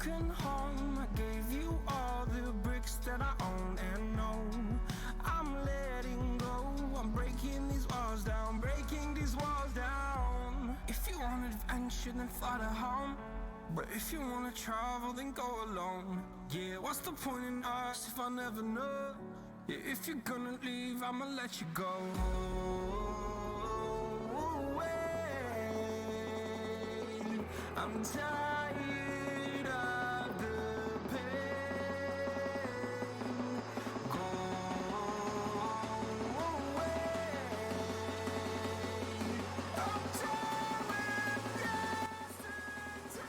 broken home. I gave you all the bricks that I own and know. I'm letting go, I'm breaking these walls down, breaking these walls down. If you want adventure, then fly to home. But if you wanna travel, then go alone. Yeah, what's the point in us if I never know? Yeah, if you're gonna leave, I'ma let you go. I'm tired of the pain. Go away. I'm tired with yesterday.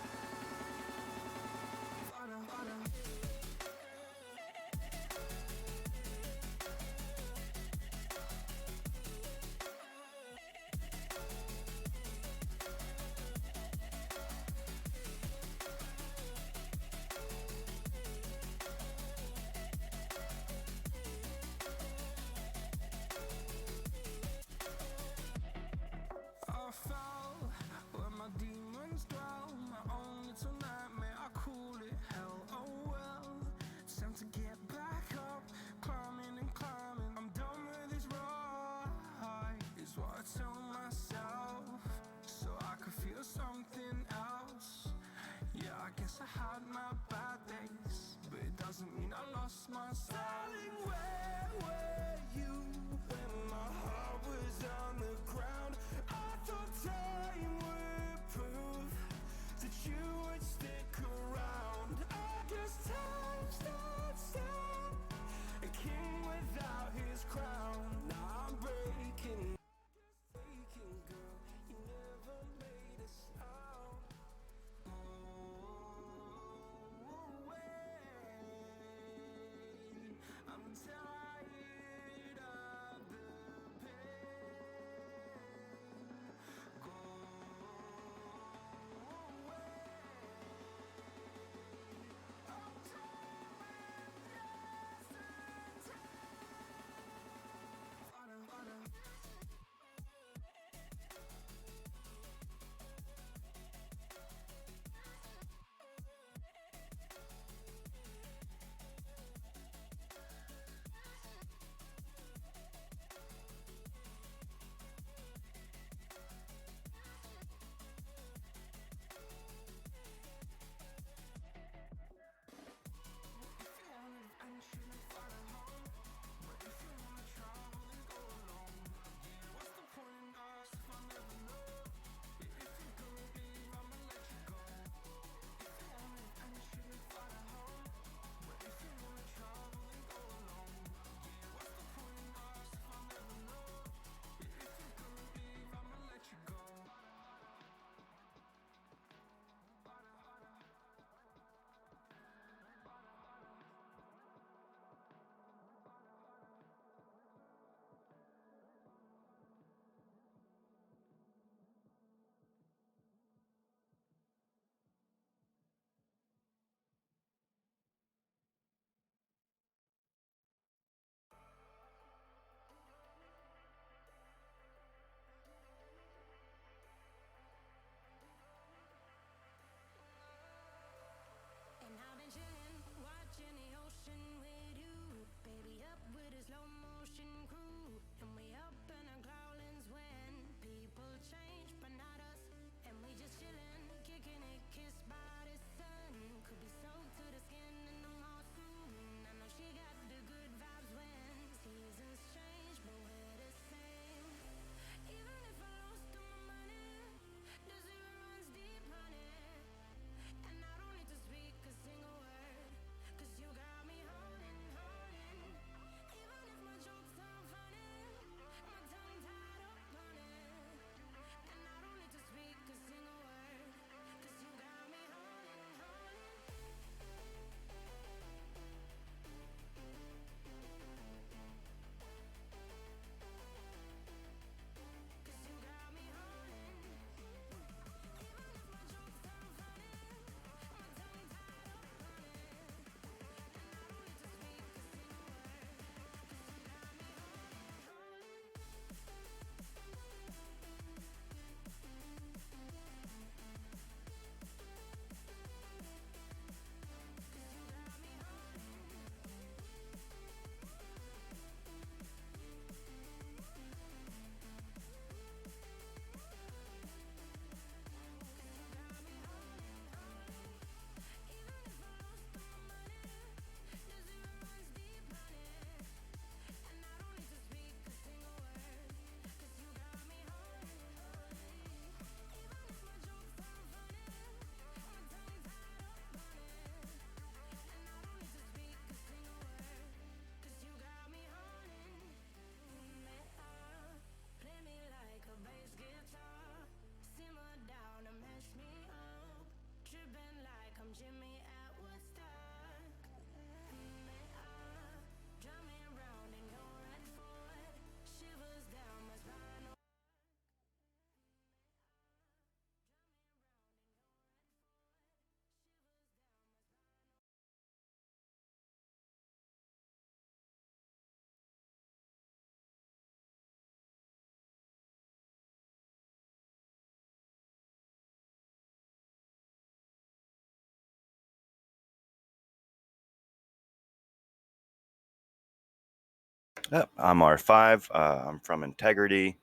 Yep, I'm R5. I'm from Integrity.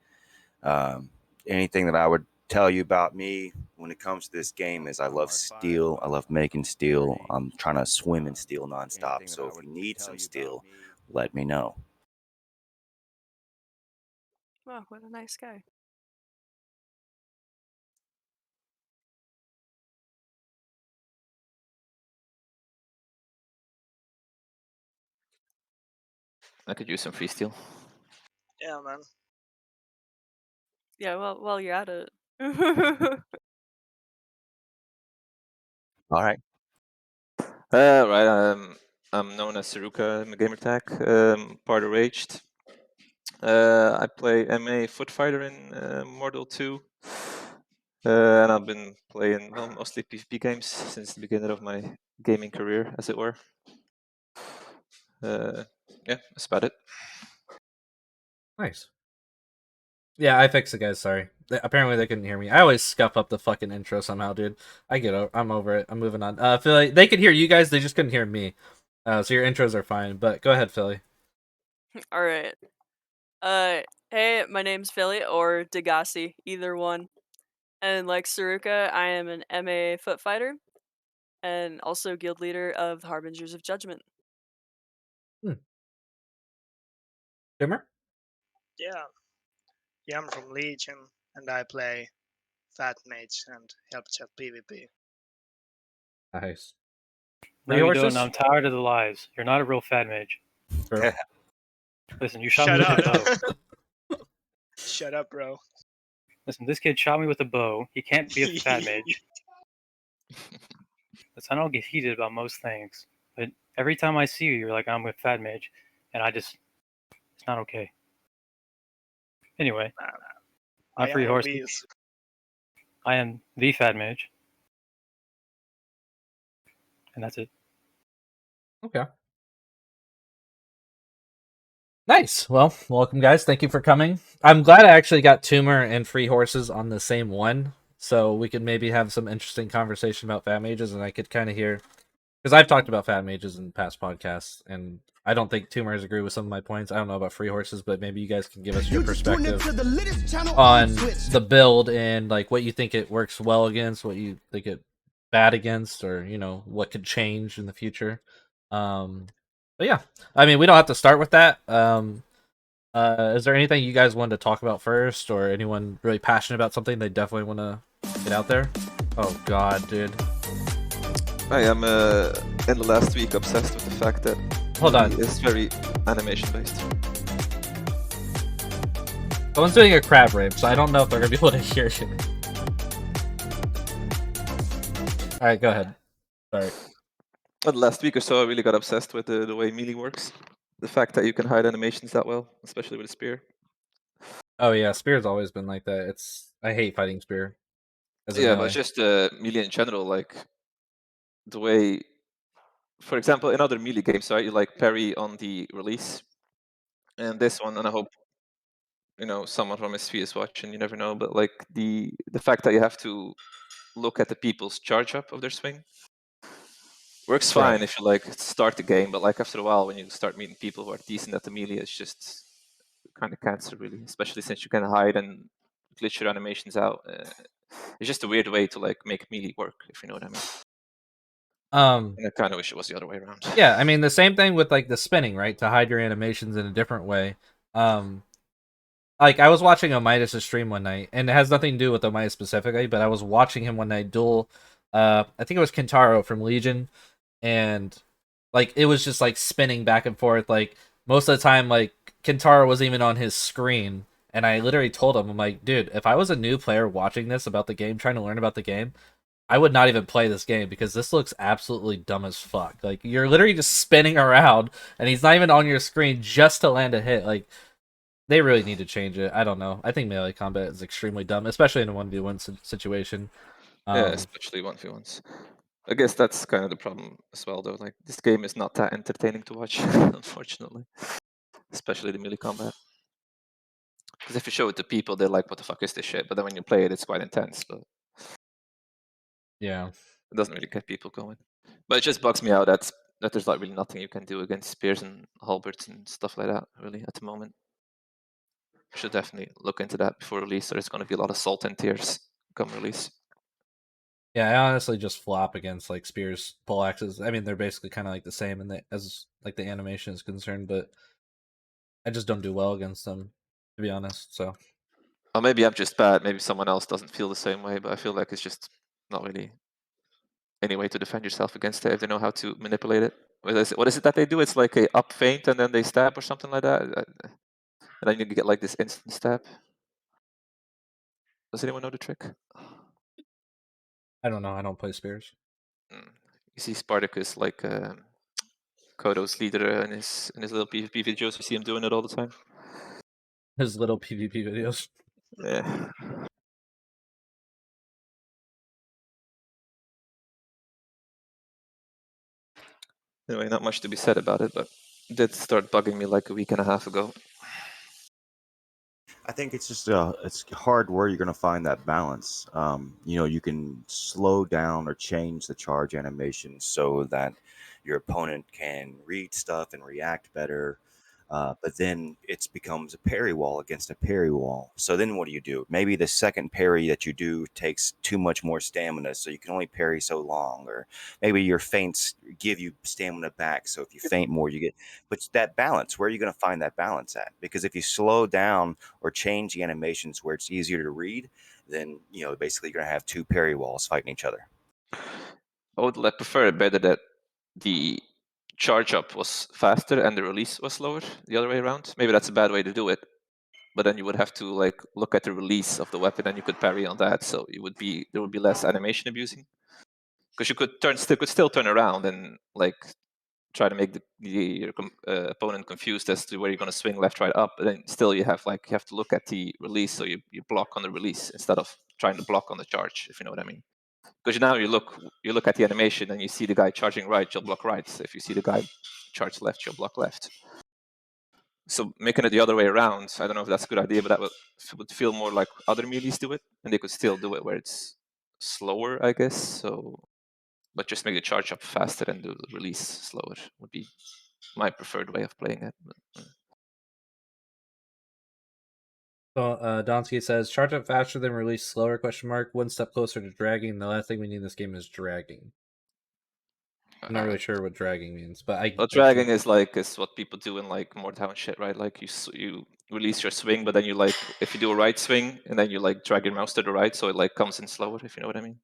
Anything that I would tell you about me when it comes to this game is I love steel. I love making steel. I'm trying to swim in steel nonstop. So if you need some steel, let me know. Oh, what a nice guy. I could use some free steel. Yeah, man. Yeah, well, while you're at it. All right. Right. I'm known as Serukka in the gamer tag. Part of Raged. I play MA Foot Fighter in Mortal 2. And I've been playing mostly PvP games since the beginning of my gaming career, as it were. Yeah, that's about it. Nice. Yeah, I fixed it, guys. Sorry. Apparently they couldn't hear me. I always scuff up the fucking intro somehow, dude. I'm over it. I'm moving on. Philly, they could hear you guys. They just couldn't hear me. So your intros are fine. But go ahead, Philly. All right. Hey, my name's Philly or Dagasi, either one. And like Serukka, I am an MA foot fighter and also guild leader of the Harbingers of Judgment. Tumor? Yeah. Yeah, I'm from Legion, and I play Fat Mage and help chat PvP. Nice. No, you FreeHorses? don't. I'm tired of the lies. You're not a real fat mage. True. Listen, you shot me Shut with a up. bow. Shut up, bro. Listen, this kid shot me with a bow. He can't be a fat mage. Listen, I don't get heated about most things, but every time I see you, you're like, I'm a fat mage, and it's not okay. Anyway, I I'm am FreeHorses. obese. I am the fat mage, and that's it. Okay. Nice. Well, welcome, guys. Thank you for coming. I'm glad I actually got Tumor and FreeHorses on the same one, so we could maybe have some interesting conversation about fat mages, and I could kind of hear, because I've talked about fat mages in past podcasts, and I don't think Tumor has agreed with some of my points. I don't know about FreeHorses, but maybe you guys can give us your perspective on the build and like what you think it works well against, what you think it bad against, or what could change in the future. But yeah, I mean, we don't have to start with that. Is there anything you guys wanted to talk about first, or anyone really passionate about something they definitely want to get out there? Oh God, dude. I am in the last week obsessed with the fact that Hold on. it's very animation based. Someone's doing a crab rape, so I don't know if they're gonna be able to hear you. All right, go ahead. Sorry. The last week or so, I really got obsessed with the way melee works. The fact that you can hide animations that well, especially with a spear. Oh yeah, Spear's always been like that. I hate fighting Spear. Yeah, but just melee in general, like the way, for example, in other melee games, right, you like parry on the release, and this one, and I hope someone from SV is watching. You never know, but like the fact that you have to look at the people's charge up of their swing works fine Right. if you like start the game, but like after a while, when you start meeting people who are decent at the melee, it's just kind of cancer, really. Especially since you can hide and glitch your animations out. It's just a weird way to like make melee work, if you know what I mean. And I kind of wish it was the other way around. Yeah, I mean the same thing with like the spinning, right? To hide your animations in a different way. Like I was watching Omidas' stream one night, and it has nothing to do with Omidas specifically, but I was watching him one night duel. I think it was Kentaro from Legion, and like it was just like spinning back and forth. Like most of the time, like Kentaro wasn't even on his screen, and I literally told him, I'm like, dude, if I was a new player watching this about the game, trying to learn about the game, I would not even play this game because this looks absolutely dumb as fuck. Like you're literally just spinning around, and he's not even on your screen just to land a hit. Like they really need to change it. I don't know. I think melee combat is extremely dumb, especially in a 1v1 situation. Yeah, especially 1v1s. I guess that's kind of the problem as well, though. Like this game is not that entertaining to watch, unfortunately, especially the melee combat. Because if you show it to people, they're like, "What the fuck is this shit?" But then when you play it, it's quite intense. But yeah, it doesn't really get people going. But it just bugs me out that that there's like really nothing you can do against spears and halberds and stuff like that really at the moment. Should definitely look into that before release. There's going to be a lot of salt and tears come release. Yeah, I honestly just flop against like spears, poleaxes. I mean, they're basically kind of like the same as like the animation is concerned, but I just don't do well against them, to be honest. So, or maybe I'm just bad. Maybe someone else doesn't feel the same way, but I feel like it's just not really any way to defend yourself against it if they know how to manipulate it. What is it that they do? It's like a up feint and then they stab or something like that. And then you get like this instant stab. Does anyone know the trick? I don't know. I don't play spears. You see Spartacus like Kodo's leader in his little PvP videos. You see him doing it all the time. His little PvP videos. Yeah. Anyway, not much to be said about it, but it did start bugging me like a week and a half ago. I think it's just it's hard where you're going to find that balance. You can slow down or change the charge animation so that your opponent can read stuff and react better. But then it becomes a parry wall against a parry wall. So then what do? Maybe the second parry that you do takes too much more stamina, so you can only parry so long. Or maybe your feints give you stamina back, so if you feint more, you get. But that balance, where are you going to find that balance at? Because if you slow down or change the animations where it's easier to read, then basically you're going to have two parry walls fighting each other. I would prefer it better that the charge up was faster and the release was slower the other way around. Maybe that's a bad way to do it, but then you would have to like look at the release of the weapon and you could parry on that, so there would be less animation abusing, because you could still turn around and like try to make your opponent confused as to where you're going to swing left, right, up, but then still you have to look at the release, so you block on the release instead of trying to block on the charge, if you know what I mean. Because now you look at the animation and you see the guy charging right, you'll block right. So if you see the guy charge left, you'll block left. So making it the other way around, I don't know if that's a good idea, but that would feel more like other melees do it, and they could still do it where it's slower, I guess. So, but just make the charge up faster and do the release slower would be my preferred way of playing it. So Donsky says, charge up faster than release slower, question mark. One step closer to dragging. The last thing we need in this game is dragging. I'm not really sure what dragging means, but dragging is what people do in like Mordhau and shit, right? Like you release your swing, but then you if you do a right swing and then you drag your mouse to the right, so it comes in slower, if you know what I mean.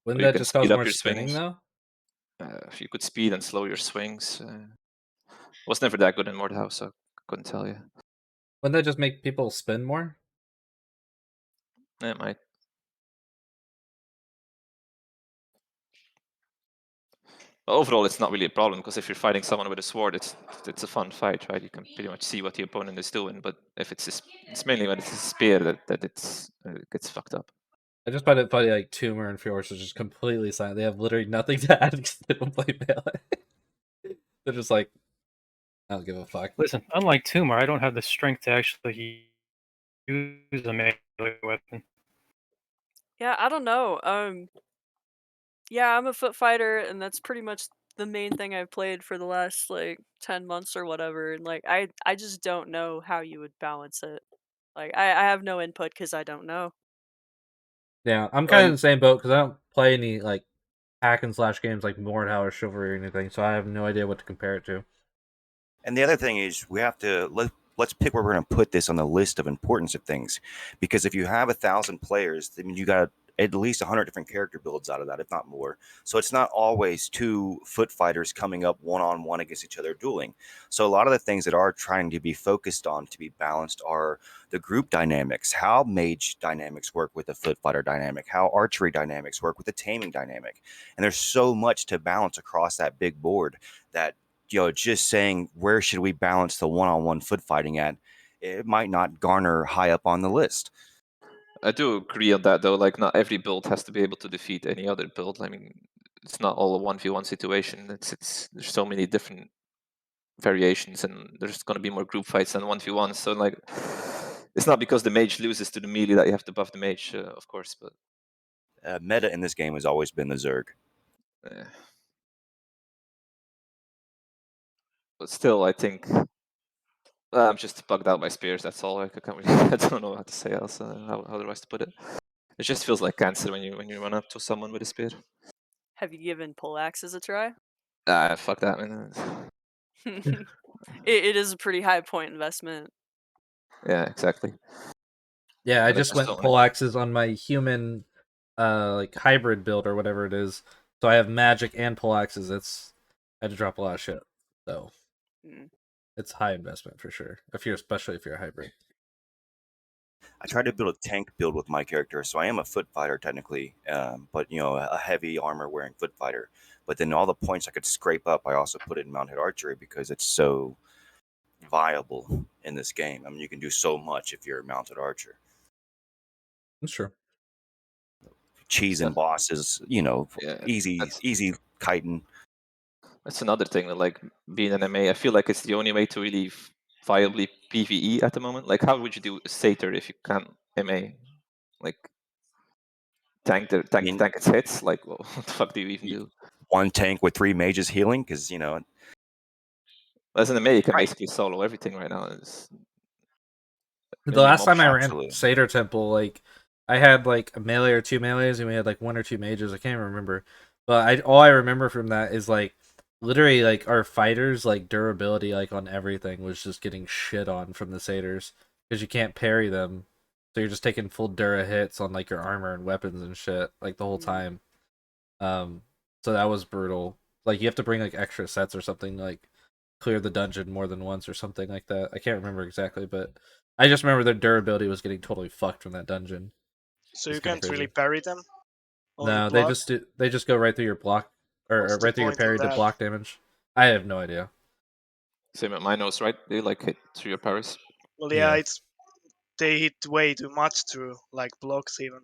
Wouldn't that just cause more spinning though? If you could speed and slow your swings, was never that good in Mordhau, so I couldn't tell you. Wouldn't that just make people spin more? It might. Overall, it's not really a problem, because if you're fighting someone with a sword, it's a fun fight, right? You can pretty much see what the opponent is doing. But if it's mainly when it's a spear that it gets fucked up. I just find it funny, like Tumor and FreeHorses are just completely silent. They have literally nothing to add because they don't play melee. They're just like, I don't give a fuck. Listen, unlike Tumor, I don't have the strength to actually use a melee weapon. Yeah, I don't know. Yeah, I'm a foot fighter, and that's pretty much the main thing I've played for the last like 10 months or whatever. And like, I just don't know how you would balance it. Like, I have no input because I don't know. Yeah, I'm kind of in the same boat because I don't play any like hack and slash games like Mordhau or Chivalry or anything, so I have no idea what to compare it to. And the other thing is, we have to let's pick where we're going to put this on the list of importance of things, because if you have 1,000 players, I mean, you got at least 100 different character builds out of that, if not more. So it's not always two foot fighters coming up one-on-one against each other dueling. So a lot of the things that are trying to be focused on to be balanced are the group dynamics, how mage dynamics work with the foot fighter dynamic, how archery dynamics work with the taming dynamic. And there's so much to balance across that big board that just saying where should we balance the one-on-one foot fighting at, it might not garner high up on the list. I do agree on that, though. Like, not every build has to be able to defeat any other build. I mean, it's not all a 1v1 situation. There's so many different variations, and there's going to be more group fights than 1v1. So like, it's not because the mage loses to the melee that you have to buff the mage, of course. But Meta in this game has always been the Zerg. But still, I think I'm just bugged out by spears. That's all. I can't really. I don't know how to say else. How otherwise to put it. It just feels like cancer when you run up to someone with a spear. Have you given poleaxes a try? Fuck that, man. It is a pretty high point investment. Yeah, exactly. Yeah, I And I just just went don't pole wanna- axes on my human, like hybrid build or whatever it is. So I have magic and pole axes. I had to drop a lot of shit. So Mm. it's high investment for sure. Especially if you're a hybrid. I tried to build a tank build with my character, so I am a foot fighter technically, but a heavy armor wearing foot fighter. But then all the points I could scrape up, I also put in mounted archery because it's so viable in this game. I mean, you can do so much if you're a mounted archer. That's true. Cheesing bosses, Yeah, easy kiting. that's another thing. Like being an MA, I feel like it's the only way to really viably PVE at the moment. Like, how would you do Satyr if you can't MA? Like, tank I mean, its hits. Like, well, what the fuck do you even do? one tank with 3 mages healing, because As an MA, you can right. basically solo everything right now. It's The last time I ran Absolutely. Satyr Temple, like I had like a melee or 2 melees, and we had like 1 or 2 mages. I can't remember, but all I remember from that is like literally like our fighters like durability like on everything was just getting shit on from the satyrs because you can't parry them, so you're just taking full dura hits on like your armor and weapons and shit like the whole time. So that was brutal. Like you have to bring like extra sets or something, like clear the dungeon more than once or something like that. I can't remember exactly, but I just remember their durability was getting totally fucked from that dungeon. So It's you kind of can't really crazy. parry them? Only No, block? they just go right through your block or What's the right through your point of parry to that? block damage. I have no idea. same at my nose, right? They like hit through your parries. Well, yeah, Yeah. they hit way too much through, like blocks even,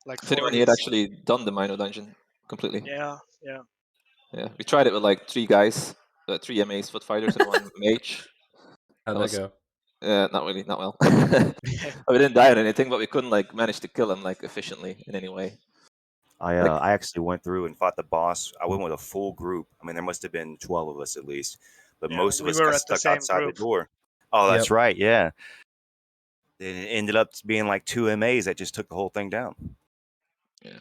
like Has 4 anyone yet hits. actually done the Mino dungeon completely? Yeah, yeah. Yeah, we tried it with like 3 guys, 3 MAs, foot fighters, and 1 mage. How'd That that was go? not really, not well. We didn't die or anything, but we couldn't like manage to kill him like efficiently in any way. Like, I actually went through and fought the boss. I went with a full group. I mean, there must have been 12 of us at least, but Yeah, most of we us were got at the stuck same outside the group. door. Oh, that's Yep. right. Yeah. It ended up being like 2 MAs that just took the whole thing down. yeah.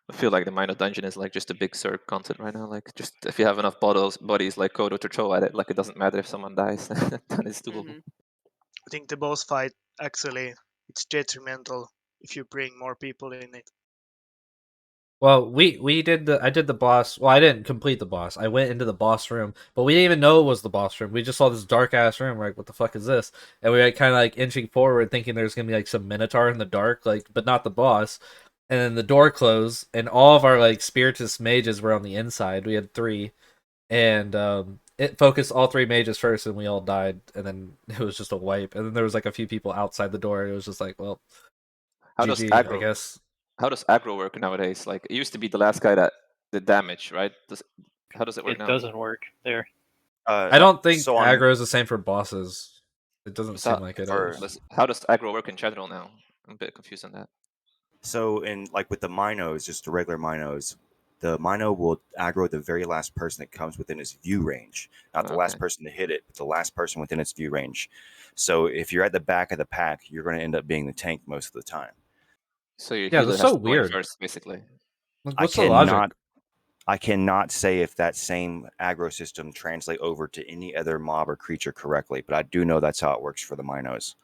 I feel like the minor dungeon is like just a big Zerg content right now. Like, just if you have enough bodies like Kodo to throw at it, like it doesn't matter if someone dies, then it's doable. I think the boss fight actually it's detrimental if you bring more people in it. Well, I did the boss. Well, I didn't complete the boss. I went into the boss room, but we didn't even know it was the boss room. We just saw this dark ass room. We're like, what the fuck is this? And we were like, kind of like inching forward, thinking there's gonna be like some minotaur in the dark, like, but not the boss. And then the door closed, and all of our like spiritist mages were on the inside. We had 3, and it focused all 3 mages first, and we all died. And then it was just a wipe. And then there was like a few people outside the door. It was just like, well, How does GG, I aggro? guess. How does aggro work nowadays? Like, it used to be the last guy that did damage, right? How does it work It now? doesn't work there. I don't think so aggro is the same for bosses. It doesn't So seem like it for is. how does aggro work in general now? I'm a bit confused on that. So in like with the Minos, just the regular Minos, the Mino will aggro the very last person that comes within its view range, not the Okay. last person to hit it, but the last person within its view range. So if you're at the back of the pack, you're going to end up being the tank most of the time. So your Yeah, healer that's has so to go in weird. first, basically. Like, I what's the logic? cannot I cannot say if that same aggro system translate over to any other mob or creature correctly, but I do know that's how it works for the Minos.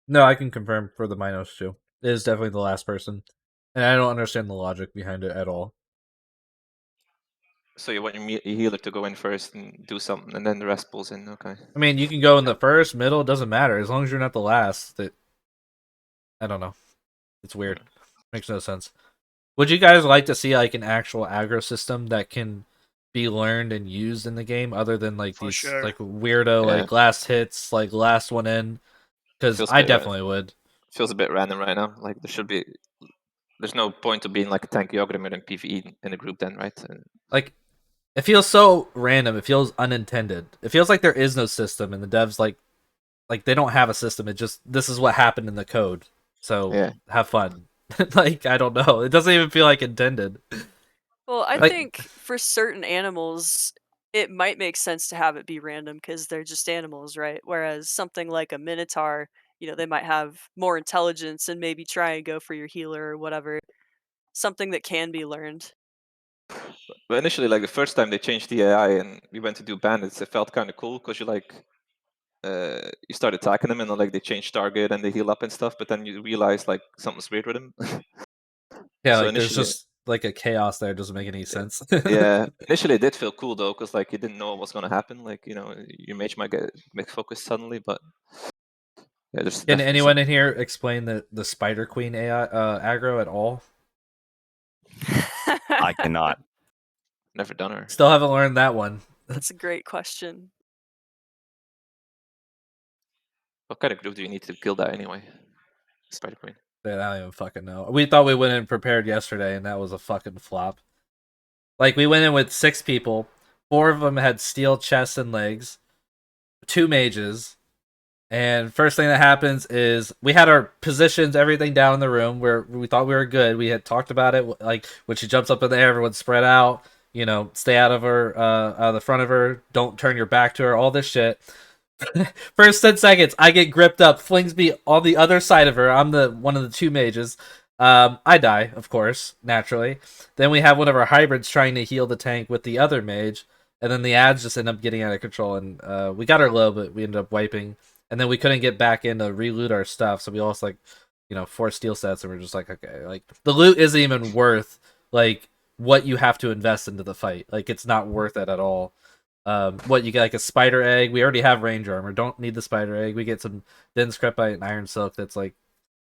No, I can confirm for the Minos too. It is definitely the last person, and I don't understand the logic behind it at all. So you want your healer to go in first and do something, and then the rest pulls in. Okay. I mean, you can go in the first, middle, it doesn't matter as long as you're not the last. That I don't know. It's weird. Makes no sense. Would you guys like to see like an actual aggro system that can be learned and used in the game, other than like For these sure. like weirdo Yeah. like last hits, like last one in? Because Feels a I bit definitely would. Feels a bit random right now. Like there's no point to being like a tanky Ogrimmar in PvE in a group then, right? Like, it feels so random. It feels unintended. It feels like there is no system, and the devs like they don't have a system. It just this is what happened in the code. So Yeah. have fun. Like I don't know. It doesn't even feel like intended. Well, I Like- think for certain animals, it might make sense to have it be random because they're just animals, right? Whereas something like a minotaur, they might have more intelligence and maybe try and go for your healer or whatever. Something that can be learned. But initially, like the first time they changed the AI and we went to do bandits, it felt kind of cool because you start attacking them and then, like, they change target and they heal up and stuff. But then you realize like something's weird with them. Yeah, So like there's initially- just like a chaos there. It doesn't make any sense. yeah, initially it did feel cool though, because like you didn't know what was gonna happen. Like, your mage might get focused suddenly, but yeah, there's Can definitely anyone in here explain the Spider Queen AI aggro at all? I cannot. never done her. Still haven't learned that one. That's a great question. What kind of group do you need to kill that anyway? Spider Queen. Man, I don't even fucking know. We thought we went in prepared yesterday, and that was a fucking flop. Like, we went in with 6 people. 4 of them had steel chests and legs. 2 mages. And first thing that happens is we had our positions, everything down in the room where we thought we were good. We had talked about it. Like, when she jumps up in the air, everyone's spread out. Stay out of her, out of the front of her. Don't turn your back to her. All this shit. First 10 seconds, I get gripped up, flings me on the other side of her. I'm the one of the 2 mages. I die, of course, naturally. Then we have one of our hybrids trying to heal the tank with the other mage, and then the ads just end up getting out of control. And we got her low, but we ended up wiping. And then we couldn't get back in to reloot our stuff, so we lost 4 steel sets, and we're just like, okay, like the loot isn't even worth like what you have to invest into the fight. Like, it's not worth it at all. What you get, like a spider egg. We already have range armor. Don't need the spider egg. We get some dense crepite and iron silk. That's like,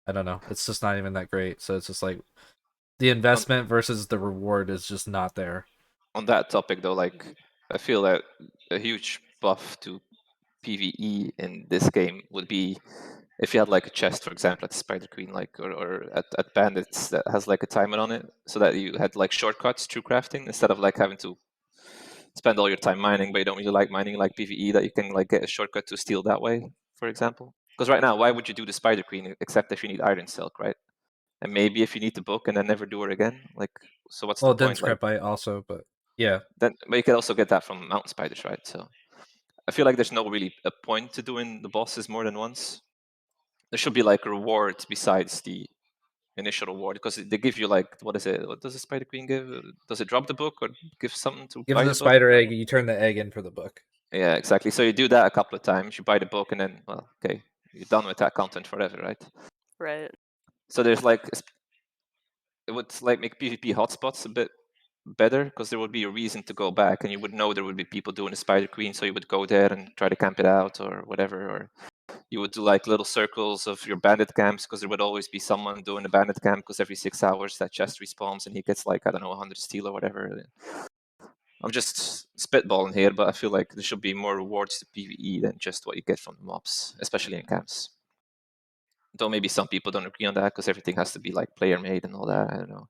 I don't know. It's just not even that great. So it's just like the investment versus the reward is just not there. On that topic though, like I feel that a huge buff to PvE in this game would be if you had like a chest, for example, at Spider Queen, like or at Bandits that has like a timer on it, so that you had like shortcuts through crafting instead of like having to spend all your time mining, but you don't really like mining like PvE, that you can like get a shortcut to steal that way, for example. Because right now, why would you do the Spider Queen except if you need Iron Silk, right? And maybe if you need the book and then never do her again, like, so what's Well, the point? dense crepite also, but yeah. Then, but you can also get that from mountain spiders, right? So I feel like there's no really a point to doing the bosses more than once. There should be like a reward besides the initial reward, because they give you like, what is it? What does the Spider Queen give? Does it drop the book or give something to Give buy the the book? spider egg, you turn the egg in for the book. Yeah, exactly. So you do that a couple of times, you buy the book, and then, well, okay, you're done with that content forever, right? Right. So there's like, it would like make PvP hotspots a bit better, because there would be a reason to go back, and you would know there would be people doing the Spider Queen, so you would go there and try to camp it out or whatever, or you would do like little circles of your bandit camps, because there would always be someone doing a bandit camp, because every 6 hours that chest respawns and he gets like, I don't know, 100 steel or whatever. I'm just spitballing here, but I feel like there should be more rewards to PvE than just what you get from the mobs, especially in camps. Though maybe some people don't agree on that, because everything has to be like player made and all that. I don't know.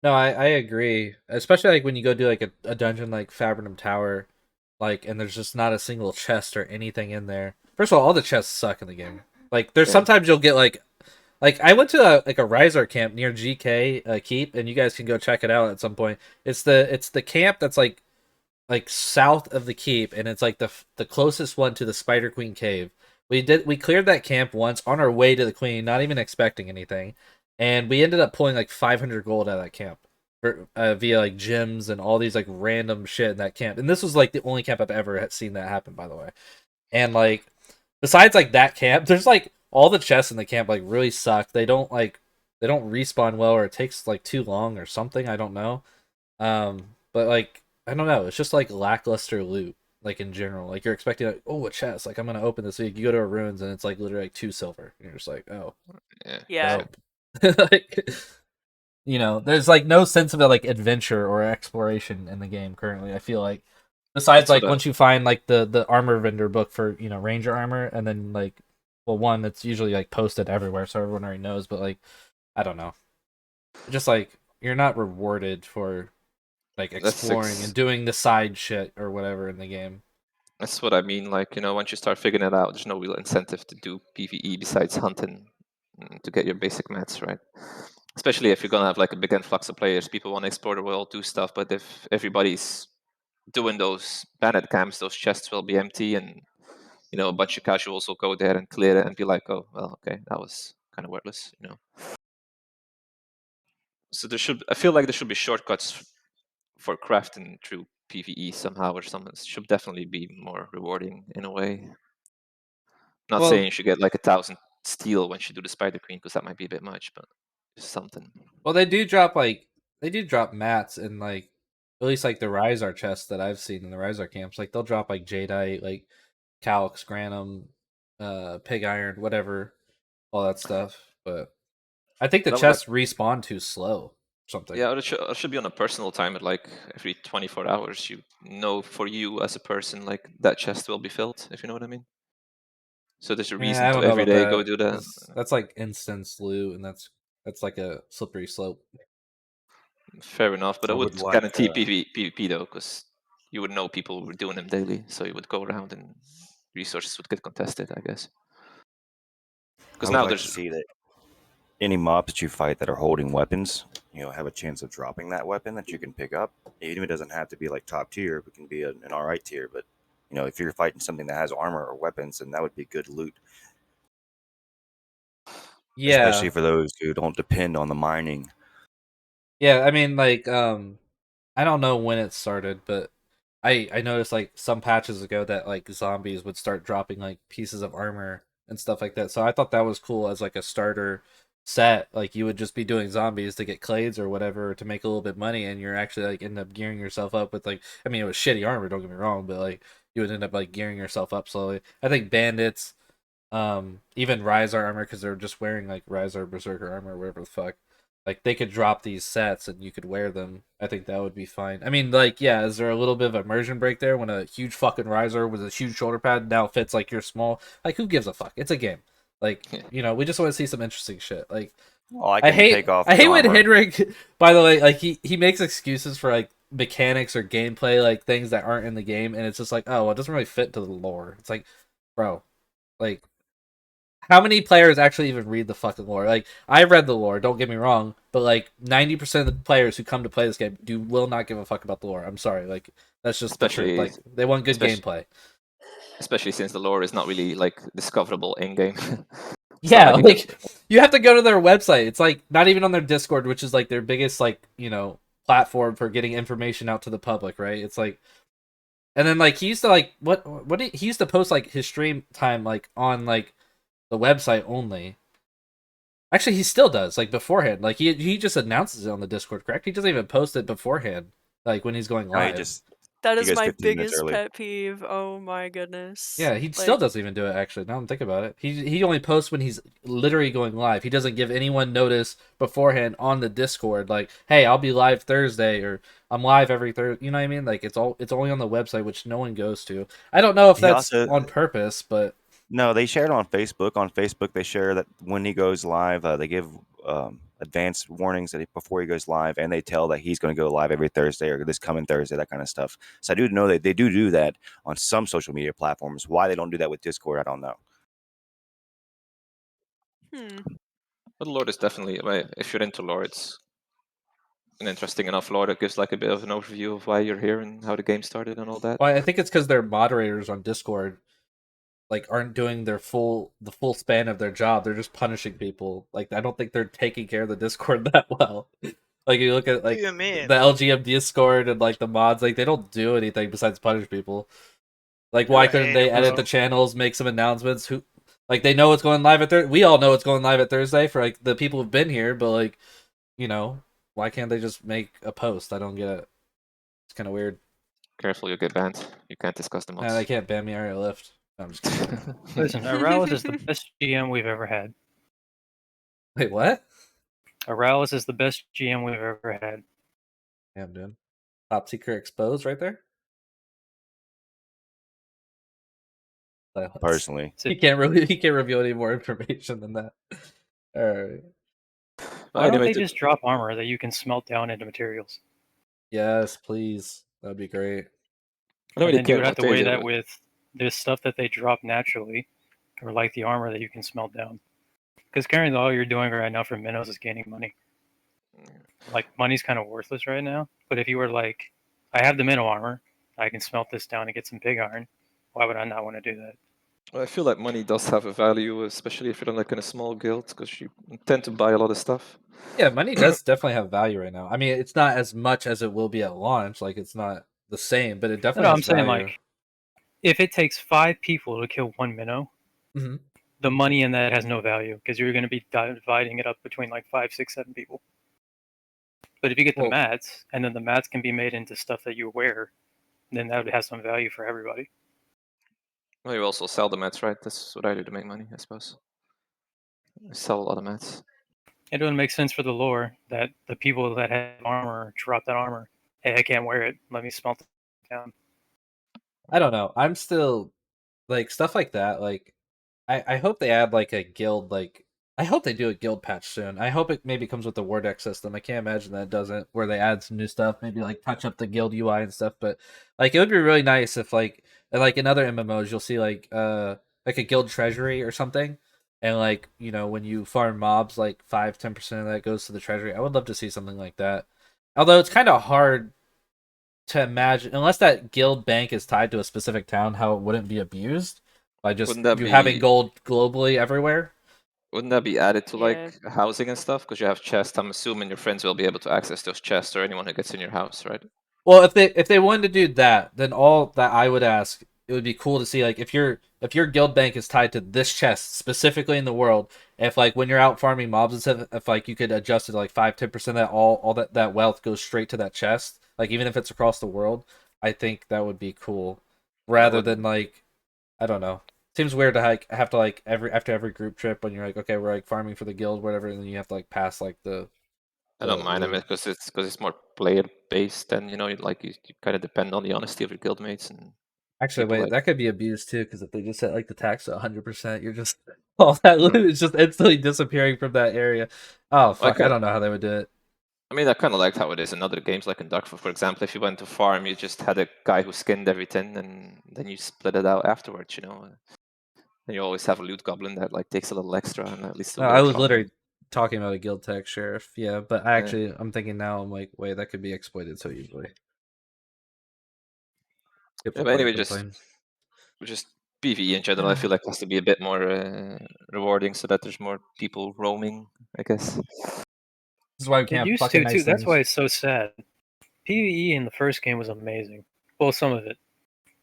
No, I agree. Especially like when you go do like a dungeon like Fabrinum Tower, like, and there's just not a single chest or anything in there. First of all the chests suck in the game. Like, there's sometimes you'll get like I went to a Riser camp near GK Keep, and you guys can go check it out at some point. It's the camp that's like south of the keep, and it's like the closest one to the Spider Queen cave. We cleared that camp once on our way to the Queen, not even expecting anything, and we ended up pulling like 500 gold out of that camp via like gems and all these like random shit in that camp. And this was like the only camp I've ever seen that happen, by the way. And like, besides like that camp, there's like all the chests in the camp like really suck. They don't respawn well, or it takes like too long or something. I don't know. But like, I don't know. It's just like lackluster loot, like in general. Like, you're expecting like, oh, a chest. Like, I'm gonna open this week. You go to a ruins and it's like literally like 2 silver. And you're just like, oh, Yeah. like, there's like no sense of like adventure or exploration in the game currently. I feel like, besides like once you find like the armor vendor book for ranger armor, and then like, well, one that's usually like posted everywhere, so everyone already knows. But like, I don't know. Just like, you're not rewarded for like exploring and doing the side shit or whatever in the game. That's what I mean. Like, once you start figuring it out, there's no real incentive to do PvE besides hunting to get your basic mats, right? especially if you're gonna have like a big influx of players, people want to explore the world, do stuff. But if everybody's doing those bandit camps, those chests will be empty, and a bunch of casuals will go there and clear it and be like, oh well, okay, that was kind of worthless. So I feel like there should be shortcuts for crafting through PvE somehow, or something. It should definitely be more rewarding in a way. Not saying you should get like 1,000 steel once you do the Spider Queen, because that might be a bit much, but just something. Well, they do drop mats in like at least like the Rhizar chests that I've seen in the Rhizar camps. Like they'll drop like Jadeite, like Calx, Granum, Pig Iron, whatever, all that stuff. But I think the chests respawn too slow. Something. Yeah, it should be on a personal timer, like every 24 hours. For you as a person, like that chest will be filled, if you know what I mean. So there's a reason to every day go do that. That's like instance loot, and that's like a slippery slope. Fair enough, but I would guarantee PvP though, because you would know people were doing them daily, so you would go around and resources would get contested, I guess. Because now there's to see that any mobs that you fight that are holding weapons, have a chance of dropping that weapon that you can pick up. Even if it doesn't have to be like top tier, it can be an alright tier. But if you're fighting something that has armor or weapons, then that would be good loot. Yeah, especially for those who don't depend on the mining. Yeah, I mean, like, I don't know when it started, but I noticed like some patches ago that like zombies would start dropping like pieces of armor and stuff like that. So I thought that was cool as like a starter set. Like you would just be doing zombies to get clades or whatever to make a little bit of money, and you're actually like end up gearing yourself up with like, I mean, it was shitty armor, don't get me wrong, but like you would end up like gearing yourself up slowly. I think bandits, even Rhizar armor, because they're just wearing like Rhizar Berserker armor or whatever the fuck. Like they could drop these sets and you could wear them. I think that would be fine. I mean, like, yeah, is there a little bit of immersion break there when a huge fucking Rhizar with a huge shoulder pad now fits like your small? Like, who gives a fuck? It's a game. Like, we just want to see some interesting shit. Like, I hate when Henrik. By the way, like he makes excuses for like mechanics or gameplay, like things that aren't in the game, and it's just like, oh, well, it doesn't really fit to the lore. It's like, bro, like. How many players actually even read the fucking lore? Like, I read the lore, don't get me wrong, but like 90% of the players who come to play this game will not give a fuck about the lore. I'm sorry, like that's just the truth. Like they want good gameplay. Especially since the lore is not really like discoverable in game. Yeah, like you have to go to their website. It's like not even on their Discord, which is like their biggest like, platform for getting information out to the public, right? It's like, and then like he used to like he used to post like his stream time like on like the website only. Actually, he still does, like beforehand. Like he just announces it on the Discord, correct? He doesn't even post it beforehand, like when he's going live. That is my biggest pet peeve. Oh my goodness. Yeah, he still doesn't even do it. Actually, now I'm thinking about it. He only posts when he's literally going live. He doesn't give anyone notice beforehand on the Discord, like, "Hey, I'll be live Thursday," or "I'm live every Thursday." You know what I mean? Like it's only on the website, which no one goes to. I don't know if that's on purpose, but. No, they share it on Facebook. On Facebook, they share that when he goes live, they give advanced warnings that before he goes live, and they tell that he's going to go live every Thursday or this coming Thursday, that kind of stuff. So I do know that they do that on some social media platforms. Why they don't do that with Discord, I don't know. But lore is definitely, if you're into lore, it's an interesting enough lore that gives like a bit of an overview of why you're here and how the game started and all that. Well, I think it's because their moderators on Discord like aren't doing the full span of their job. They're just punishing people. Like I don't think they're taking care of the Discord that well. Like you look at like the LGM Discord and like the mods, like they don't do anything besides punish people. Like why couldn't they edit the channels, make some announcements? Who like they know it's going live at Thursday. We all know it's going live at Thursday for like the people who've been here, but like, why can't they just make a post? I don't get it. It's kind of weird. Careful, you'll get banned. You can't discuss the mods. Nah, they can't ban me. I already left. No, I'm just kidding. Listen, Aralis is the best GM we've ever had. Wait, what? Aralis is the best GM we've ever had. Damn, dude. Top secret exposed right there? Personally. He can't reveal any more information than that. Alright. Why don't they just drop armor that you can smelt down into materials? Yes, please. That'd be great. And then you would have to weigh that with the stuff that they drop naturally, or like the armor that you can smelt down. Because currently all you're doing right now for minnows is gaining money. Like money's kind of worthless right now. But if you were like, I have the minnow armor, I can smelt this down and get some pig iron. Why would I not want to do that? Well, I feel like money does have a value, especially if you're like in a small guild, because you tend to buy a lot of stuff. Yeah, money does definitely have value right now. I mean, it's not as much as it will be at launch. Like, it's not the same, but it definitely No, has I'm saying value. like, if it takes 5 people to kill one minnow, Mm-hmm. the money in that has no value because you're going to be dividing it up between like 5, 6, 7 people. But if you get the Well, mats, and then the mats can be made into stuff that you wear, then that would have some value for everybody. Well, you also sell the mats, right? That's what I do to make money, I suppose. I sell a lot of mats. It would make sense for the lore that the people that have armor drop that armor. Hey, I can't wear it. Let me smelt it down. I don't know. I'm still like stuff like that. Like, I hope they add like a guild. Like, I hope they do a guild patch soon. I hope it maybe comes with the war deck system. I can't imagine that it doesn't, where they add some new stuff, maybe like touch up the guild UI and stuff. But like, it would be really nice if like in other MMOs you'll see like a guild treasury or something, and like, you know, when you farm mobs, like 5-10% of that goes to the treasury. I would love to see something like that. Although it's kind of hard to imagine, unless that guild bank is tied to a specific town, how it wouldn't be abused by just Wouldn't that you having be gold globally everywhere. wouldn't that be added to Yeah. like housing and stuff? Because you have chests. I'm assuming your friends will be able to access those chests, or anyone who gets in your house, right? Well, if they wanted to do that, then all that I would ask, it would be cool to see like if your guild bank is tied to this chest specifically in the world, if like when you're out farming mobs and stuff, if like you could adjust it to like 5-10% that all that wealth goes straight to that chest, like even if it's across the world, I think that would be cool. Rather than wouldn't. like, I don't know. Seems weird to like have to like after every group trip when you're like, okay, we're like farming for the guild, whatever, and then you have to like pass like I don't mind them the because it's more player based, and you kind of depend on the honesty of your guildmates and Actually, people wait, like. that could be abused too, because if they just set like the tax to 100%, you're just all that loot Mhm. is just instantly disappearing from that area. Oh Like fuck, I don't know how they would do it. I mean, I kind of liked how it is in other games, like in Duck, for example. If you went to farm, you just had a guy who skinned everything, and then you split it out afterwards. And you always have a loot goblin that like takes a little extra, and at least No, it'll I work was longer. literally talking about a guild tech sheriff, yeah, but Yeah. I'm thinking now, I'm like, wait, that could be exploited so easily. Skip Yeah, the but party anyway, complaint. just PvE in general, I feel like has to be a bit more rewarding, so that there's more people roaming, I guess. This is why we It can't have used fucking to too. nice That's things. why it's so sad. PvE in the first game was amazing. Well, some of it,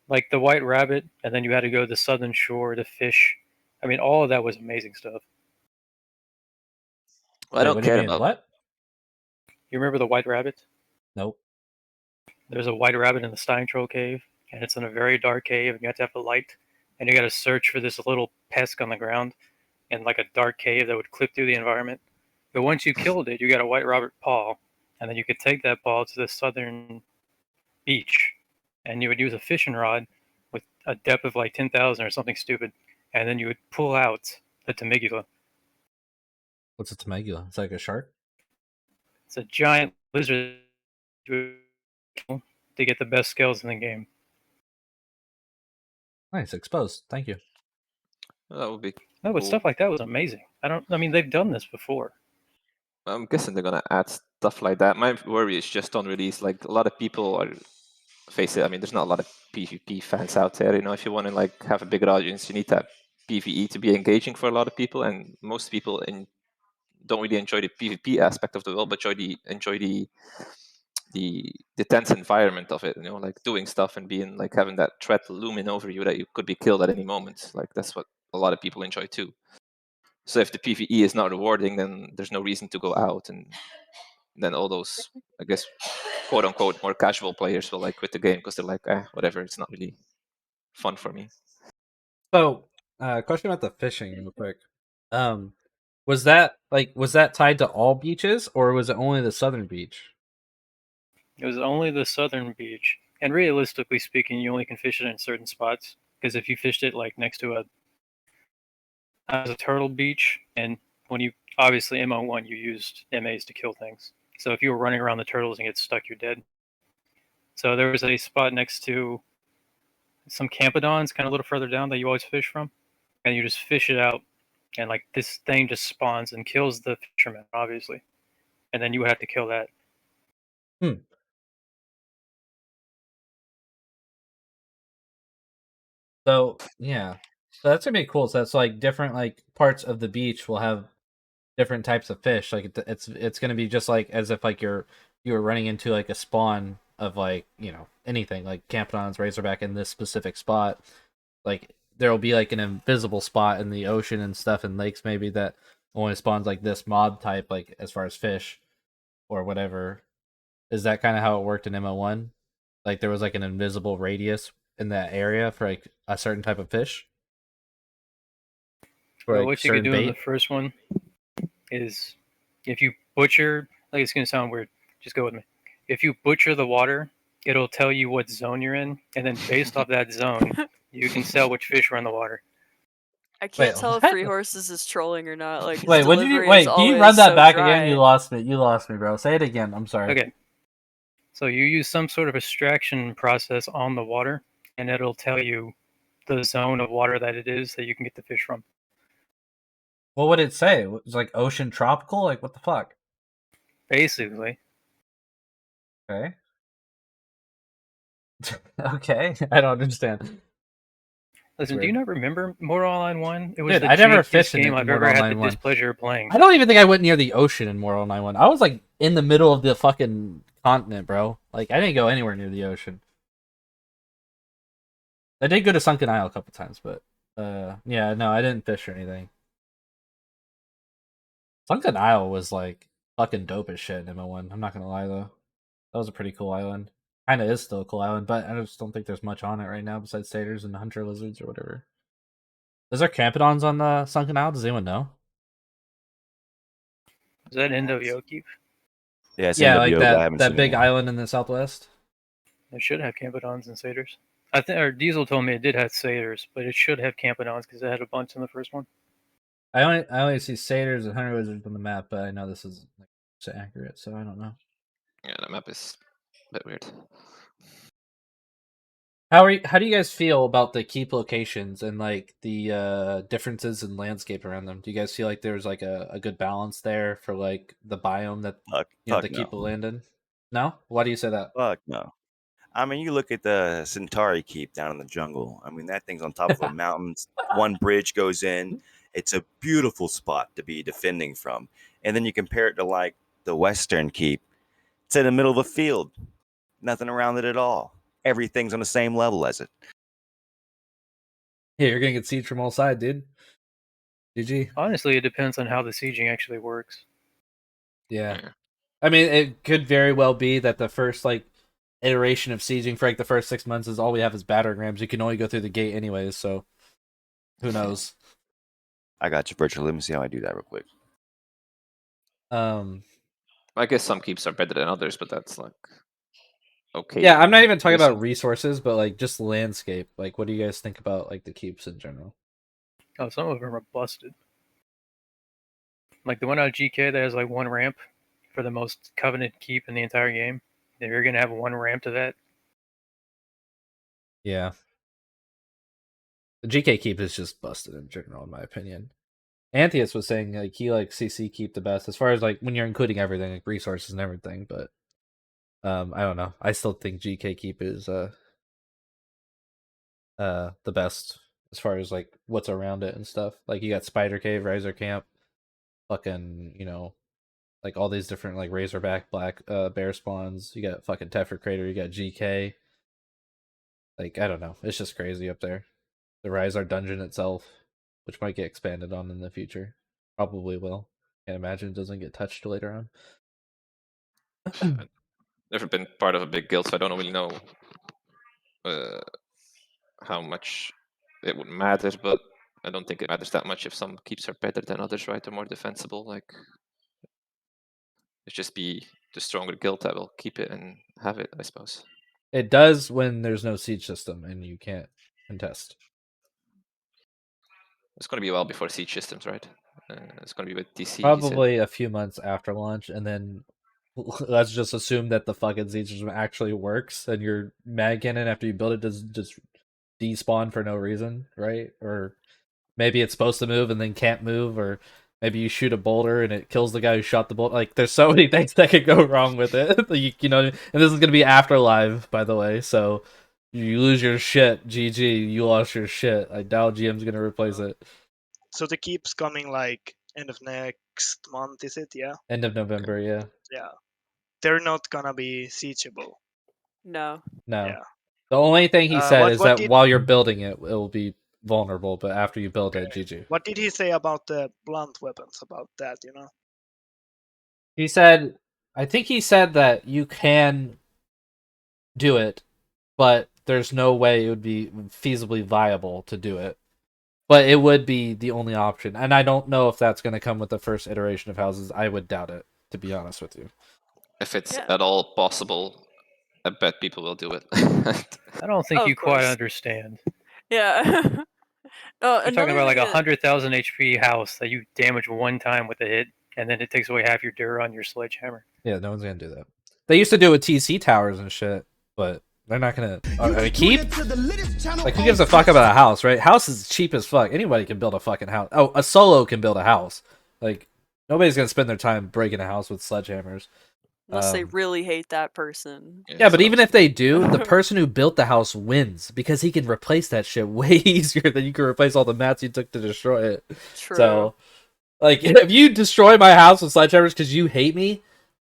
like the White Rabbit, and then you had to go to the Southern Shore to fish. I mean, all of that was amazing stuff. Well, I Wait, don't what do you care mean? about. What? You remember the White Rabbit? Nope. There's a White Rabbit in the Stein Troll Cave, and it's in a very dark cave, and you have to have a light, and you got to search for this little pesk on the ground in like a dark cave that would clip through the environment. But once you killed it, you got a White Rabbit paw, and then you could take that paw to the southern beach, and you would use a fishing rod with a depth of like 10,000 or something stupid, and then you would pull out the Temigula. What's a Temegula? It's like a shark? It's a giant lizard to get the best skills in the game. Nice, exposed. Thank you. That would be No, but cool. stuff like that was amazing. I mean, they've done this before. I'm guessing they're gonna add stuff like that. My worry is just on release. Like a lot of people are face it. I mean, there's not a lot of PvP fans out there. If you want to like have a bigger audience, you need that PvE to be engaging for a lot of people, and most people don't really enjoy the PvP aspect of the world, but enjoy the tense environment of it. Like doing stuff and being like having that threat looming over you that you could be killed at any moment. Like that's what a lot of people enjoy too. So if the PvE is not rewarding, then there's no reason to go out, and then all those, I guess, quote unquote, more casual players will like quit the game because they're like, whatever, it's not really fun for me. So, question about the fishing, real quick. Um, was that tied to all beaches, or was it only the southern beach? It was only the southern beach, and realistically speaking, you only can fish it in certain spots. Because if you fished it like next to a turtle beach, and when you obviously MO1, you used MAs to kill things. So if you were running around the turtles and get stuck, you're dead. So there was a spot next to some Campodons, kind of a little further down, that you always fish from, and you just fish it out, and like this thing just spawns and kills the fisherman, obviously. and then you would have to kill that. So yeah, so that's gonna be cool. So that's like different like parts of the beach will have different types of fish. Like it's gonna be just like as if like you were running into like a spawn of like anything like Campodons, Razorback in this specific spot. Like there'll be like an invisible spot in the ocean and stuff in lakes maybe that only spawns like this mob type like as far as fish or whatever. Is that kind of how it worked in MO1? Like there was like an invisible radius in that area for like a certain type of fish? For Well, like what you could certain do in the bait? first one is if you butcher, like it's gonna sound weird, just go with me. If you butcher the water, it'll tell you what zone you're in, and then based off that zone, you can sell which fish are in the water. I Wait, can't tell if what? FreeHorses is trolling or not. Like his Wait, what did you delivery is wait? Can you always run that so back again? You dry. lost me. You lost me, bro. Say it again. I'm sorry. Okay. So you use some sort of extraction process on the water, and it'll tell you the zone of water that it is that you can get the fish from. What would it say? It was like ocean tropical? Like what the fuck? Basically. Okay. Okay. I don't understand. Listen, do weird. you not remember Mortal Online 1? It was Dude, the I never jankiest fished in game it in I've ever Mortal had the 9-1. displeasure of playing. I don't even think I went near the ocean in Mortal 9-1. I was like in the middle of the fucking continent, bro. Like I didn't go anywhere near the ocean. I did go to Sunken Isle a couple times, but yeah, no, I didn't fish or anything. Sunken Isle was like fucking dope as shit in MO1. I'm not gonna lie though. That was a pretty cool island. Kinda is still a cool island, but I just don't think there's much on it right now besides satyrs and hunter lizards or whatever. Is there Campodons on the Sunken Isle? Does anyone know? Is that NWO keep? Yeah, it's Yeah, like NWO, but I haven't that seen big anyone. island in the southwest. It should have Campodons and satyrs. I think, or Diesel told me it did have satyrs, but it should have Campodons because it had a bunch in the first one. I only see satyrs and hunter lizards on the map, but I know this is like accurate, so I don't know. Yeah, the map is a bit weird. How do you guys feel about the keep locations and like the differences in landscape around them? Do you guys feel like there's like a good balance there for like the biome that Fuck the keep no. will land in? No? Why do you say that? Fuck no. I mean, you look at the Centauri Keep down in the jungle. I mean, that thing's on top of a mountain. One bridge goes in. It's a beautiful spot to be defending from. And then you compare it to like the Western Keep. It's in the middle of a field. Nothing around it at all. Everything's on the same level as it. Yeah, you're gonna get siege from all sides, dude. GG. Honestly, it depends on how the sieging actually works. Yeah. I mean, it could very well be that the first like iteration of sieging for like the first 6 months is all we have is battering rams. You can only go through the gate anyways, so who knows? I got you, Virtual. Let me see how I do that real quick. I guess some keeps are better than others, but that's like okay. Yeah, I'm not even talking Listen. about resources, but like just landscape. Like, what do you guys think about like the keeps in general? Oh, some of them are busted. Like the one out of GK that has like one ramp for the most covenant keep in the entire game. If you're gonna have one ramp to that, Yeah. The GK keep is just busted in general, in my opinion. Antheus was saying like he likes CC keep the best as far as like when you're including everything, like resources and everything, but I don't know. I still think GK keep is the best as far as like what's around it and stuff. Like you got Spider Cave, Riser Camp, fucking, like all these different like Razorback black bear spawns. You got fucking Teffer Crater, you got GK. Like I don't know. It's just crazy up there. The Rizar dungeon itself, which might get expanded on in the future. Probably will. Can't imagine it doesn't get touched later on. I've never been part of a big guild, so I don't really know how much it would matter, but I don't think it matters that much if some keeps are better than others, right? Or more defensible. Like, it's just be the stronger guild that will keep it and have it, I suppose. It does when there's no siege system and you can't contest. It's going to be a while before siege systems, right? It's going to be with DC. Probably a few months after launch, and then let's just assume that the fucking siege system actually works, and your mag cannon after you build it does just despawn for no reason, right? Or maybe it's supposed to move and then can't move, or Maybe you shoot a boulder and it kills the guy who shot the boulder. Like, there's so many things that could go wrong with it. you know, and this is gonna be after live, by the way. So you lose your shit, GG. You lost your shit. I doubt GM's gonna replace it. So the keep's coming like end of next month, is it? Yeah. End of November, yeah. Yeah. They're not gonna be siegeable. No. No. Yeah. The only thing he said is what that did while you're building it, it will be vulnerable, but after you build it, GG. what did he say about the blunt weapons? About that, you know? He said, I think he said that you can do it, but there's no way it would be feasibly viable to do it. But it would be the only option. And I don't know if that's going to come with the first iteration of houses. I would doubt it, to be honest with you. If it's Yeah. at all possible, I bet people will do it. I don't think Of you quite course. understand. Yeah. You're talking Another about like thing a that- 100,000 HP house that you damage one time with a hit, and then it takes away half your dir on your sledgehammer. Yeah, no one's going to do that. They used to do it with TC towers and shit, but they're not going to... keep? Like, who gives a fuck about a house, right? House is cheap as fuck. Anybody can build a fucking house. Oh, a solo can build a house. Like, nobody's going to spend their time breaking a house with sledgehammers. Unless they really hate that person. Yeah, but even if they do, the person who built the house wins because he can replace that shit way easier than you can replace all the mats you took to destroy it. True. So, like, if you destroy my house with sledgehammers because you hate me,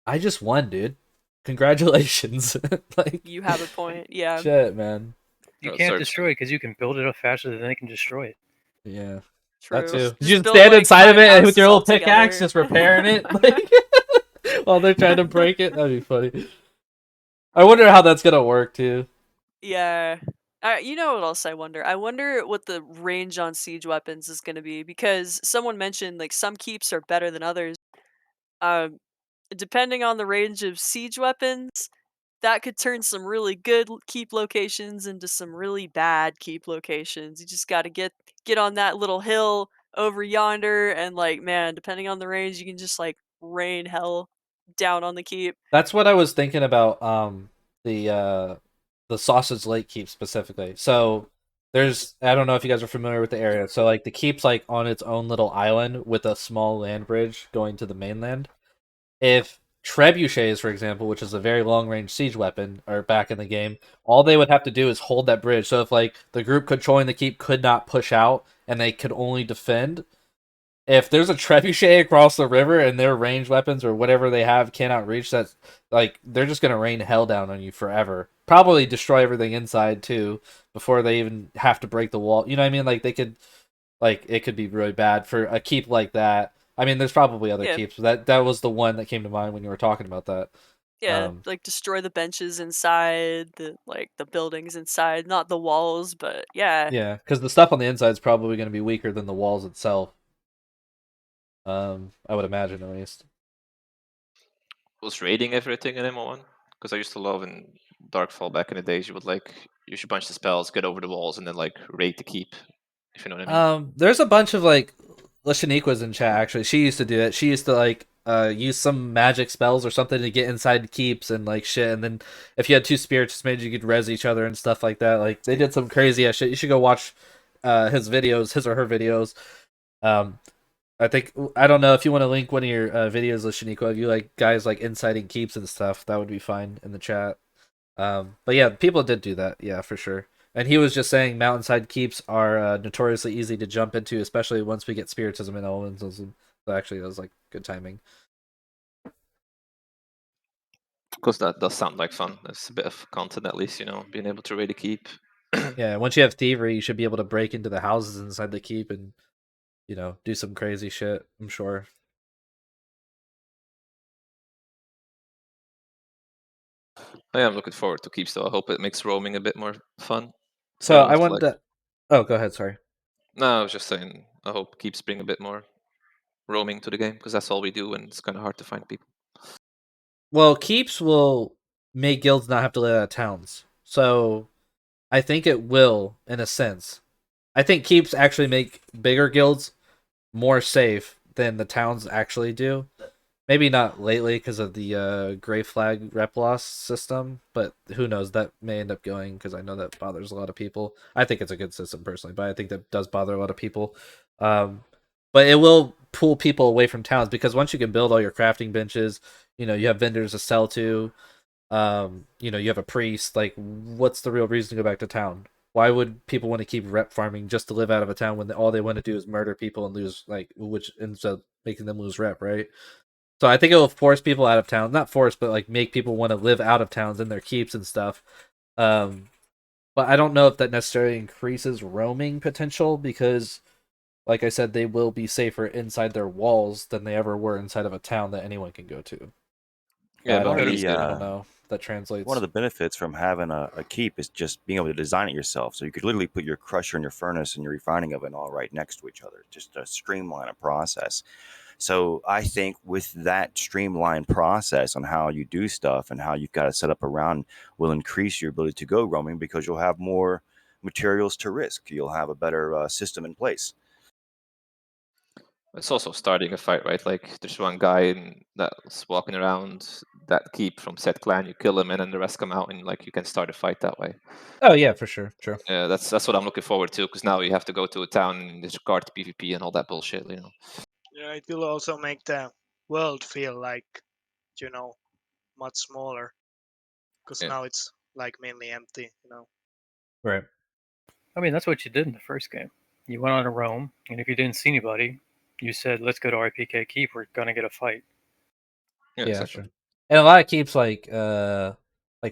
I just won, dude. Congratulations. Like, you have a point. Yeah. Shit, man. You Oh, can't sorry. destroy it because you can build it up faster than they can destroy it. Yeah. True. That too. Just You just build, stand like, inside of 5 it with your houses little pickaxe, altogether. just repairing it, like, while they're trying to break it. That'd be funny. I wonder how that's gonna work too. Yeah. You know what else I wonder? I wonder what the range on siege weapons is going to be, because someone mentioned like some keeps are better than others. Um, Depending on the range of siege weapons, that could turn some really good keep locations into some really bad keep locations. You just got to get on that little hill over yonder, and like, man, depending on the range, you can just like rain hell down on the keep. That's what I was thinking about. The Sausage Lake keep specifically. So I don't know if you guys are familiar with the area. So like the keep's like on its own little island with a small land bridge going to the mainland. If trebuchets, for example, which is a very long range siege weapon, are back in the game, all they would have to do is hold that bridge. So if like the group controlling the keep could not push out and they could only defend, if there's a trebuchet across the river and their ranged weapons or whatever they have cannot reach, that's like they're just gonna rain hell down on you forever. Probably destroy everything inside too before they even have to break the wall. You know what I mean? Like they could, like it could be really bad for a keep like that. I mean, there's probably other Yeah. keeps. That was the one that came to mind when you were talking about that. Yeah, like destroy the benches inside, the buildings inside, not the walls, but yeah. Yeah, because the stuff on the inside is probably going to be weaker than the walls itself. I would imagine at least. Was raiding everything in MO1? Because I used to love in Darkfall back in the days, you would like use a bunch of spells, get over the walls, and then like raid the keep. If you know what I mean. There's a bunch of like Lashaniqua's in chat actually. She used to do it. She used to like use some magic spells or something to get inside keeps and like shit. And then if you had two spirits, maybe you could res each other and stuff like that. Like they did some crazy ass shit. You should go watch his videos, his or her videos. I think I don't know if you want to link one of your videos, Lashaniqua. If you like guys like inciting keeps and stuff, that would be fine in the chat. But yeah, people did do that. Yeah, for sure. And he was just saying mountainside keeps are notoriously easy to jump into, especially once we get spiritism and elementalism. So actually, that was like good timing. Because that does sound like fun. It's a bit of content at least, you know, being able to raid a keep. Yeah, once you have thievery, you should be able to break into the houses inside the keep and, you know, do some crazy shit, I'm sure. I'm looking forward to keeps though. I hope it makes roaming a bit more fun. So I I wanted to... Oh, go ahead, sorry. No, I was just saying, I hope keeps bring a bit more roaming to the game, because that's all we do, and it's kind of hard to find people. Well, keeps will make guilds not have to live out of towns. So I think it will, in a sense. I think keeps actually make bigger guilds more safe than the towns actually do. Maybe not lately because of the gray flag rep loss system, but who knows? That may end up going, because I know that bothers a lot of people. I think it's a good system personally, but I think that does bother a lot of people. But it will pull people away from towns, because once you can build all your crafting benches, you have vendors to sell to, you have a priest. Like, what's the real reason to go back to town? Why would people want to keep rep farming just to live out of a town when all they want to do is murder people and lose, which ends up making them lose rep, right? So I think it will force people out of town. Not force, but like make people want to live out of towns in their keeps and stuff. But I don't know if that necessarily increases roaming potential, because, like I said, they will be safer inside their walls than they ever were inside of a town that anyone can go to. Yeah, I but don't, the, I don't know if that translates. One of the benefits from having a keep is just being able to design it yourself. So you could literally put your crusher and your furnace and your refining oven all right next to each other, just to streamline a process. So I think with that streamlined process on how you do stuff and how you've got it set up around will increase your ability to go roaming, because you'll have more materials to risk. You'll have a better system in place. it's also starting a fight, right? Like there's one guy that's walking around that keep from said clan. You kill him, and then the rest come out, and like you can start a fight that way. Oh yeah, for sure, true. Yeah, that's what I'm looking forward to, because now you have to go to a town and discard PvP and all that bullshit. Yeah, it will also make the world feel like, much smaller, because Yeah. now it's like mainly empty. Right. I mean, that's what you did in the first game. You went on a roam, and if you didn't see anybody, you said, "Let's go to RPK Keep. We're gonna get a fight." Yeah, Yeah, exactly. sure. And a lot of keeps, like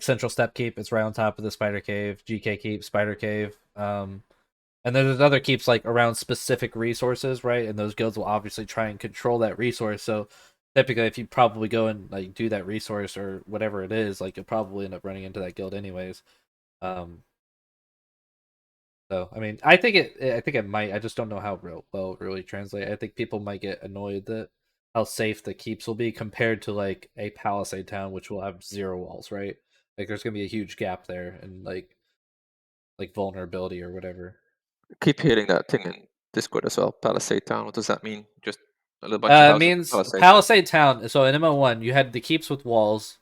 Central Step Keep, it's right on top of the Spider Cave. GK Keep, Spider Cave. And there's other keeps like around specific resources, right? And those guilds will obviously try and control that resource. So typically, if you probably go and like do that resource or whatever it is, like you'll probably end up running into that guild anyways. So I mean, I think it might. I just don't know how well it really translate. I think people might get annoyed that how safe the keeps will be compared to like a Palisade town, which will have 0 walls, right? Like there's gonna be a huge gap there, and like vulnerability or whatever. Keep hearing that thing in Discord as well. Palisade Town. What does that mean? Just a little bunch of It houses with means palisades. Palisade Town. So in MO1, you had the keeps with walls,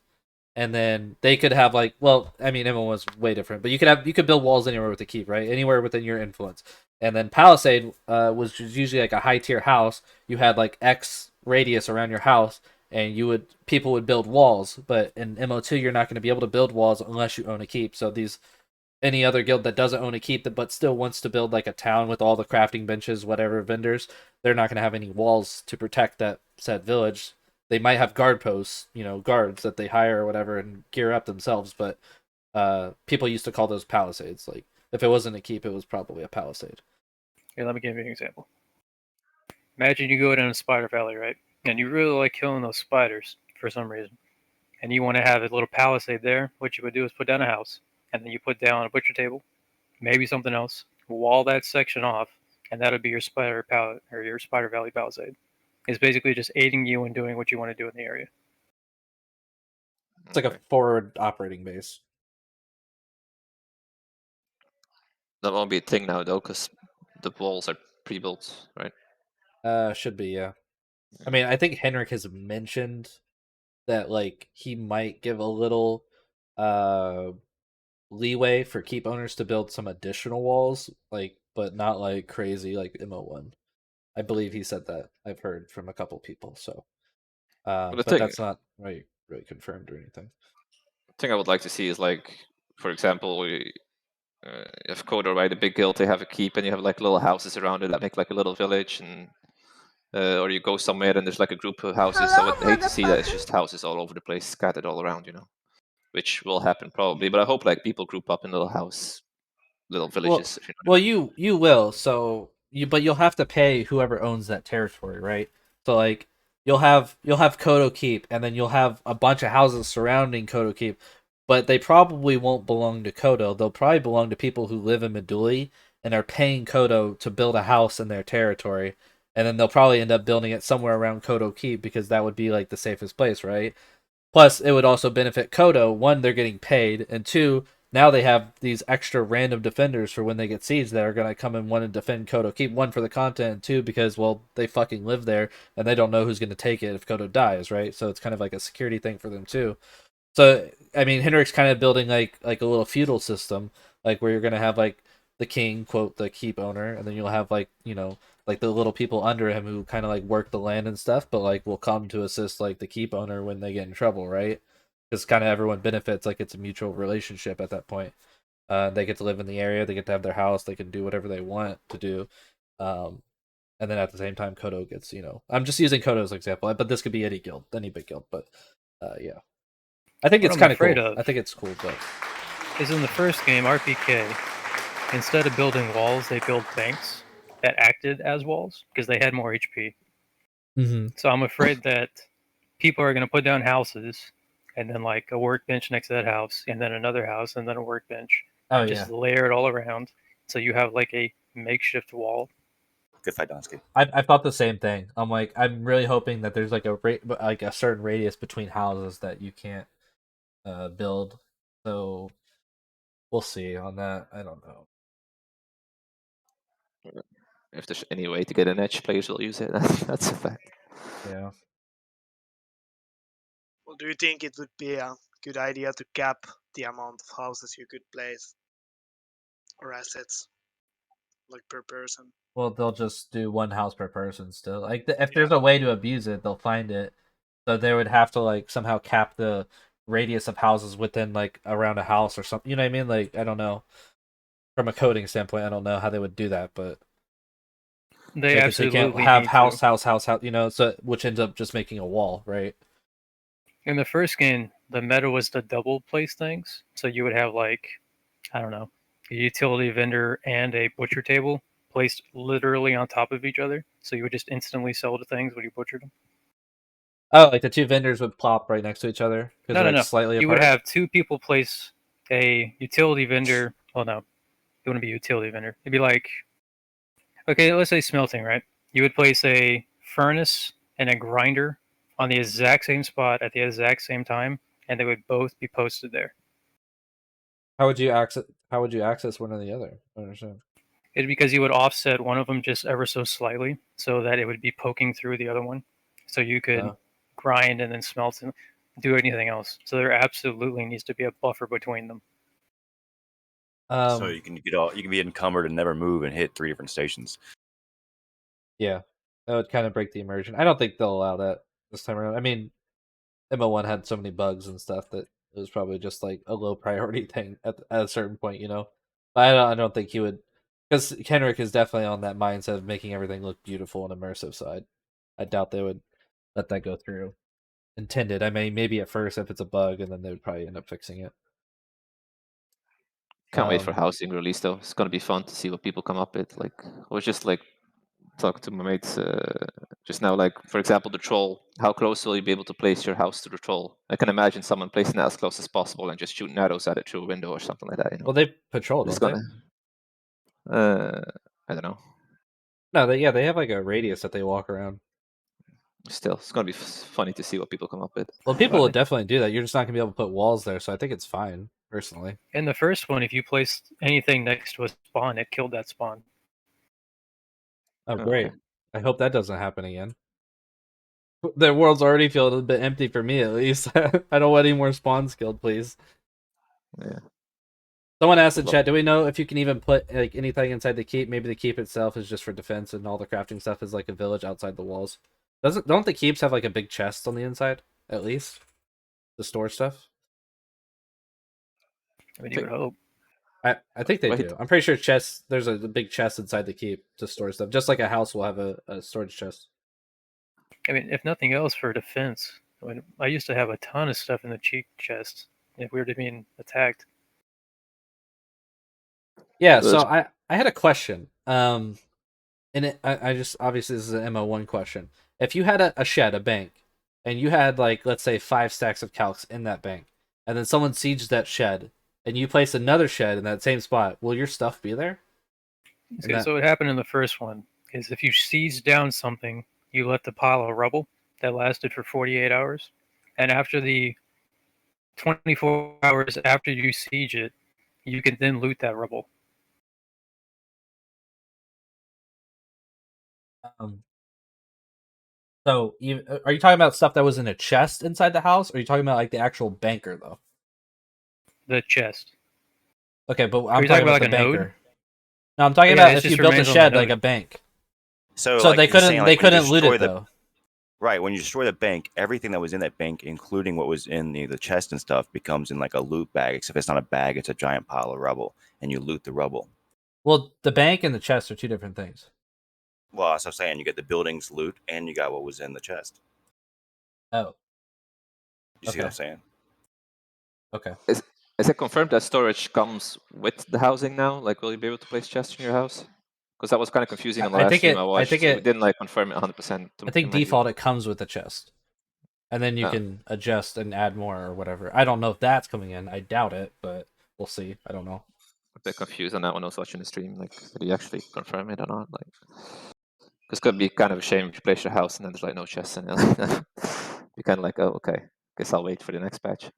and then they could have like, well, I mean, MO1 was way different, but you could build walls anywhere with the keep, right? Anywhere within your influence. And then Palisade was usually like a high tier house. You had like X radius around your house, and people would build walls. But in MO2, you're not going to be able to build walls unless you own a keep. So any other guild that doesn't own a keep but still wants to build like a town with all the crafting benches, whatever vendors, they're not going to have any walls to protect that said village. They might have guard posts, guards that they hire or whatever and gear up themselves, but people used to call those palisades. Like if it wasn't a keep, it was probably a palisade. Here, let me give you an example. Imagine you go down a spider valley, right? And you really like killing those spiders for some reason. And you want to have a little palisade there. What you would do is put down a house, and then you put down a butcher table, maybe something else, wall that section off, and that'll be your spider or your spider valley palisade. It's basically just aiding you in doing what you want to do in the area. It's like a forward operating base. That won't be a thing now though, because the walls are pre-built, right? Should be, yeah. I mean, I think Henrik has mentioned that like he might give a little leeway for keep owners to build some additional walls, like, but not like crazy like MO1. I believe he said that. I've heard from a couple people. So, but that's not really confirmed or anything. The thing I would like to see is like, for example, if Kodo, right, a big guild, they have a keep, and you have like little houses around it that make like a little village, and or you go somewhere and there's like a group of houses. I would hate to see that it's just houses all over the place, scattered all around, which will happen probably. But I hope like people group up in little villages. Well, you will. So but you'll have to pay whoever owns that territory, right? So like you'll have Kodo Keep, and then you'll have a bunch of houses surrounding Kodo Keep, but they probably won't belong to Kodo. They'll probably belong to people who live in Meduli and are paying Kodo to build a house in their territory, and then they'll probably end up building it somewhere around Kodo Keep because that would be like the safest place, right? Plus, it would also benefit Kodo. One, they're getting paid, and two, now they have these extra random defenders for when they get sieged that are going to come and want to defend Kodo. Keep one for the content, and two, because, well, they fucking live there, and they don't know who's going to take it if Kodo dies, right? So it's kind of like a security thing for them, too. So, I mean, Henrik's kind of building like a little feudal system, like where you're going to have like the king, quote, the keep owner, and then you'll have like, you know, like the little people under him who kind of like work the land and stuff, but like will come to assist like the keep owner when they get in trouble, right? Because kind of everyone benefits, like it's a mutual relationship at that point. They get to live in the area, they get to have their house, they can do whatever they want to do. And then at the same time, Kodo gets, you know, I'm just using Kodo as an example, but this could be any guild, any big guild. But yeah, I think What it's I'm kind of afraid cool. of I think it's cool, but is in the first game, RPK, instead of building walls, they built banks that acted as walls because they had more HP. So I'm afraid that people are going to put down houses and then like a workbench next to that house and then another house and then a workbench. oh Just yeah, layer it all around. So you have like a makeshift wall. Good fight, Donsky. I thought the same thing. I'm like, I'm really hoping that there's like a certain radius between houses that you can't build. So we'll see on that. I don't know. If there's any way to get an edge, players will use it. That's a fact. Yeah. Well, do you think it would be a good idea to cap the amount of houses you could place or assets, like per person? Well, they'll just do one house per person still. Like if Yeah. there's a way to abuse it, they'll find it. So they would have to like somehow cap the radius of houses within like around a house or something. You know what I mean? Like I don't know. From a coding standpoint, I don't know how they would do that, but They because they can't absolutely have need house, to. house, you know, so which ends up just making a wall, right? In the first game, the meta was to double place things. So you would have like, I don't know, a utility vendor and a butcher table placed literally on top of each other. So you would just instantly sell the things when you butchered them. Oh, like the two vendors would plop right next to each other because No, they're no, like no. slightly You apart. would have two people place a utility vendor. Well, no, it wouldn't be a utility vendor. It'd be like, okay, let's say smelting, right? You would place a furnace and a grinder on the exact same spot at the exact same time, and they would both be posted there. How would you access? How would you access one or the other? I don't understand. It's because you would offset one of them just ever so slightly, so that it would be poking through the other one, so you could Oh. grind and then smelt and do anything else. So there absolutely needs to be a buffer between them. So you can be encumbered and never move and hit 3 different stations. Yeah, that would kind of break the immersion. I don't think they'll allow that this time around. I mean, MO1 had so many bugs and stuff that it was probably just like a low priority thing at a certain point, you know. But I don't think he would, because Kenrick is definitely on that mindset of making everything look beautiful and immersive. So I doubt they would let that go through. Intended. I mean, maybe at first if it's a bug, and then they would probably end up fixing it. Can't wait for housing release though. It's gonna be fun to see what people come up with. Like I was just like talking to my mates just now. Like for example, the troll. How close will you be able to place your house to the troll? I can imagine someone placing that as close as possible and just shooting arrows at it through a window or something like that. You know. Well, they patrol, It's don't gonna. they? I don't know. No, they have like a radius that they walk around. Still, it's gonna be funny to see what people come up with. Well, people will definitely do that. You're just not gonna be able to put walls there, so I think it's fine, personally. In the first one, if you placed anything next to a spawn, it killed that spawn. Oh, great. Okay. I hope that doesn't happen again. The world's already feeling a bit empty for me, at least. I don't want any more spawns killed, please. Yeah. Someone asked in chat, do we know if you can even put like anything inside the keep? Maybe the keep itself is just for defense and all the crafting stuff is like a village outside the walls. Don't the keeps have like a big chest on the inside, at least? To store stuff? I mean, you would hope. I think they Wait. do. I'm pretty sure there's a big chest inside the keep to store stuff. Just like a house will have a storage chest. I mean, if nothing else, for defense. I mean, I used to have a ton of stuff in the cheek chest if we were being attacked. Yeah, so I had a question. And I just obviously this is an MO1 question. If you had a shed, a bank, and you had like let's say 5 stacks of calcs in that bank, and then someone sieged that shed, and you place another shed in that same spot, will your stuff be there? Okay, so what happened in the first one is if you siege down something, you left a pile of rubble that lasted for 48 hours, and after the 24 hours after you siege it, you can then loot that rubble. So, are you talking about stuff that was in a chest inside the house, or are you talking about like the actual banker though? The chest. Okay, but Are I'm you talking talking about about the like a node? banker. No, I'm talking But yeah, about it if you just built a remains on the shed like node. a bank. So, So like, they you're saying, couldn't like, when you loot destroy it though. Right, when you destroy the bank, everything that was in that bank, including what was in the chest and stuff, becomes in like a loot bag. Except it's not a bag; it's a giant pile of rubble, and you loot the rubble. Well, the bank and the chest are two different things. Well, that's what I'm saying. You get the building's loot, and you got what was in the chest. Oh, You see what I'm saying? okay. Is it confirmed that storage comes with the housing now? Like, will you be able to place chests in your house? Because that was kind of confusing on the I last think stream it. I I watched. think It it. didn't like confirm it 100%. I think in my view. default it comes with the chest, and then you Oh. can adjust and add more or whatever. I don't know if that's coming in. I doubt it, but we'll see. I don't know. A bit confused on that when I was watching the stream. Like, did he actually confirm it or not? Like, because it could be kind of a shame if you place your house and then there's like no chests in it. You're kind of like, oh, okay. Guess I'll wait for the next patch.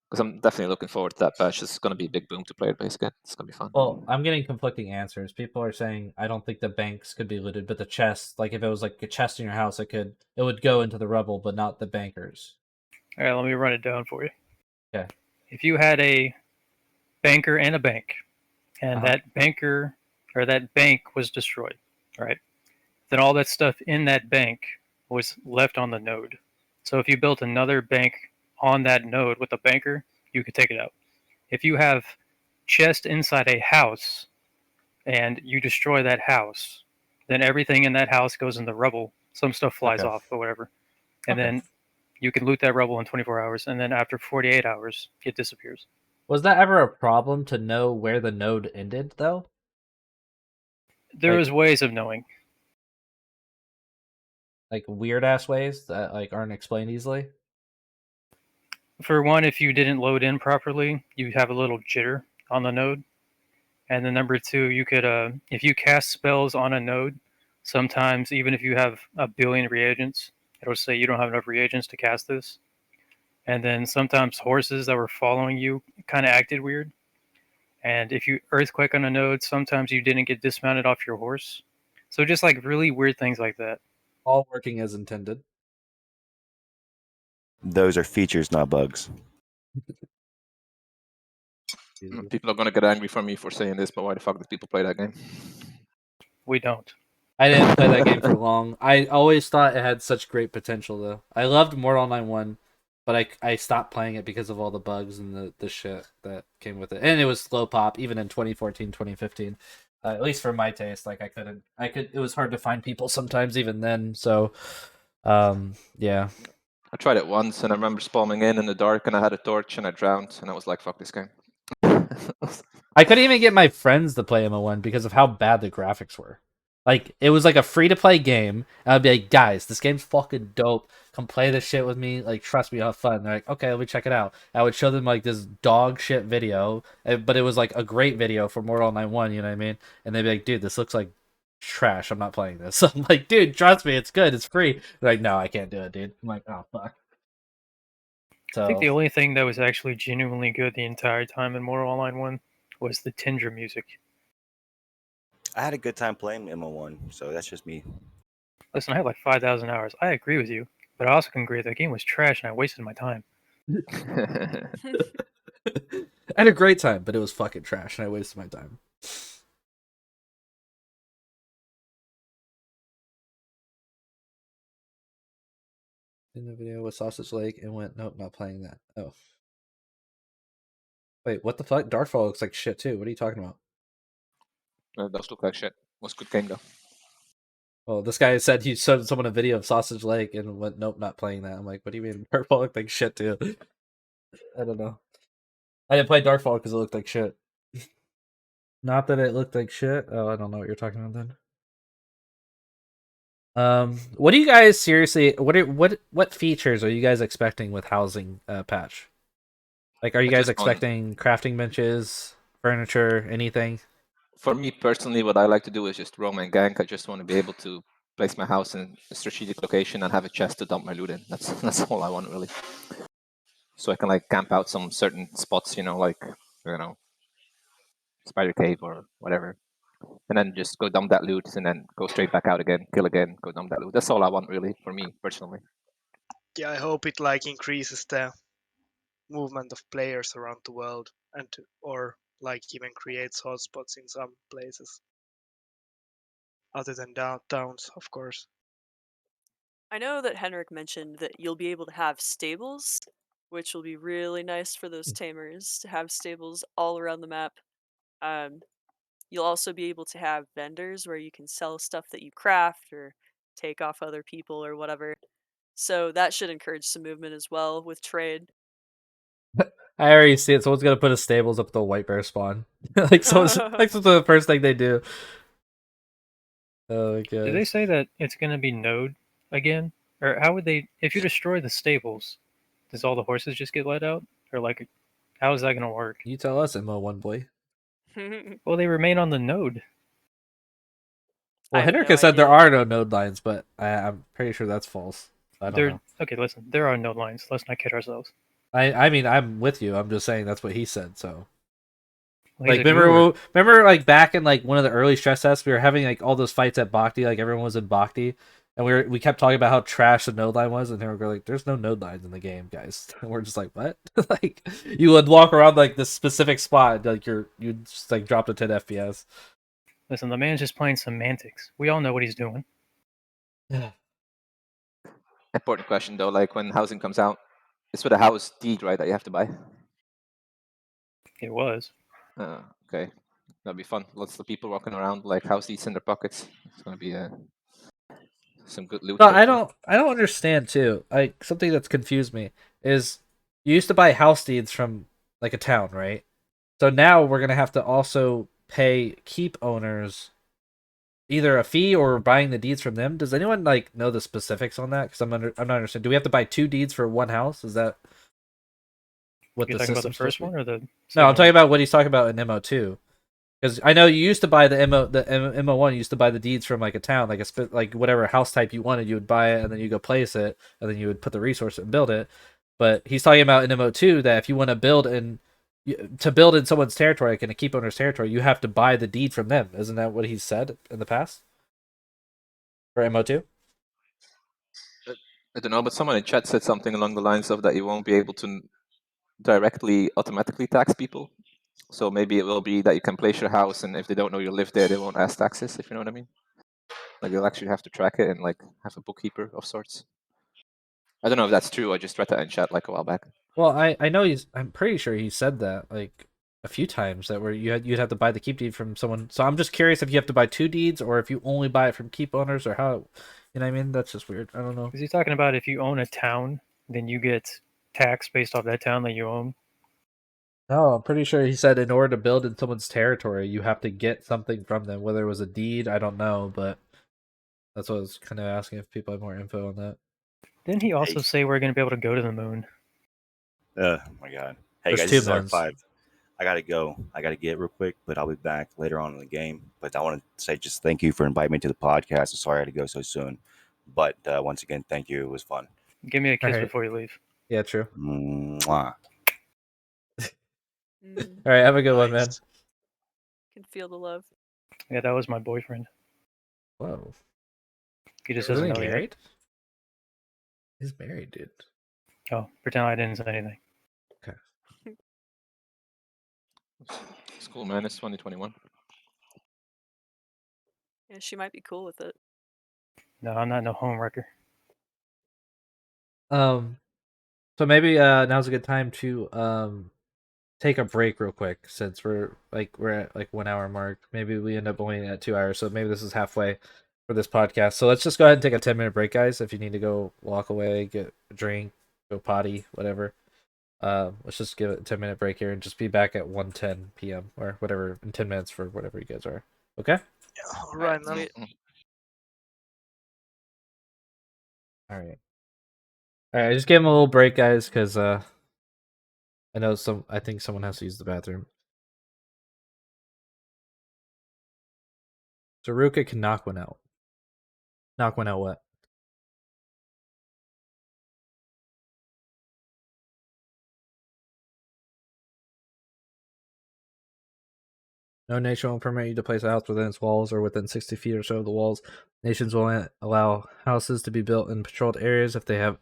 Because I'm definitely looking forward to that patch. It's going to be a big boom to player base again. It's going to be fun. Well, I'm getting conflicting answers. People are saying I don't think the banks could be looted, but the chest, like if it was like a chest in your house, it would go into the rubble, but not the bankers. All right, let me run it down for you. Okay. If you had a banker and a bank, and that banker or that bank was destroyed, right? Then all that stuff in that bank was left on the node. So if you built another bank on that node with a banker, you could take it out. If you have chest inside a house and you destroy that house, then everything in that house goes in the rubble. Some stuff flies off or whatever. And then you can loot that rubble in 24 hours, and then after 48 hours, it disappears. Was that ever a problem to know where the node ended, though? There was ways of knowing. Like weird ass ways that like aren't explained easily. For one, if you didn't load in properly, you have a little jitter on the node. And then number two, you could, if you cast spells on a node, sometimes even if you have a billion reagents, it'll say you don't have enough reagents to cast this. And then sometimes horses that were following you kind of acted weird. And if you earthquake on a node, sometimes you didn't get dismounted off your horse. So just like really weird things like that. All working as intended. Those are features, not bugs. People are going to get angry for me for saying this, but why the fuck did people play that game? We don't. I didn't play that game for long. I always thought it had such great potential, though. I loved Mortal Online 1, but I stopped playing it because of all the bugs and the shit that came with it. And it was slow pop, even in 2014, 2015. At least for my taste, like it was hard to find people sometimes even then, so yeah. I tried it once and I remember spawning in the dark and I had a torch and I drowned and I was like, fuck this game. I couldn't even get my friends to play MO1 because of how bad the graphics were. Like, it was like a free-to-play game, and I'd be like, guys, this game's fucking dope. Come play this shit with me. Like, trust me, I'll have fun. And they're like, okay, let me check it out. I would show them, like, this dog shit video, but it was, like, a great video for Mortal Online 1, you know what I mean? And they'd be like, dude, this looks like trash. I'm not playing this. I'm like, dude, trust me, it's good. It's free. They're like, no, I can't do it, dude. I'm like, oh, fuck. So, I think the only thing that was actually genuinely good the entire time in Mortal Online 1 was the Tinder music. I had a good time playing MO1, so that's just me. Listen, I had like 5,000 hours. I agree with you, but I also can agree that game was trash and I wasted my time. I had a great time, but it was fucking trash, and I wasted my time. In the video with Sausage Lake and went, nope, not playing that. Oh. Wait, what the fuck? Darkfall looks like shit too. What are you talking about? It does look like shit. It was a good game though. Well, this guy said he showed someone a video of Sausage Lake and went, nope, not playing that. I'm like, what do you mean? Darkfall looked like shit too. I don't know. I didn't play Darkfall because it looked like shit. Not that it looked like shit. Oh, I don't know what you're talking about then. What do you guys seriously? What features are you guys expecting with housing patch? Like, are you guys expecting crafting benches, furniture, anything? For me personally, what I like to do is just roam and gank. I just want to be able to place my house in a strategic location and have a chest to dump my loot in. That's all I want really. So I can like camp out some certain spots, like Spider Cave or whatever, and then just go dump that loot and then go straight back out again, kill again, go dump that loot. That's all I want really for me personally. Yeah, I hope it like increases the movement of players around the world or like even creates hotspots in some places. Other than downtowns, of course. I know that Henrik mentioned that you'll be able to have stables, which will be really nice for those tamers to have stables all around the map. Um, you'll also be able to have vendors where you can sell stuff that you craft or take off other people or whatever. So that should encourage some movement as well with trade. I already see it. Someone's gonna put his stables up at the white bear spawn. Like someone's like that's the first thing they do. Oh my god. Did they say that it's going to be node again? Or how would they, if you destroy the stables, does all the horses just get let out? Or like, how is that going to work? You tell us, MO1 boy. Well, they remain on the node. Well, I have Henrik no has said there idea. are no node lines, but I'm pretty sure that's false. I don't know. Okay, listen, there are node lines. Let's not kid ourselves. I mean, I'm with you. I'm just saying that's what he said. So, Well, he's like, a guru. remember, like back in like one of the early stress tests, we were having like all those fights at Bhakti. Like everyone was in Bhakti, and we kept talking about how trash the node line was, and they were like, "There's no node lines in the game, guys." And we're just like, "What?" Like, you would walk around like this specific spot, like you'd just like drop to 10 FPS. Listen, the man's just playing semantics. We all know what he's doing. Important question though, like when housing comes out, it's with a house deed, right, that you have to buy? It was. Okay. That'd be fun. Lots of people walking around like house deeds in their pockets. It's gonna be some good loot. No, hopefully. I don't understand too. Like something that's confused me is you used to buy house deeds from like a town, right? So now we're gonna have to also pay keep owners either a fee or buying the deeds from them. Does anyone like know the specifics on that? Because I'm not understanding. Do we have to buy 2 deeds for one house? Is that what You're the talking about the system's first supposed to one be? or the No, second I'm talking one? about what he's talking about in MO2. Because I know you used to buy the MO1 used to buy the deeds from like a town, like like whatever house type you wanted, you would buy it and then you go place it, and then you would put the resource and build it. But he's talking about in MO2 that if you want to build in someone's territory, like in a keep owner's territory, you have to buy the deed from them. Isn't that what he said in the past for MO2? I don't know, but someone in chat said something along the lines of that you won't be able to directly automatically tax people. So maybe it will be that you can place your house, and if they don't know you live there, they won't ask taxes. If you know what I mean. Like you'll actually have to track it and like have a bookkeeper of sorts. I don't know if that's true. I just read that in chat like a while back. Well, I know I'm pretty sure he said that like a few times that where you'd have to buy the keep deed from someone. So I'm just curious if you have to buy 2 deeds or if you only buy it from keep owners or how. You know what I mean? That's just weird. I don't know. Is he talking about if you own a town, then you get tax based off that town that you own? No, I'm pretty sure he said in order to build in someone's territory, you have to get something from them. Whether it was a deed, I don't know, but that's what I was kind of asking if people have more info on that. Didn't he also Hey. say we're going to be able to go to the moon? Oh my god. Hey There's guys, 2 this is moons. R5. I gotta go. I gotta get real quick, but I'll be back later on in the game. But I want to say just thank you for inviting me to the podcast. I'm sorry I had to go so soon. But once again, thank you. It was fun. Give me a kiss Alright. before you leave. Yeah, true. Mwah. Mm, All right, have a good one, man. Nice. can feel the love. Yeah, that was my boyfriend. Whoa. He just Isn't doesn't he know yet. married? He's married, dude. Oh, pretend I didn't say anything. It's cool, man. It's 2021. Yeah, she might be cool with it. No, I'm not no homewrecker. So maybe now's a good time to take a break real quick since we're at like 1 hour mark. Maybe we end up only at 2 hours, so maybe this is halfway for this podcast. So let's just go ahead and take a 10-minute break, guys. If you need to go walk away, get a drink, go potty, whatever. Let's just give it a 10-minute break here and just be back at 1:10 p.m. or whatever in 10 minutes for whatever you guys are. Okay? Yeah, all right, man. sweet. All right. All right, I just gave him a little break, guys, because I think someone has to use the bathroom. Serukka can knock one out. Knock one out what? No nation will permit you to place a house within its walls or within 60 feet or so of the walls. Nations will allow houses to be built in patrolled areas if they have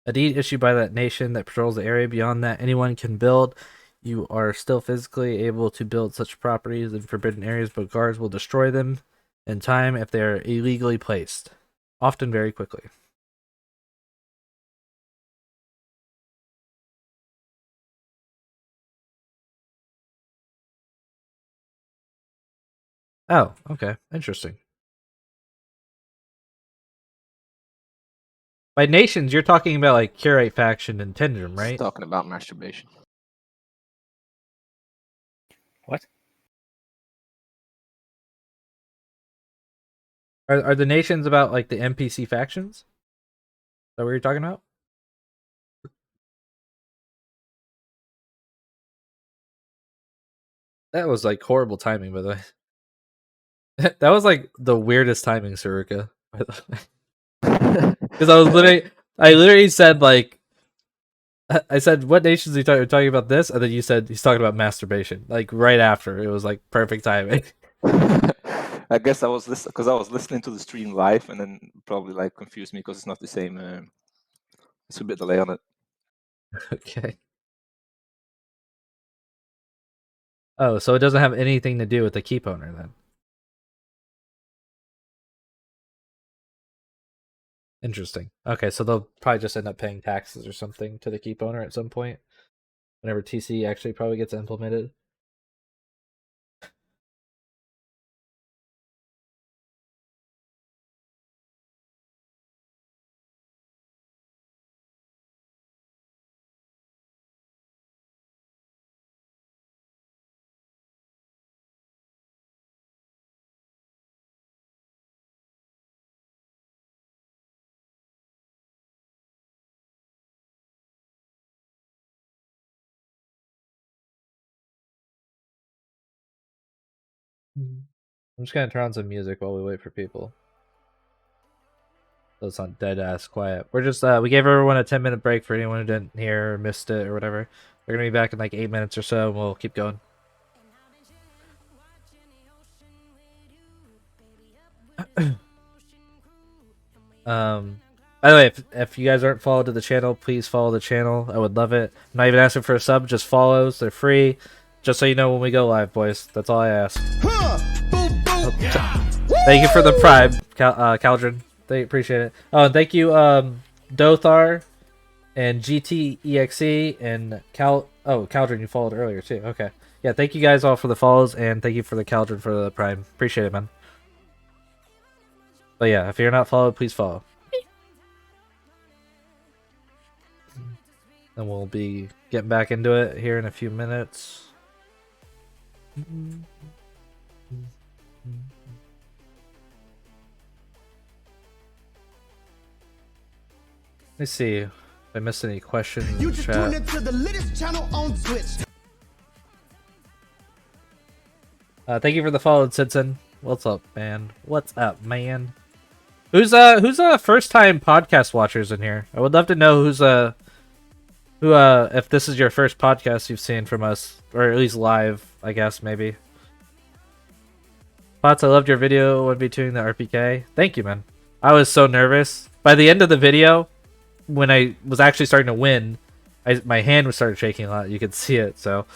a deed issued by that nation that patrols the area. Beyond that, anyone can build. you are still physically able to build such properties in forbidden areas, but guards will destroy them in time if they are illegally placed, often very quickly. Oh, okay. Interesting. By nations, you're talking about like Curate faction and Tendrum, right? Talking about masturbation. What? Are the nations about like the NPC factions? Is that what you're talking about? That was like horrible timing, by the way. That was like the weirdest timing, Serukka. By the way, because I literally said like, I said, "What nations are you talking about this?" And then you said he's talking about masturbation. Like right after, it was like perfect timing. I guess I was because I was listening to the stream live, and then probably like confused me because it's not the same. It's a bit delay on it. Okay. Oh, so it doesn't have anything to do with the keep owner then. Interesting. Okay, so they'll probably just end up paying taxes or something to the keep owner at some point, whenever TC actually probably gets implemented. I'm just gonna turn on some music while we wait for people. So it's not dead ass quiet. We're just we gave everyone a 10-minute break for anyone who didn't hear or missed it or whatever. We're gonna be back in like 8 minutes or so, and we'll keep going. By the way, if you guys aren't followed to the channel, please follow the channel. I would love it. I'm not even asking for a sub, just follows. They're free. Just so you know when we go live, boys. That's all I ask. Thank you for the prime, Caldron. Appreciate it. Oh, and thank you, Dothar and GTEXE and Caldron, you followed earlier too. Okay. Yeah, thank you guys all for the follows, and thank you for the Caldron for the prime. Appreciate it, man. But yeah, if you're not followed, please follow. And we'll be getting back into it here in a few minutes. Let me see if I missed any questions in the chat. Into the latest channel on Twitch. Thank you for the follow, Sidson. What's up, man? What's up, man? Who's first time podcast watchers in here? I would love to know who if this is your first podcast you've seen from us, or at least live, I guess maybe. Pots, I loved your video when doing the RPK. Thank you, man. I was so nervous. By the end of the video, when I was actually starting to win, my hand was started shaking a lot. You could see it, so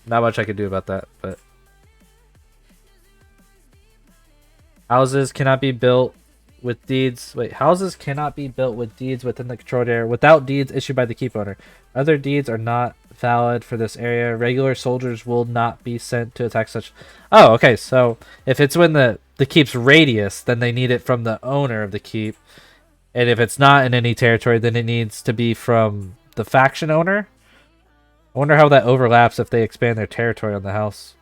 not much I could do about that. But houses cannot be built with deeds. Wait, houses cannot be built with deeds within the controlled area without deeds issued by the keep owner. Other deeds are not valid for this area. Regular soldiers will not be sent to attack such. Oh, okay. So if it's when the keep's radius, then they need it from the owner of the keep. And if it's not in any territory, then it needs to be from the faction owner. I wonder how that overlaps if they expand their territory on the house.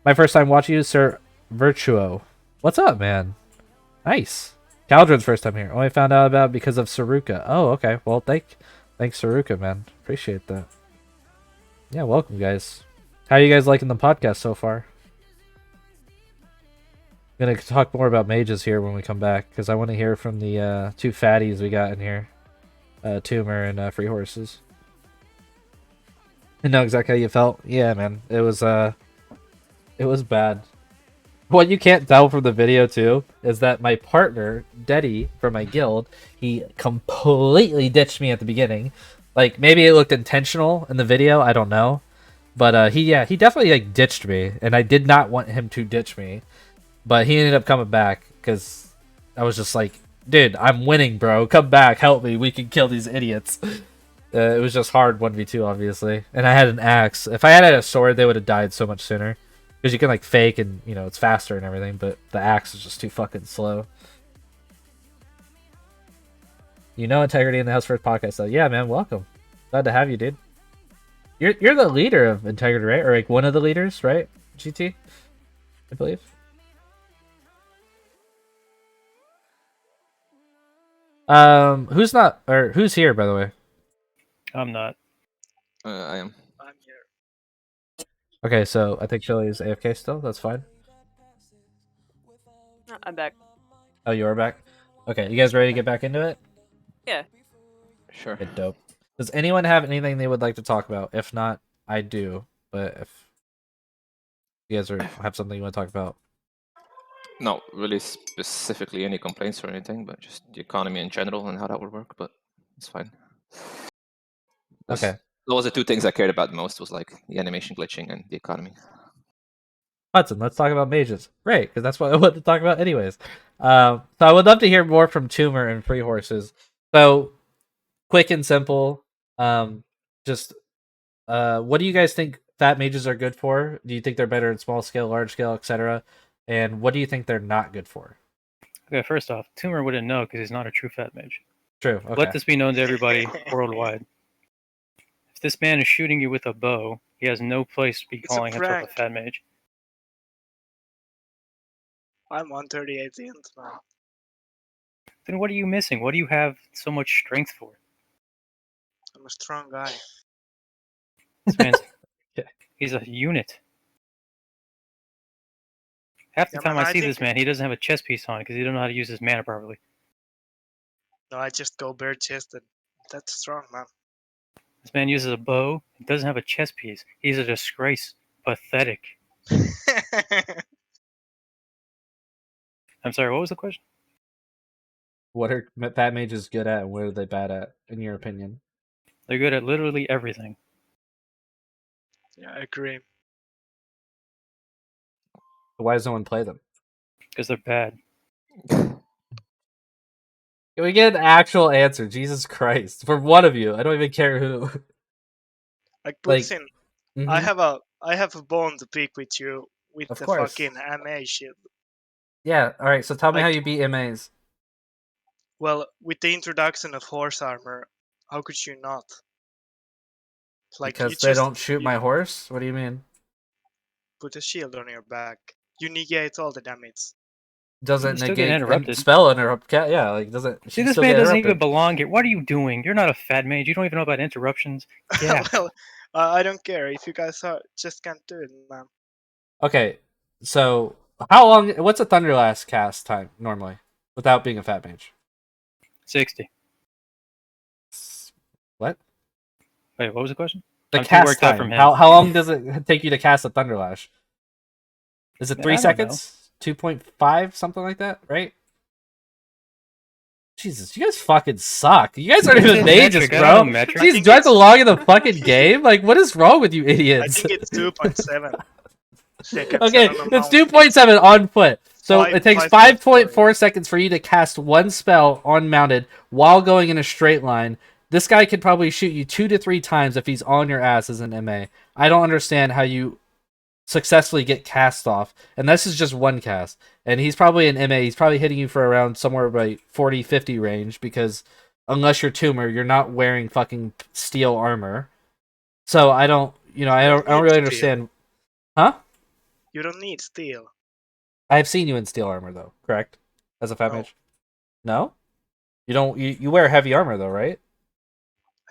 My first time watching you, Sir Virtuo. What's up, man? Nice. Caldron's first time here. Only found out about it because of Serukka. Oh, okay. Well, thanks, Serukka, man. Appreciate that. Yeah, welcome, guys. How are you guys liking the podcast so far? I'm gonna talk more about mages here when we come back, because I want to hear from the two fatties we got in here. Tumor and FreeHorses. I know exactly how you felt. Yeah, man. It was bad. What you can't tell from the video, too, is that my partner, Deddy, from my guild, he completely ditched me at the beginning. Like, maybe it looked intentional in the video, I don't know. But he definitely like ditched me, and I did not want him to ditch me. But he ended up coming back because I was just like, dude, I'm winning, bro. Come back, help me. We can kill these idiots. It was just hard 1v2, obviously. And I had an axe. If I had a sword, they would have died so much sooner. Because you can like fake and, you know, it's faster and everything. But the axe is just too fucking slow. You know Integrity in the House First podcast, though. Yeah, man, welcome. Glad to have you, dude. You're the leader of Integrity, right? Or like one of the leaders, right? GT, I believe. Who's not, or who's here, by the way? I'm not. I am. I'm here. Okay, so I think Philly's AFK still. That's fine. I'm back. Oh, you are back? Okay, you guys ready to get back into it? Yeah. Sure. Good, dope. Does anyone have anything they would like to talk about? If not, I do. But if you guys have something you want to talk about. Not really specifically any complaints or anything, but just the economy in general and how that would work. But it's fine. Okay. Those are two things I cared about most. Was like the animation glitching and the economy. Hudson, let's talk about mages. Great, because that's what I wanted to talk about anyways. So I would love to hear more from Tumor and FreeHorses. So, quick and simple. Just what do you guys think fat mages are good for? Do you think they're better in small scale, large scale, etc.? And what do you think they're not good for? Okay, first off, Tumor wouldn't know because he's not a true fat mage. True. Okay. Let this be known to everybody worldwide. If this man is shooting you with a bow, he has no place to be It's a calling himself a prank. fat mage. I'm 138 int, man. Then what are you missing? What do you have so much strength for? I'm a strong guy. This man's he's a unit. Half the Yeah, time man, I I see think- this man, he doesn't have a chest piece on because he don't know how to use his mana properly. No, I just go bare chested. That's strong, man. This man uses a bow. He doesn't have a chest piece. He's a disgrace. Pathetic. I'm sorry, what was the question? What are fat mages good at, and what are they bad at, in your opinion? They're good at literally everything. Yeah, I agree. Why does no one play them? Because they're bad. Can we get an actual answer? Jesus Christ. From one of you. I don't even care who. Like, Like, Blitzin, mhm. I have a bone to pick with you with Of the course. fucking MA shit. Yeah, alright, so tell me how Like- you beat MAs. Well, with the introduction of horse armor, how could you not? Like, Because you they just don't shoot my horse? What do you mean? put a shield on your back. You negate all the damage. Doesn't still get negate interrupted. spell interrupt. Yeah, like doesn't. See, she this still man get doesn't interrupted. even belong here. What are you doing? You're not a fat mage. You don't even know about interruptions. Yeah. Well, I don't care if you guys just can't do it, man. Okay, so how long? What's a Thunderlast cast time normally without being a fat mage? 60. What? Wait, what was the question? The I'm too cast worked out time. from him. How long does it take you to cast a Thunderlash? Is it Man, 3 I don't seconds? 2.5, something like that, right? Jesus, you guys fucking suck. You guys aren't even mages, Metric, I bro. don't know metric. I Jeez, think do I it's- belong in the fucking game? Like, what is wrong with you I idiots? think it's 2.7 seconds. Okay, on a it's mount. 2.7 on foot. So Five- it takes 5.4, 5.4 seconds for you to cast one spell unmounted while going in a straight line. This guy could probably shoot you 2 to 3 times if he's on your ass as an MA. I don't understand how you successfully get cast off. And this is just one cast. And he's probably an MA. He's probably hitting you for around somewhere by 40-50 range because unless you're Tumor, you're not wearing fucking steel armor. So I don't really understand. Huh? You don't need steel. I've seen you in steel armor though, correct? As a fat No. mage? No? You don't you wear heavy armor though, right?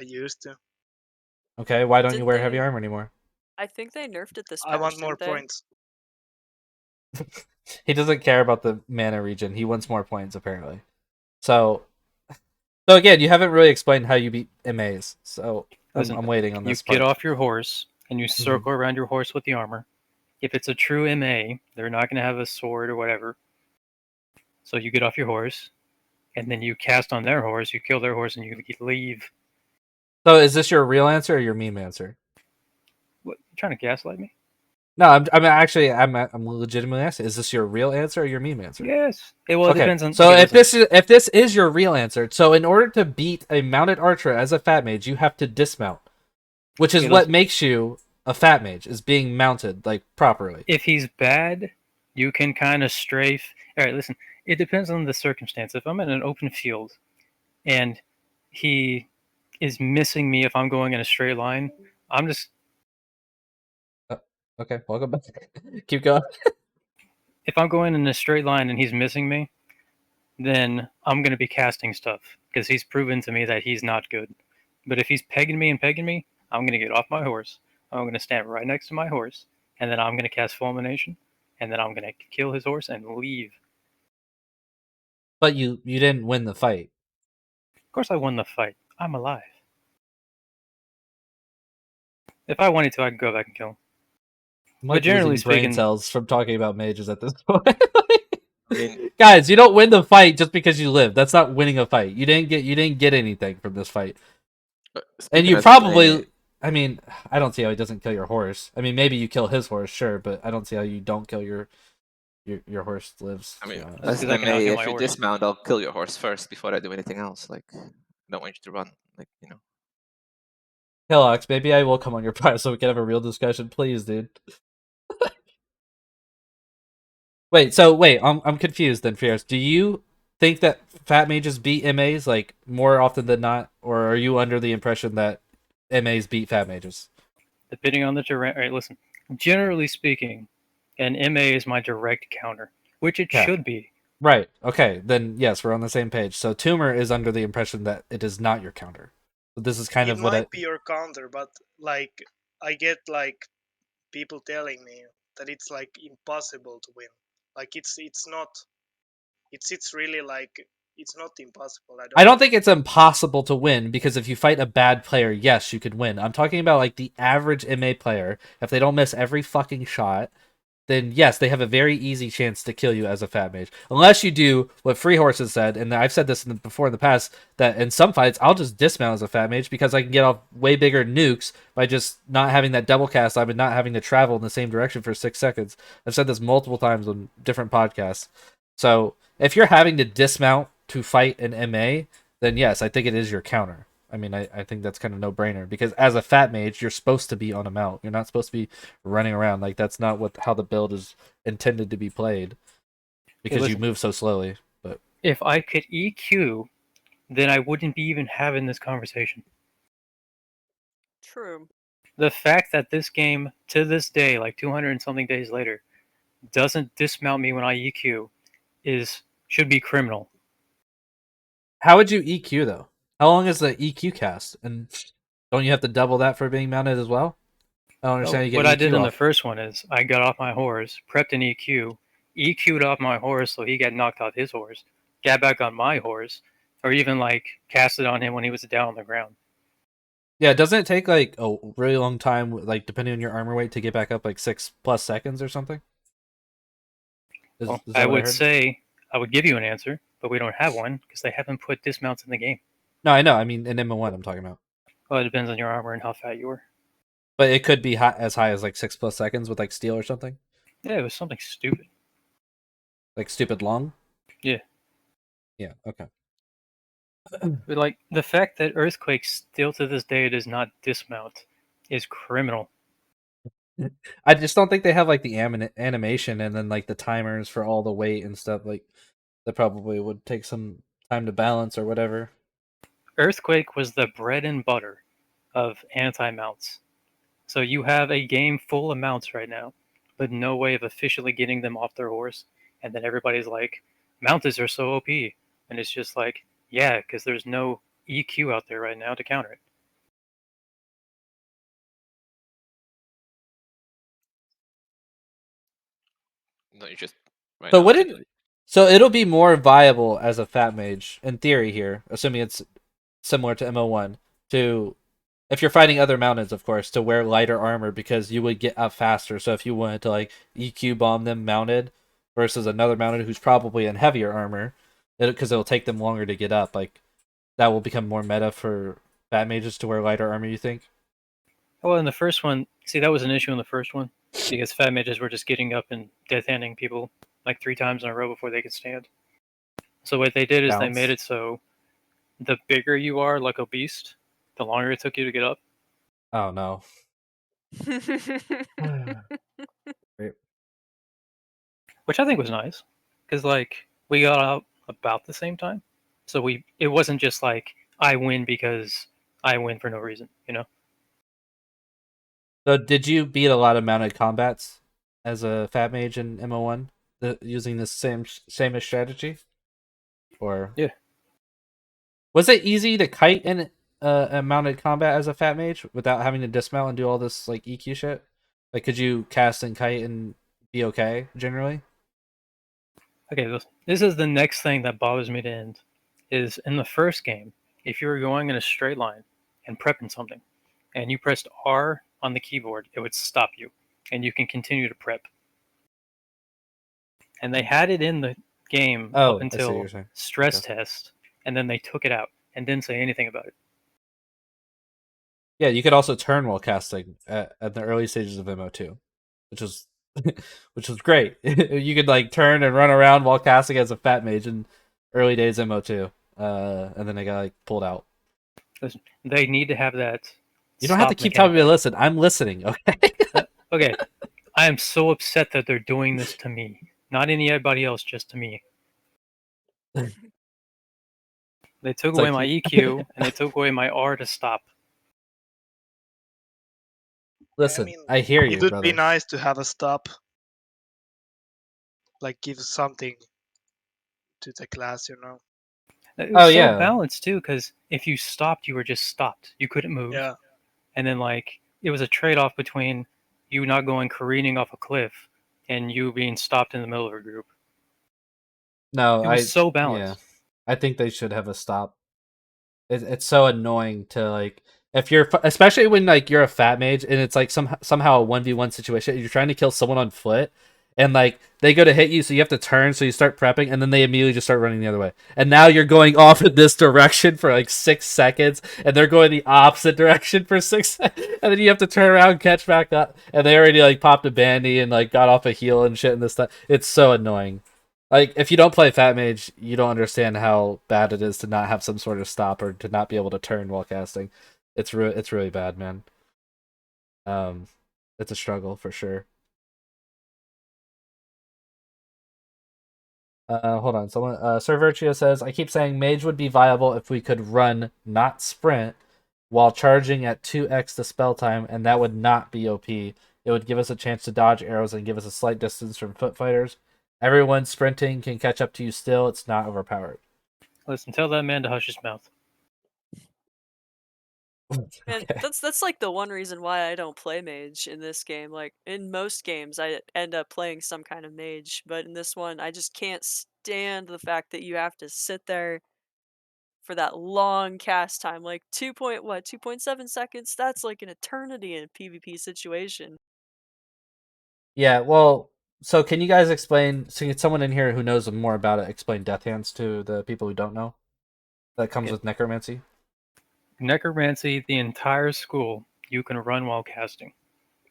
I used to. Okay, why don't Did you wear heavy they- armor anymore? I think they nerfed it this I patch, want more didn't they? points. He doesn't care about the mana region. He wants more points apparently. So again, you haven't really explained how you beat MAs. So Listen, I'm waiting on You this get part. off your horse and you circle around your horse with the armor. If it's a true MA, they're not going to have a sword or whatever. So you get off your horse, and then you cast on their horse, you kill their horse, and you leave. So is this your real answer or your meme answer? trying to gaslight me? No, I'm legitimately asking. Is this your real answer or your meme answer? Yes. Well, it Okay. depends on. So okay, if this is your real answer, so in order to beat a mounted archer as a fat mage, you have to dismount, which is Okay, what listen. makes you a fat mage, is being mounted like properly. If he's bad, you can kind of strafe. All right, listen. It depends on the circumstance. If I'm in an open field and he is missing me if I'm going in a straight line, I'm just. Okay, welcome back. Keep going. If I'm going in a straight line and he's missing me, then I'm going to be casting stuff because he's proven to me that he's not good. But if he's pegging me, I'm going to get off my horse. I'm going to stand right next to my horse, and then I'm going to cast Fulmination, and then I'm going to kill his horse and leave. But you didn't win the fight. Of course, I won the fight. I'm alive. If I wanted to, I could go back and kill him. I'm But generally losing brain speaking, cells from talking about mages at this point. I mean, Guys, you don't win the fight just because you live. That's not winning a fight. You didn't get anything from this fight. And speaking you as probably a- I mean, I don't see how he doesn't kill your horse. I mean, maybe you kill his horse, sure, but I don't see how you don't kill your horse lives. I mean, to be honest. That's as 'cause I an can outkill MA, my if you horse. dismount, I'll kill your horse first before I do anything else. Like, I don't want you to run. Like, you know. Kellogg's, maybe I will come on your part so we can have a real discussion, please, dude. Wait, I'm confused then, Fierce. Do you think that fat mages beat MAs like more often than not, or are you under the impression that MAs beat fat mages? Depending on the terrain. All right, listen. Generally speaking, an MA is my direct counter, which it Yeah. should be. Right. Okay. Then yes, we're on the same page. So Tumor is under the impression that it is not your counter. So this is kind It of what might be your counter, but like I get like people telling me that it's like impossible to win. Like it's not. It's really like it's not impossible. I don't think it's impossible to win because if you fight a bad player, yes, you could win. I'm talking about like the average MA player. If they don't miss every fucking shot, then yes, they have a very easy chance to kill you as a fat mage. Unless you do what FreeHorses said, and I've said this before in the past, that in some fights, I'll just dismount as a fat mage because I can get off way bigger nukes by just not having that double cast time and not having to travel in the same direction for 6 seconds. I've said this multiple times on different podcasts. So if you're having to dismount to fight an MA, then yes, I think it is your counter. I mean, I think that's kind of no-brainer because as a fat mage, you're supposed to be on a mount. You're not supposed to be running around. Like that's not how the build is intended to be played because you listen. move so slowly. But If I could EQ, then I wouldn't be even having this conversation. True. The fact that this game, to this day, like 200 and something days later, doesn't dismount me when I EQ should be criminal. how would you EQ though? How long is the EQ cast? And don't you have to double that for being mounted as well? I don't understand. You get What I did EQ in the off. first one is I got off my horse, prepped an EQ, EQ'd off my horse so he got knocked off his horse, got back on my horse, or even like casted on him when he was down on the ground. Yeah, doesn't it take like a really long time, like depending on your armor weight, to get back up like 6+ seconds or something? Is that I what would heard? say I would give you an answer, but we don't have one because they haven't put dismounts in the game. No, I know. I mean, in MO1, I'm talking about. Well, it depends on your armor and how fat you are. But it could be as high as like 6+ seconds with like steel or something. Yeah, it was something stupid. Like stupid long. Yeah. Yeah. Okay. But like the fact that Earthquake still to this day does not dismount is criminal. I just don't think they have like the animation and then like the timers for all the weight and stuff. Like that probably would take some time to balance or whatever. Earthquake was the bread and butter of anti-mounts. So you have a game full of mounts right now, but no way of officially getting them off their horse. And then everybody's like, mounties are so OP. And it's just like, yeah, because there's no EQ out there right now to counter it. No, you just. Right So now, what did? So it'll be more viable as a fat mage in theory here, assuming it's similar to MO1, to if you're fighting other mountains, of course, to wear lighter armor because you would get up faster. So if you wanted to like EQ bomb them mounted versus another mounted who's probably in heavier armor, because it'll take them longer to get up, like that will become more meta for fat mages to wear lighter armor. You think? Well, in the first one, see, that was an issue in the first one because fat mages were just getting up and death handing people like 3 times in a row before they could stand. So what they did is they made it so the bigger you are, like a beast, the longer it took you to get up. Oh no. Right. Which I think was nice because like we got out about the same time, so it wasn't just like I win because I win for no reason, you know. So did you beat a lot of mounted combats as a fat mage in MO1 using the same strategy? Or yeah, was it easy to kite in a mounted combat as a fat mage without having to dismount and do all this like EQ shit? Like, could you cast and kite and be okay generally? okay, this is the next thing that bothers me to end. Is in the first game, if you were going in a straight line and prepping something, and you pressed R on the keyboard, it would stop you, and you can continue to prep. And they had it in the game up until stress test, and then they took it out and didn't say anything about it. Yeah, you could also turn while casting at the early stages of MO2, which was which was great. You could like turn and run around while casting as a fat mage in early days MO2, and then they got like pulled out. Listen, they need to have that. You don't have to keep telling me to listen. I'm listening. Okay. Okay. I am so upset that they're doing this to me, not anybody else, just to me. They took away my EQ and they took away my R to stop. Listen, I hear you, it would brother. be nice to have a stop, like give something to the class, you know. It was so balanced too, because if you stopped, you were just stopped. You couldn't move. Yeah. And then like it was a trade-off between you not going careening off a cliff and you being stopped in the middle of a group. No, it was so balanced. Yeah, I think they should have a stop. It's so annoying to like if you're especially when like you're a fat mage and it's like somehow a 1v1 situation. You're trying to kill someone on foot. And like they go to hit you, so you have to turn, so you start prepping, and then they immediately just start running the other way. And now you're going off in this direction for like 6 seconds, and they're going the opposite direction for 6 seconds, and then you have to turn around, catch back up, and they already like popped a bandy and like got off a heal and shit and this stuff. It's so annoying. Like if you don't play Fat Mage, you don't understand how bad it is to not have some sort of stop or to not be able to turn while casting. It's really bad, man. It's a struggle for sure. Hold on. Someone, Sir Virtue says, I keep saying Mage would be viable if we could run, not sprint, while charging at 2x the spell time, and that would not be OP. It would give us a chance to dodge arrows and give us a slight distance from foot fighters. Everyone sprinting can catch up to you still. It's not overpowered. Listen, tell that man to hush his mouth. And that's like the one reason why I don't play mage in this game. Like in most games I end up playing some kind of mage, but in this one I just can't stand the fact that you have to sit there for that long cast time, like 2.7 seconds. That's like an eternity in a PvP situation. Yeah, well, so can you guys explain, so get someone in here who knows more about it, explain Death Hands to the people who don't know? That comes with Necromancy? Necromancy, the entire school, you can run while casting.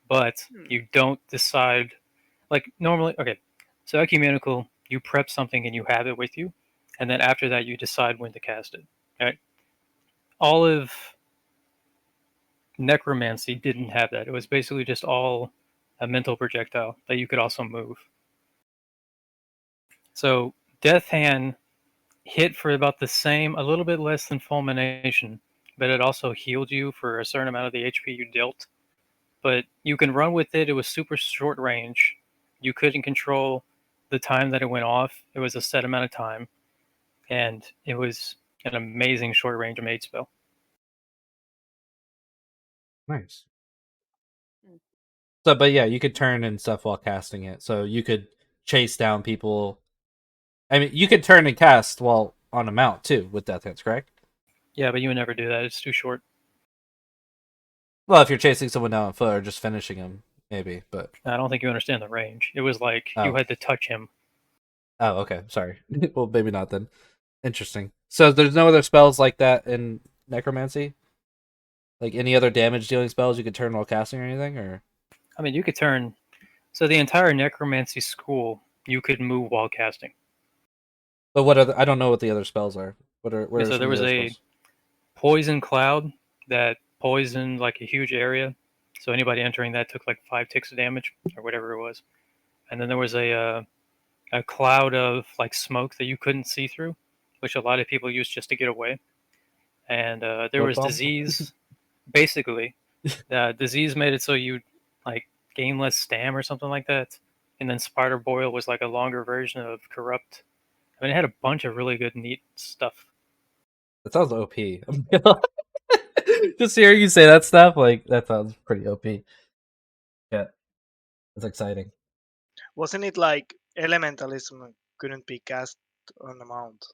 But you don't decide, like normally, okay, so Ecumenical, you prep something and you have it with you, and then after that you decide when to cast it, right? All of Necromancy didn't have that. It was basically just all a mental projectile that you could also move. So Death Hand hit for about the same, a little bit less than Fulmination, but it also healed you for a certain amount of the HP you dealt. But you can run with it. It was super short range. You couldn't control the time that it went off. It was a set amount of time, and it was an amazing short range mage spell. Nice. So, but yeah, you could turn and stuff while casting it. So you could chase down people. I mean, you could turn and cast while on a mount too with Death Hands, correct? Yeah, but you would never do that. It's too short. Well, if you're chasing someone down on foot or just finishing him, maybe. But I don't think you understand the range. It was like you had to touch him. Oh, okay. Sorry. Well, maybe not then. Interesting. So there's no other spells like that in Necromancy? Like any other damage dealing spells you could turn while casting or anything, or I mean, you could turn. So the entire necromancy school you could move while casting. but what are I don't know what the other spells are. What Yeah, are so some there of the was other a spells? poison cloud that poisoned like a huge area. So anybody entering that took like 5 ticks of damage or whatever it was. And then there was a cloud of like smoke that you couldn't see through, which a lot of people used just to get away. And there Smoke was bomb? disease. Basically, disease made it so you like gain less stam or something like that. And then spider boil was like a longer version of corrupt. I mean, it had a bunch of really good, neat stuff. That sounds OP. Just hearing you say that stuff, like that sounds pretty OP. Yeah, it's exciting. Wasn't it like elementalism couldn't be cast on a mount?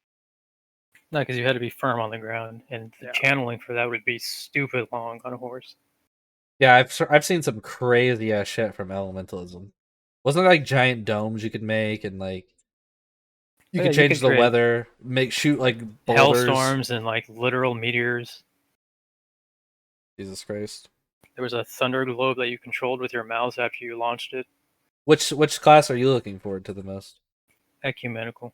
No, because you had to be firm on the ground, and the Yeah. channeling for that would be stupid long on a horse. Yeah, I've seen some crazy ass shit from elementalism. Wasn't there like giant domes you could make and like you Oh, could yeah, you change could the create weather, shoot like boulders. hailstorms and like literal meteors. Jesus Christ. There was a thunder globe that you controlled with your mouse after you launched it. Which class are you looking forward to the most? Ecumenical.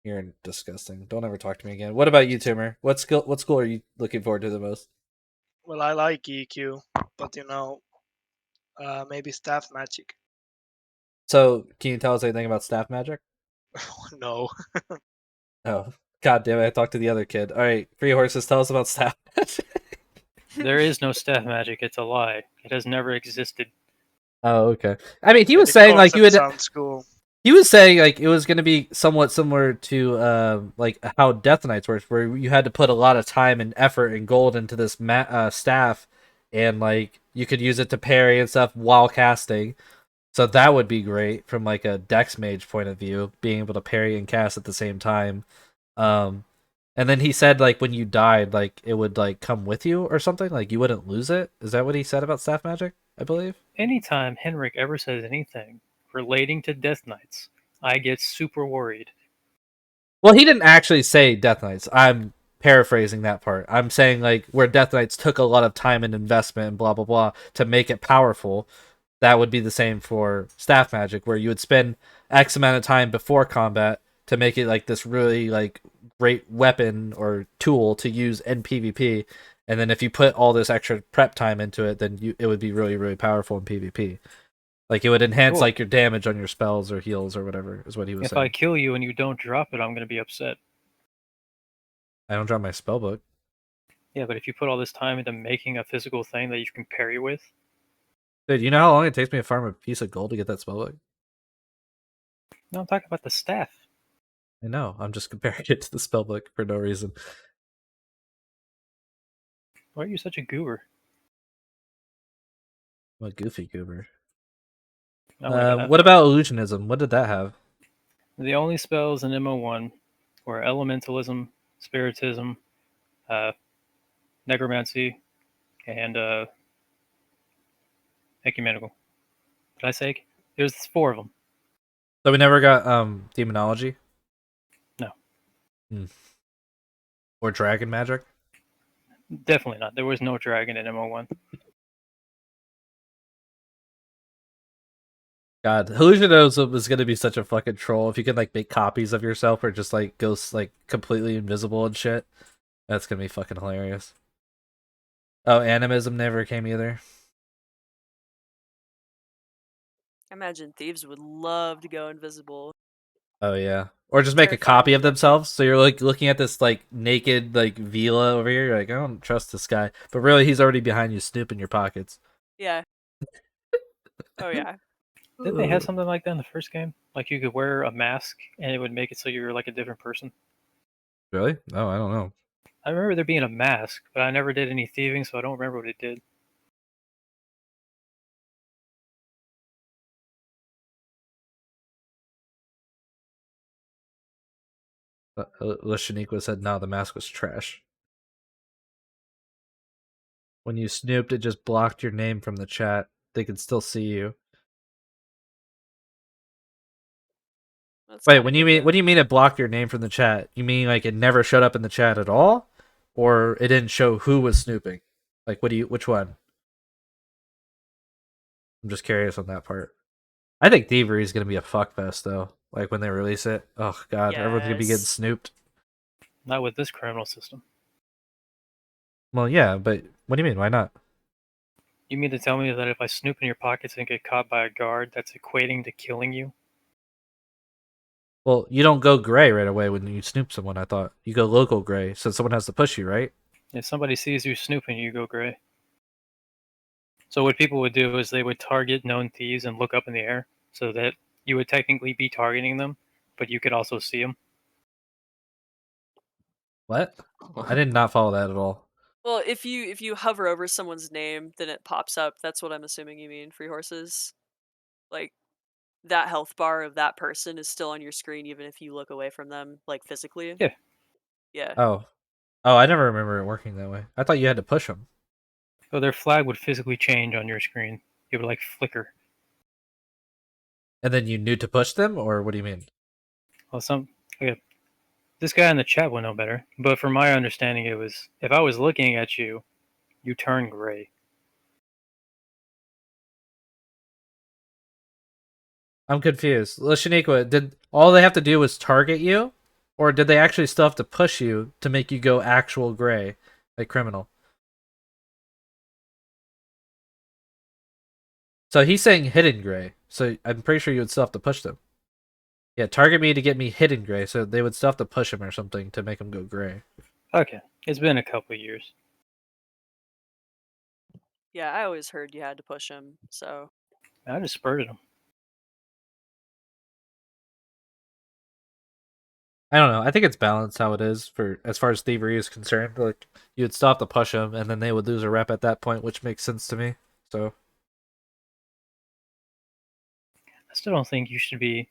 You're disgusting. Don't ever talk to me again. What about you, Tumor? What school are you looking forward to the most? Well, I like EQ, but maybe staff magic. So, can you tell us anything about staff magic? No. Oh, god damn it! I talked to the other kid. All right, FreeHorses, tell us about staff magic. There is no staff magic. It's a lie. It has never existed. Oh, okay. I mean, he was The saying like you would. concept sounds cool. He was saying like it was going to be somewhat similar to like how Death Knights works, where you had to put a lot of time and effort and gold into this staff, and like you could use it to parry and stuff while casting. So that would be great from like a Dex Mage point of view, being able to parry and cast at the same time. Um, and then he said like when you died, like it would like come with you or something, like you wouldn't lose it. Is that what he said about staff magic? I believe. Anytime Henrik ever says anything relating to Death Knights, I get super worried. Well, he didn't actually say Death Knights. I'm paraphrasing that part. I'm saying like where Death Knights took a lot of time and investment and blah blah blah to make it powerful. That would be the same for staff magic, where you would spend X amount of time before combat to make it like this really like great weapon or tool to use in PvP. And then if you put all this extra prep time into it, then it would be really, really powerful in PvP. Like it would enhance Cool. like your damage on your spells or heals or whatever is what he was If saying. I kill you and you don't drop it, I'm going to be upset. I don't drop my spell book. Yeah, but if you put all this time into making a physical thing that you can parry with, Dude, you know how long it takes me to farm a piece of gold to get that spell book? no, I'm talking about the staff. I know. I'm just comparing it to the spell book for no reason. Why are you such a goober? I'm a goofy goober. Oh my God. What about illusionism? What did that have? The only spells in MO1 were elementalism, spiritism, necromancy, and ecumenical. Did I say? There's 4 of them. So we never got demonology? No. Or dragon magic? Definitely not. There was no dragon in MO1. God, illusionism is gonna be such a fucking troll if you can like make copies of yourself or just like go like completely invisible and shit. That's gonna be fucking hilarious. Oh, animism never came either. I imagine thieves would love to go invisible. Oh yeah. Or just make a Terrifying. copy of themselves. So you're like looking at this like naked like Vila over here. You're like, I don't trust this guy. But really he's already behind you snooping your pockets. Yeah. Oh yeah. Didn't they have something like that in the first game? Like you could wear a mask and it would make it so you're like a different person? Really? Oh, I don't know. I remember there being a mask, but I never did any thieving, so I don't remember what it did. Lashaniqua said, no, the mask was trash. When you snooped, it just blocked your name from the chat. They could still see you. That's Wait, kinda when you good, mean though. what do you mean it blocked your name from the chat? You mean like it never showed up in the chat at all? Or it didn't show who was snooping? Like, which one? I'm just curious on that part. I think Thievery is gonna be a fuckfest though. Like when they release it, oh god, everyone's gonna be getting Yes. snooped. Not with this criminal system. Well, yeah, but what do you mean? Why not? You mean to tell me that if I snoop in your pockets and get caught by a guard, that's equating to killing you? Well, you don't go gray right away when you snoop someone. I thought you go local gray, so someone has to push you, right? If somebody sees you snooping, you go gray. So what people would do is they would target known thieves and look up in the air, so that you would technically be targeting them, but you could also see them. What? I did not follow that at all. Well, if you hover over someone's name, then it pops up. That's what I'm assuming you mean, FreeHorses. Like that health bar of that person is still on your screen even if you look away from them, like physically. Yeah. Yeah. Oh, I never remember it working that way. I thought you had to push them. So their flag would physically change on your screen. It would like flicker. And then you knew to push them, or what do you mean? Well, okay, this guy in the chat would know better, but from my understanding, it was if I was looking at you, you turn gray. I'm confused. Shaniqua, did all they have to do was target you, or did they actually still have to push you to make you go actual gray, like criminal? So he's saying hidden gray. So I'm pretty sure you would still have to push them. Yeah, target me to get me hidden gray. So they would still have to push him or something to make him go gray. Okay, it's been a couple of years. Yeah, I always heard you had to push him, so I just spurted him. I don't know. I think it's balanced how it is for as far as thievery is concerned. Like you would still have to push them, and then they would lose a rep at that point, which makes sense to me. So I still don't think you should be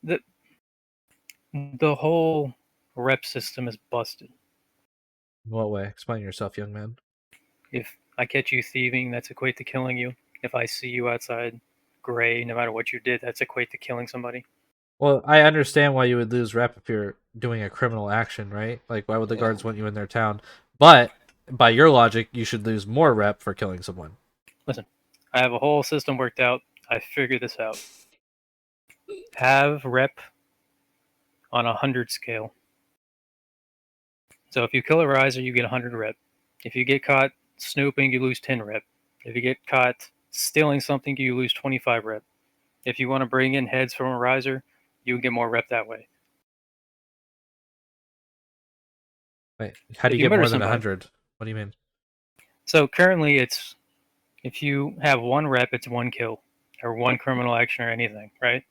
the whole rep system is busted. in what way? Explain yourself, young man. If I catch you thieving, that's equate to killing you. If I see you outside gray, no matter what you did, that's equate to killing somebody. Well, I understand why you would lose rep if you're doing a criminal action, right? Like, why would the guards want you in their town? But by your logic, you should lose more rep for killing someone. Listen, I have a whole system worked out. I figured this out. Have rep on 100 scale. So if you kill a riser, you get 100 rep. If you get caught snooping, you lose 10 rep. If you get caught stealing something, you lose 25 rep. If you want to bring in heads from a riser, you get more rep that way. Wait, how do If you you get murder more than somebody- 100? What do you mean? So currently, it's if you have one rep, it's one kill or one criminal action or anything, right?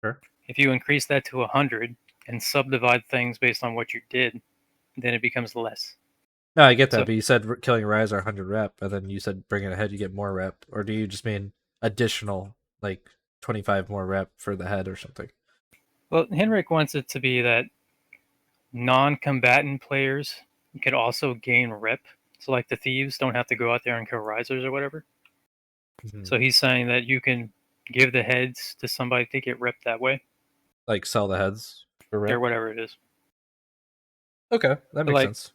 Sure. If you increase that to 100 and subdivide things based on what you did, then it becomes less. No, I get that, So- but you said killing a riser 100 rep, and then you said bringing a head, you get more rep. Or do you just mean additional, like 25 more rep for the head or something? Well, Henrik wants it to be that non-combatant players can also gain rep. So, like the thieves don't have to go out there and kill risers or whatever. Mhm. So he's saying that you can give the heads to somebody to get rep that way, Like sell the heads for rep? or whatever it is. Okay, that makes like- sense.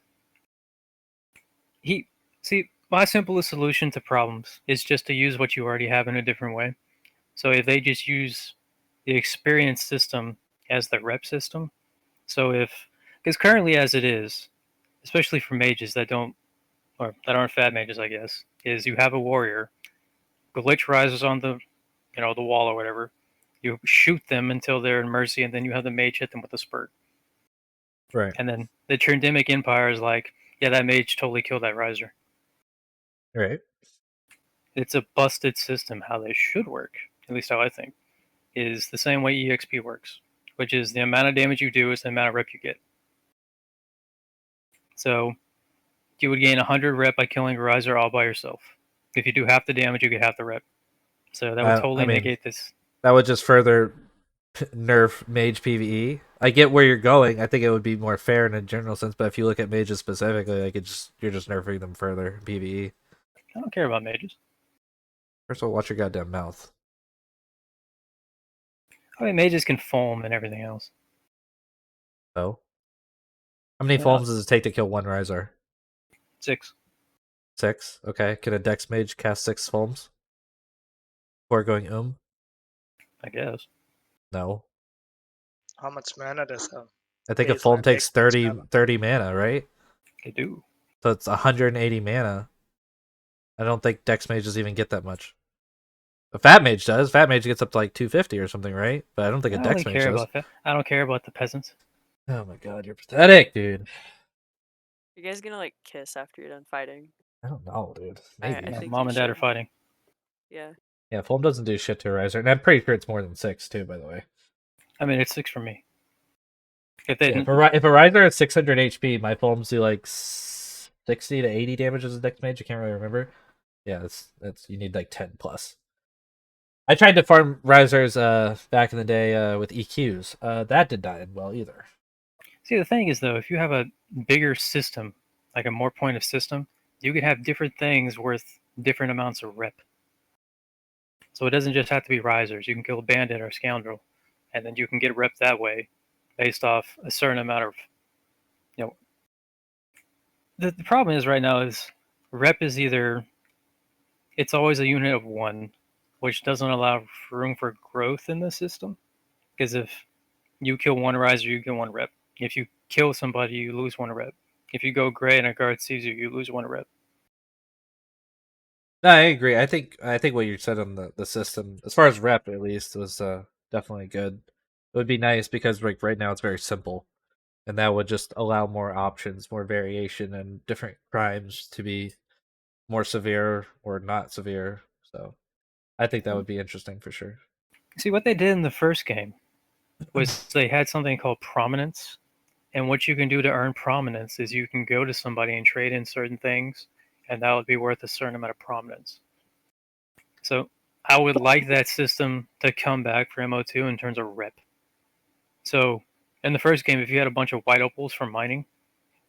My simplest solution to problems is just to use what you already have in a different way. So if they just use the experience system as the rep system, because currently as it is, especially for mages that aren't fat mages, I guess, is you have a warrior, glitch rises on the the wall or whatever, you shoot them until they're in mercy, and then you have the mage hit them with a spurt. Right. And then the Trindemic Empire is like, yeah, that mage totally killed that riser. Right. It's a busted system. How they should work, at least how I think, is the same way EXP works, which is the amount of damage you do is the amount of rep you get. So you would gain 100 rep by killing a riser all by yourself. If you do half the damage, you get half the rep. So that would totally negate this. That would just further nerf mage PvE. I get where you're going. I think it would be more fair in a general sense, but if you look at mages specifically, like you're just nerfing them further in PvE. I don't care about mages. First of all, watch your goddamn mouth. I mean, mages can foam and everything else. So, how many Yeah. foams does it take to kill one riser? 6. 6. Okay. Can a Dex Mage cast 6 Fulms before going? I guess. No. How much mana does a I think a baseline Fulm takes Dex 30 mana, right? They do. So it's 180 mana. I don't think Dex Mages even get that much. A Fat Mage does. Fat Mage gets up to like 250 or something, right? But I don't think a I Dex only Mage care does. about that. I don't care about the peasants. Oh my god, you're pathetic, dude. You guys gonna like kiss after you're done fighting? I don't know, dude. I Maybe. No, think Mom you and Dad are should. fighting. Yeah. Yeah, Fulm doesn't do shit to a Riser, and I'm pretty sure it's more than 6 too, by the way. I mean, it's 6 for me. If they Yeah, didn't, if a Riser has 600 HP, my Fulms do like 60 to 80 damage as a Dex Mage. I can't really remember. Yeah, that's you need like 10 plus. I tried to farm Risers back in the day with EQs. That did not end well either. see, the thing is though, if you have a bigger system, like a more pointed system, you can have different things worth different amounts of rep. So it doesn't just have to be risers. You can kill a bandit or a scoundrel, and then you can get rep that way, based off a certain amount of, you know. The problem is right now is rep is either it's always a unit of 1, which doesn't allow room for growth in the system. Because if you kill 1 riser, you get 1 rep. If you kill somebody, you lose 1 rep. If you go gray and a guard sees you, you lose 1 rep. No, I agree. I think what you said on the system, as far as rep at least, was definitely good. It would be nice because like right now it's very simple, and that would just allow more options, more variation, and different crimes to be more severe or not severe. So I think that would be interesting for sure. See, what they did in the first game was they had something called prominence. And what you can do to earn prominence is you can go to somebody and trade in certain things, and that would be worth a certain amount of prominence. So I would like that system to come back for MO2 in terms of rep. So in the first game, if you had a bunch of white opals from mining,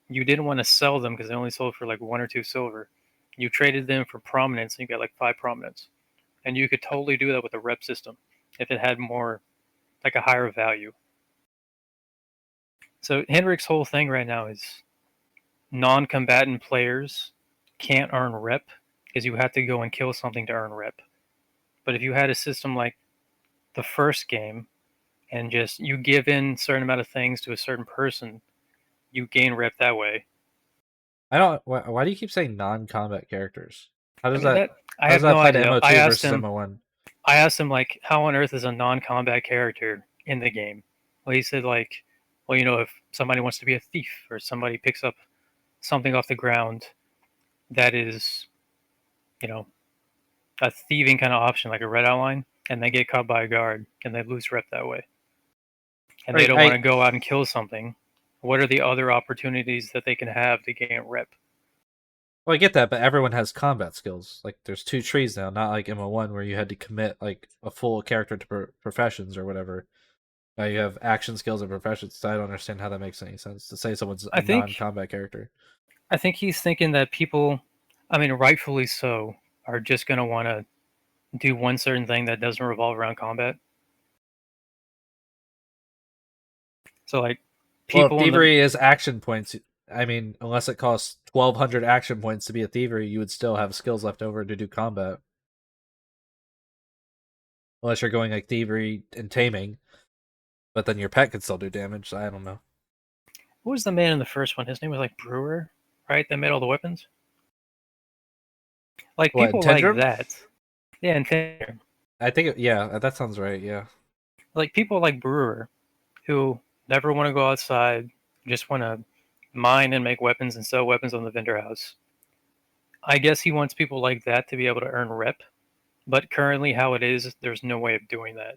you didn't want to sell them because they only sold for like 1 or 2 silver. You traded them for prominence, and you got like 5 prominence. And you could totally do that with a rep system if it had more, like a higher value. So Hendrick's whole thing right now is non-combatant players can't earn rep because you have to go and kill something to earn rep. But if you had a system like the first game and just you give in a certain amount of things to a certain person, you gain rep that way. I don't. Why do you keep saying non-combat characters? How I does mean, that? I How does have that no apply to idea. MO2 versus MO1? I asked him like, how on earth is a non-combat character in the game? Well, he said like, well, if somebody wants to be a thief or somebody picks up something off the ground that is, you know, a thieving kind of option, like a red outline, and they get caught by a guard and they lose rep that way. And they Right, don't want to go out and kill something. What are the other opportunities that they can have to gain rep? Well, I get that, but everyone has combat skills. Like, there's 2 trees now, not like MO1 where you had to commit like a full character to professions or whatever. Now you have action skills and professions. So I don't understand how that makes any sense to say someone's a non-combat character. I think he's thinking that people, I mean, rightfully so, are just going to want to do one certain thing that doesn't revolve around combat. So, like, people. Well, thievery is action points. I mean, unless it costs 1,200 action points to be a thievery, you would still have skills left over to do combat. Unless you're going like thievery and taming, but then your pet could still do damage. So I don't know. Who was the man in the first one? His name was like Brewer, right? That made all the weapons. Like What, people like Tendrum? that. Yeah, and Tendrum. I think yeah, that sounds right. Yeah. Like people like Brewer, who never want to go outside, just want to mine and make weapons and sell weapons on the vendor house. I guess he wants people like that to be able to earn rep, but currently how it is, there's no way of doing that.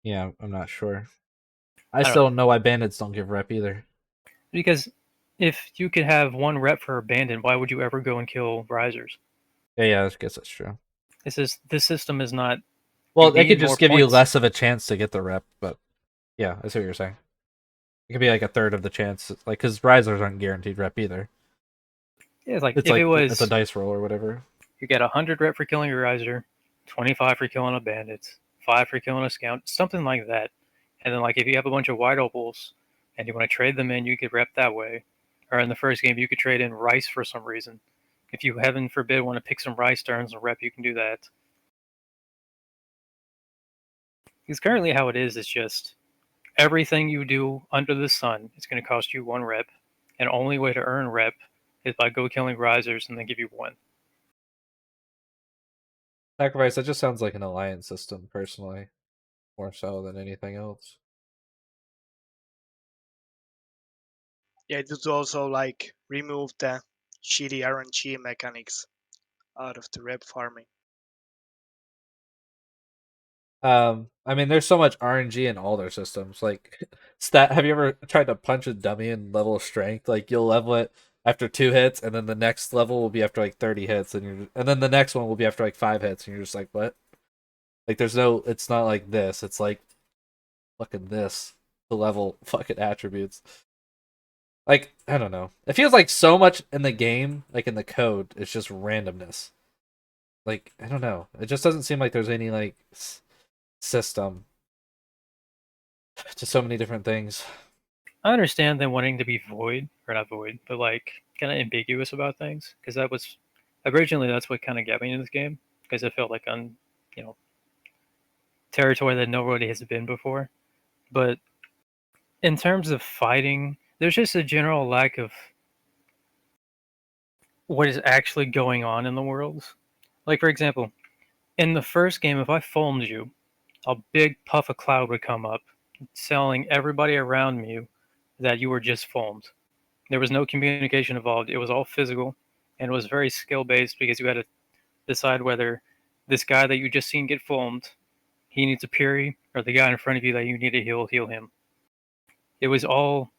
Yeah, I'm not sure. I still don't know why bandits don't give rep either. Because if you could have 1 rep for a bandit, why would you ever go and kill risers? Yeah, I guess that's true. This system is not. Well, they could just give you less of a chance to get the rep, but yeah, I see what you're saying. It could be like a third of the chance, like because risers aren't guaranteed rep either. Yeah, it's like it's if like it was it's a dice roll or whatever. You get 100 rep for killing a riser, 25 for killing a bandit, 5 for killing a scout, something like that. And then like if you have a bunch of white opals and you want to trade them in, you get rep that way. or in the first game, you could trade in rice for some reason. If you, heaven forbid, want to pick some rice to earn some rep, you can do that. Because currently how it is just everything you do under the sun is going to cost you 1 rep, and only way to earn rep is by go killing risers and they give you 1. Sacrifice, that just sounds like an alliance system, personally, more so than anything else. Yeah, it would also like remove the shitty RNG mechanics out of the rep farming. I mean, there's so much RNG in all their systems. Like, stat. Have you ever tried to punch a dummy in level of strength? Like, you'll level it after 2 hits, and then the next level will be after like 30 hits, and then the next one will be after like 5 hits, and you're just like, what? Like, there's no. It's not like this. It's like fucking this. The level fucking attributes. Like, I don't know. It feels like so much in the game, like in the code, it's just randomness. Like, I don't know. It just doesn't seem like there's any like system to so many different things. I understand them wanting to be void, or not void, but like kind of ambiguous about things, because that was originally that's what kind of got me in this game, because it felt like territory that nobody has been before. But in terms of fighting, there's just a general lack of what is actually going on in the world. Like, for example, in the first game, if I foamed you, a big puff of cloud would come up, telling everybody around me that you were just foamed. There was no communication involved. It was all physical, and it was very skill based because you had to decide whether this guy that you just seen get foamed, he needs a Puri, or the guy in front of you that you need to heal him. It was all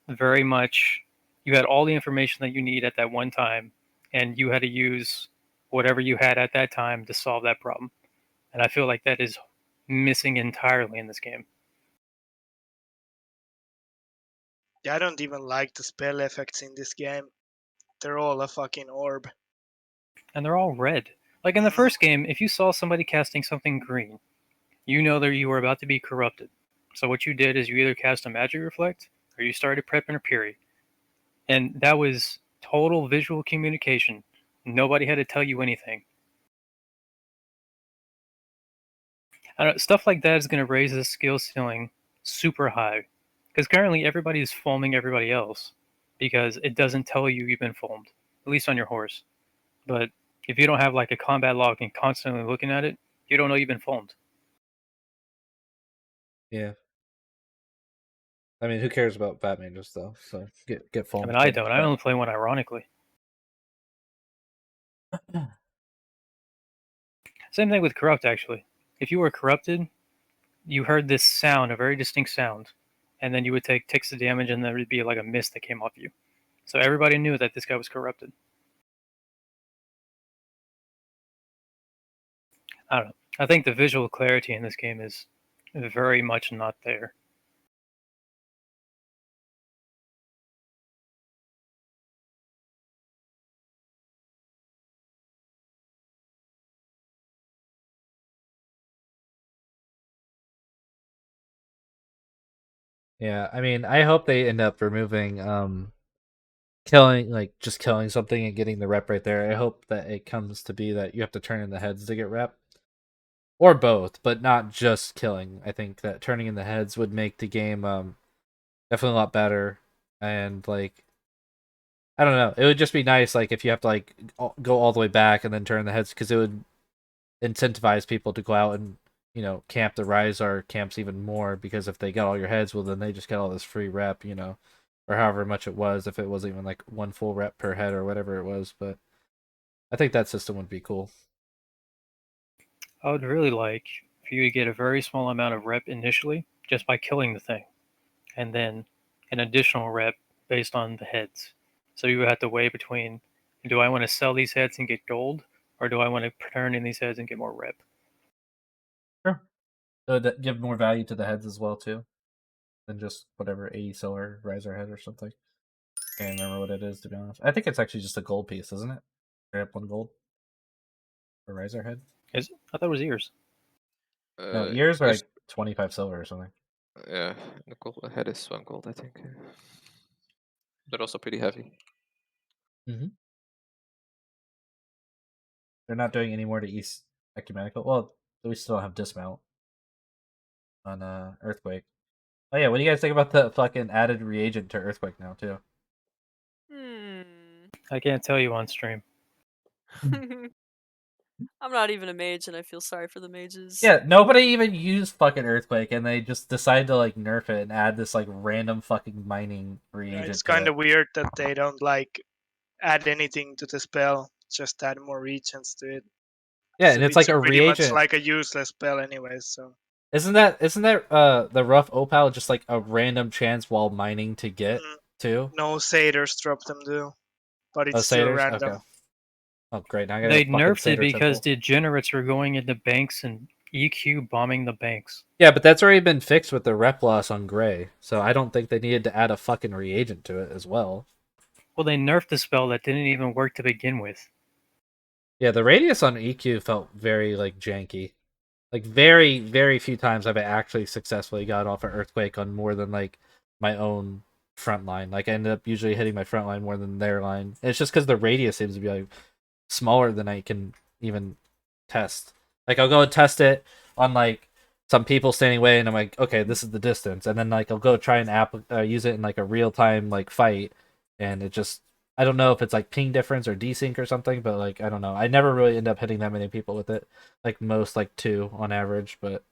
very much, you had all the information that you need at that one time, and you had to use whatever you had at that time to solve that problem. And I feel like that is missing entirely in this game. Yeah, I don't even like the spell effects in this game. They're all a fucking orb. And they're all red. Like in the first game, if you saw somebody casting something green, you know that you were about to be corrupted. So what you did is you either cast a magic reflect or you started prepping a Puri. And that was total visual communication. Nobody had to tell you anything. Stuff like that is going to raise the skill ceiling super high. Because currently everybody is foaming everybody else because it doesn't tell you you've been foamed, at least on your horse. But if you don't have like a combat log and constantly looking at it, you don't know you've been foamed. Yeah. I mean, who cares about Batman just though? So get foamed. I mean, I don't. I only play one ironically. Same thing with corrupt, actually. If you were corrupted, you heard this sound, a very distinct sound, and then you would take ticks of damage, and there would be like a mist that came off you. So everybody knew that this guy was corrupted. I don't know. I think the visual clarity in this game is very much not there. Yeah, I mean, I hope they end up removing killing, like just killing something and getting the rep right there. I hope that it comes to be that you have to turn in the heads to get rep. Or both, but not just killing. I think that turning in the heads would make the game definitely a lot better. And like, I don't know, it would just be nice like if you have to like go all the way back and then turn the heads, because it would incentivize people to go out and camp the Rhizar camps even more, because if they got all your heads, well then they just get all this free rep, or however much it was, if it wasn't even like 1 full rep per head or whatever it was. But I think that system would be cool. I would really like for you to get a very small amount of rep initially just by killing the thing, and then an additional rep based on the heads. So you would have to weigh between, do I want to sell these heads and get gold, or do I want to turn in these heads and get more rep? Sure. It would give more value to the heads as well too, than just whatever 80 silver riser head or something. Can't remember what it is, to be honest. I think it's actually just a gold piece, isn't it? Straight up 1 gold for riser head. I thought it was ears. No, ears are like 25 silver or something. Yeah, the gold head is 1 gold, I think. They're also pretty heavy. Mm-hmm. They're not doing any more to East Ecumenical. Well, we still have dismount on Earthquake. Oh yeah, what do you guys think about the fucking added reagent to Earthquake now too? I can't tell you on stream. I'm not even a mage, and I feel sorry for the mages. Yeah, nobody even used fucking Earthquake, and they just decided to like nerf it and add this like random fucking mining reagent. It's to kind it. of weird that they don't like add anything to the spell, just add more regions to it. Yeah, So and it's like a pretty reagent. much like a useless spell anyway. So Isn't that the rough opal just like a random chance while mining to get too? no satyrs drop them too, but it's Oh, still satyrs? random. Okay. Oh great, now I gotta They get a fucking nerfed it satyr because temple. degenerates were going into banks and EQ bombing the banks. Yeah, but that's already been fixed with the rep loss on Gray, so I don't think they needed to add a fucking reagent to it as well. Well, they nerfed the spell that didn't even work to begin with. Yeah, the radius on EQ felt very like janky. Like very, very few times have I actually successfully got off an earthquake on more than like my own front line. Like I ended up usually hitting my front line more than their line. And it's just because the radius seems to be like smaller than I can even test. Like I'll go and test it on like some people standing away, and I'm like, okay, this is the distance, and then like I'll go try and use it in like a real time like fight, and it just I don't know if it's like ping difference or desync or something, but like I don't know. I never really end up hitting that many people with it, like most like 2 on average, but.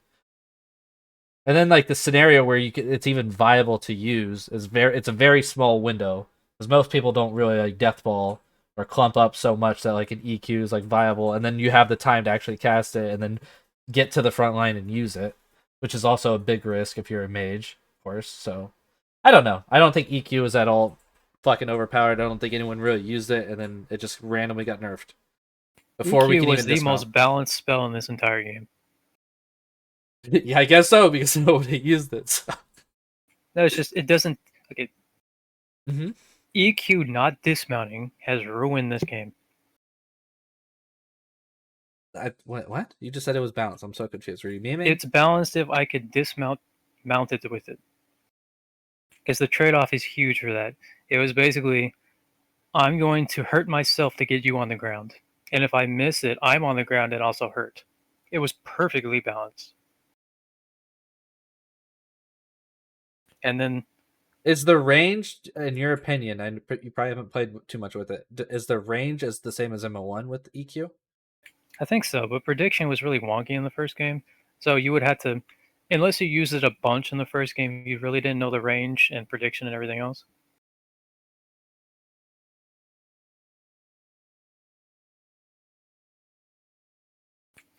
And then like the scenario where it's even viable to use is it's a very small window because most people don't really like deathball or clump up so much that like an EQ is like viable, and then you have the time to actually cast it and then get to the front line and use it, which is also a big risk if you're a mage, of course. So I don't know. I don't think EQ is at all fucking overpowered. I don't think anyone really used it, and then it just randomly got nerfed before we EQ can was even the dismount. most balanced spell in this entire game. Yeah, I guess so because nobody used it. So. No, it's just it doesn't. Okay. Mm-hmm. EQ not dismounting has ruined this game. What? You just said it was balanced. I'm so confused. Were you memeing? It's balanced if I could mount it with it. Because the trade-off is huge for that. It was basically, I'm going to hurt myself to get you on the ground. And if I miss it, I'm on the ground and also hurt. It was perfectly balanced. And then... Is the range, in your opinion, and you probably haven't played too much with it, is the range as the same as MO1 with EQ? I think so, but prediction was really wonky in the first game. So you would have to, unless you used it a bunch in the first game, you really didn't know the range and prediction and everything else.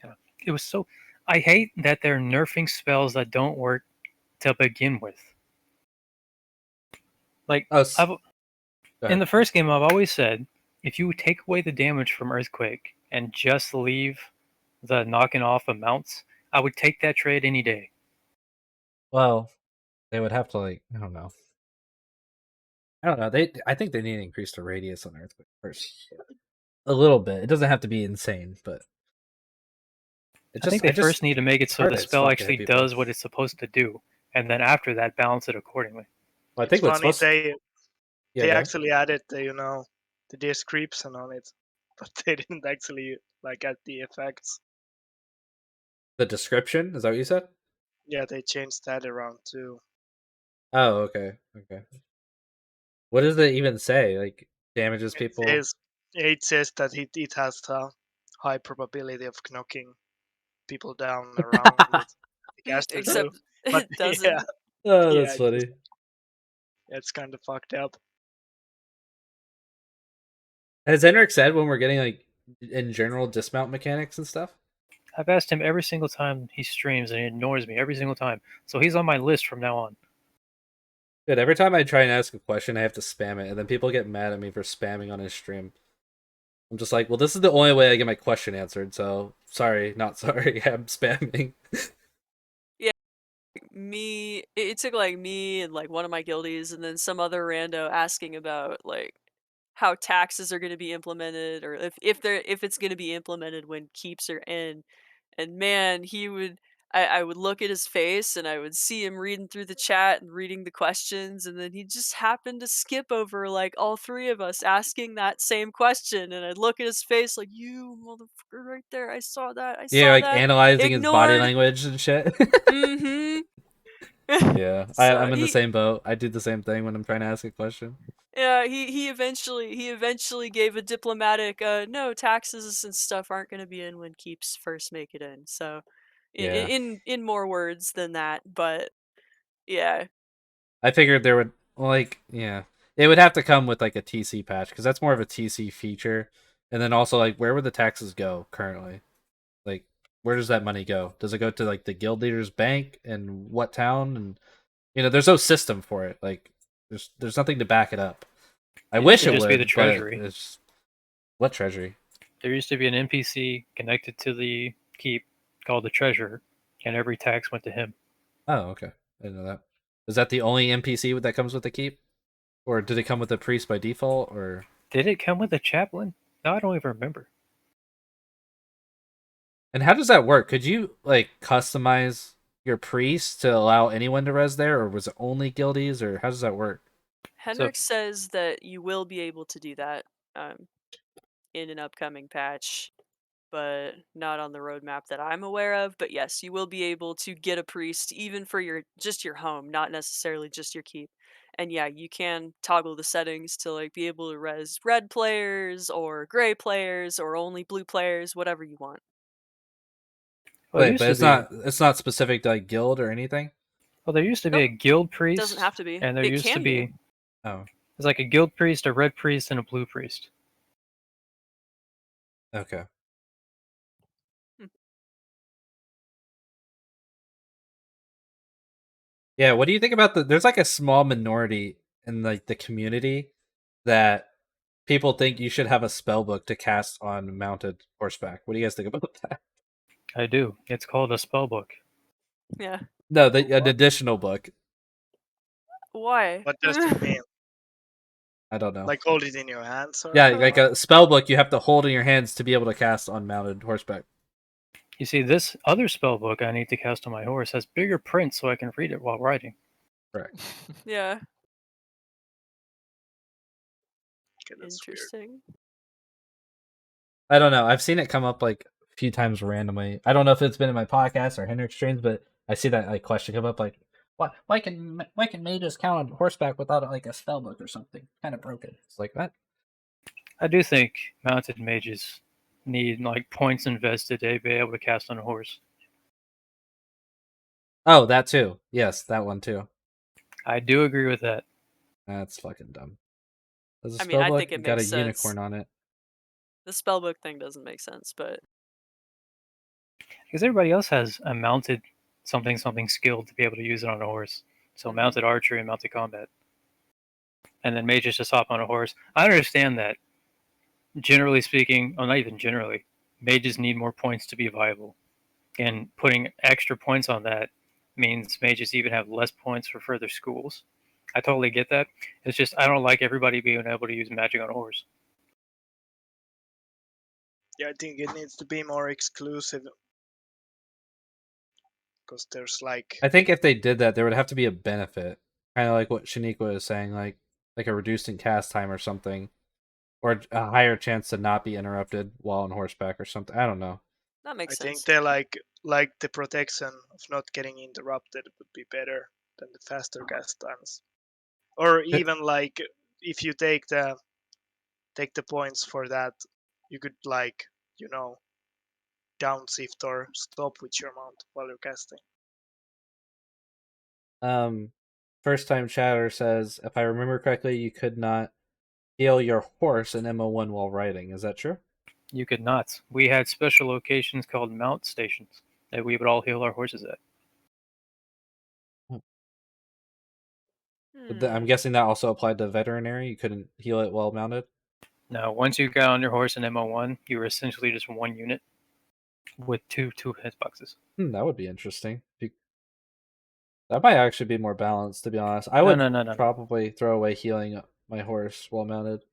Yeah, it was so... I hate that they're nerfing spells that don't work to begin with. Like, in the first game, I've always said, if you take away the damage from Earthquake and just leave the knocking off of mounts, I would take that trade any day. Well, they would have to like I don't know. I think they need to increase the radius on Earthquake first. A little bit. It doesn't have to be insane, but I think they first need to make it so the spell actually does what it's supposed to do, and then after that, balance it accordingly. Well, I think it's funny they actually added the description on it, but they didn't actually like add the effects. The description? Is that what you said? Yeah, they changed that around too. Oh, okay. What does it even say? Like damages people? It says that it has a high probability of knocking people down around it. Except it doesn't. Yeah. Oh, that's funny. It's kind of fucked up. Has Enric said when we're getting like in general dismount mechanics and stuff? I've asked him every single time he streams, and he ignores me every single time. So he's on my list from now on. Good. Every time I try and ask a question, I have to spam it, and then people get mad at me for spamming on his stream. I'm just like, well, this is the only way I get my question answered. So sorry, not sorry. I'm spamming. Yeah, it took like me and like one of my guildies, and then some other rando asking about like how taxes are going to be implemented, or if it's going to be implemented when keeps are in. And man, I would look at his face and I would see him reading through the chat and reading the questions, and then he just happened to skip over like all three of us asking that same question, and I'd look at his face like, "You motherfucker right there, I saw that, I Yeah, saw like that." analyzing his body Ignored. language and shit. Mm-hmm. Yeah, So I'm in the same boat. I do the same thing when I'm trying to ask a question. yeah, he eventually gave a diplomatic no, taxes and stuff aren't going to be in when keeps first make it in. So Yeah. in more words than that, but yeah. I figured there would it would have to come with like a TC patch because that's more of a TC feature, and then also like where would the taxes go currently? Like where does that money go? Does it go to like the guild leader's bank and what town? And there's no system for it. Like there's nothing to back it up. I wish it just be the would, but treasury. it's what treasury? There used to be an NPC connected to the keep called the treasurer, and every tax went to him. Oh, okay. I didn't know that. Is that the only NPC that comes with the keep, or did it come with a priest by default, or Did it come with a chaplain? No, I don't even remember. And how does that work? Could you like customize your priest to allow anyone to res there, or was it only guildies, or how does that work? Henrik says that you will be able to do that in an upcoming patch, but not on the roadmap that I'm aware of. But yes, you will be able to get a priest even for your home, not necessarily just your keep. And yeah, you can toggle the settings to like be able to res red players or gray players or only blue players, whatever you want. Well, Wait, but it's not specific to like guild or anything. Well, there used to be Nope. a guild priest. Doesn't have to be. And there It used to can be. Oh, There's like a guild priest, a red priest, and a blue priest. okay. Yeah, what do you think about there's like a small minority in like the community that people think you should have a spell book to cast on mounted horseback. What do you guys think about that? I do. It's called a spell book. Yeah. No, an additional book. Why? What does it mean? I don't know. Like hold it in your hands? Or Yeah, like a spell book you have to hold in your hands to be able to cast on mounted horseback. You see, this other spell book I need to cast on my horse has bigger print so I can read it while riding. Correct. Yeah. Okay, interesting. I don't know. I've seen it come up like a few times randomly. I don't know if it's been in my podcast or Hendrick streams, but I see that like question come up like, why can mages count on horseback without like a spell book or something? Kind of broken. It's like that. I do think mounted mages need like points invested to be able to cast on a horse. Oh, that too. Yes, that one too. I do agree with that. That's fucking dumb. Does a I mean, spellbook I think it got a makes sense. unicorn on it? The spellbook thing doesn't make sense, but because everybody else has a mounted something skill to be able to use it on a horse. So mounted archery and mounted combat. And then mages just hop on a horse. I understand that. Generally speaking, well, not even generally, mages need more points to be viable. And putting extra points on that means mages even have less points for further schools. I totally get that. It's just I don't like everybody being able to use magic on a horse. Yeah, I think it needs to be more exclusive. Because there's like... I think if they did that, there would have to be a benefit. Kind of like what Shaniqua is saying, like a reduced in cast time or something. Or a higher chance to not be interrupted while on horseback or something. I don't know. That makes sense. I think they're like the protection of not getting interrupted would be better than the faster cast times. Or even like if you take the points for that, you could like, downshift or stop with your mount while you're casting. First time chatter says, if I remember correctly, you could not heal your horse in MO1 while riding. Is that true? You could not. We had special locations called mount stations that we would all heal our horses at. I'm guessing that also applied to veterinary. You couldn't heal it while mounted? Now, once you got on your horse in MO1, you were essentially just one unit with two hitboxes. That would be interesting. That might actually be more balanced, to be honest. I would probably throw away healing my horse while mounted.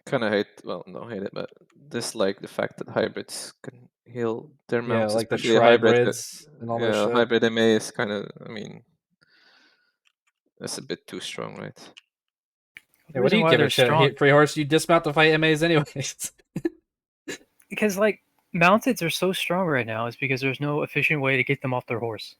kind of hate, well, not hate it, but dislike the fact that hybrids can heal their Yeah, mounts, like the especially a hybrid. tribrids and all that Yeah, shit. hybrid MA is kind of, I mean, that's a bit too strong, right? Yeah, what do you give a shit? Strong, FreeHorse, you dismount to fight MAs anyways. because like mounteds are so strong right now is because there's no efficient way to get them off their horse.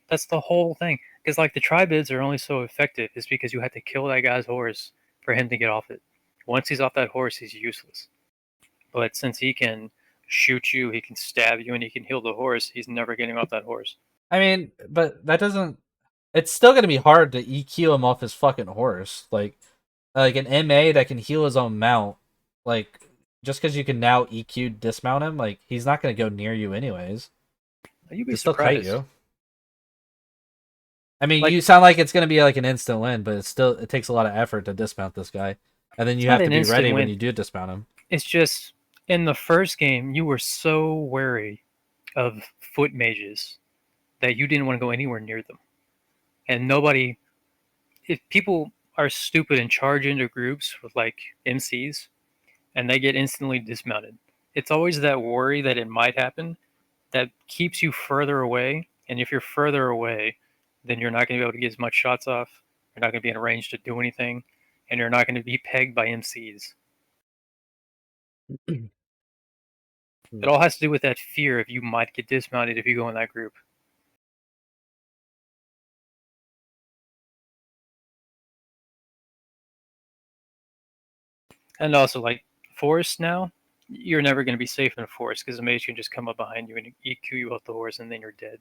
That's the whole thing. Because like the tribids are only so effective is because you have to kill that guy's horse for him to get off it. Once he's off that horse, he's useless. But since he can shoot you, he can stab you, and he can heal the horse, he's never getting off that horse. I mean, but that doesn't. It's still gonna be hard to EQ him off his fucking horse. Like an MA that can heal his own mount. Like just because you can now EQ dismount him, like he's not gonna go near you anyways. You'd be He'll still kite surprised. you. I mean, Like- you sound like it's gonna be like an instant win, but it takes a lot of effort to dismount this guy, and then you have to be ready when you do dismount him. It's just in the first game you were so wary of foot mages that you didn't want to go anywhere near them, and nobody. If people are stupid and charge into groups with like MCs, and they get instantly dismounted, it's always that worry that it might happen that keeps you further away. And if you're further away, then you're not going to be able to get as much shots off. You're not going to be in range to do anything, and you're not going to be pegged by MCs. It all has to do with that fear of you might get dismounted if you go in that group. And also, like, forest now, you're never going to be safe in a forest because the mage can just come up behind you and EQ you off the horse, and then you're dead.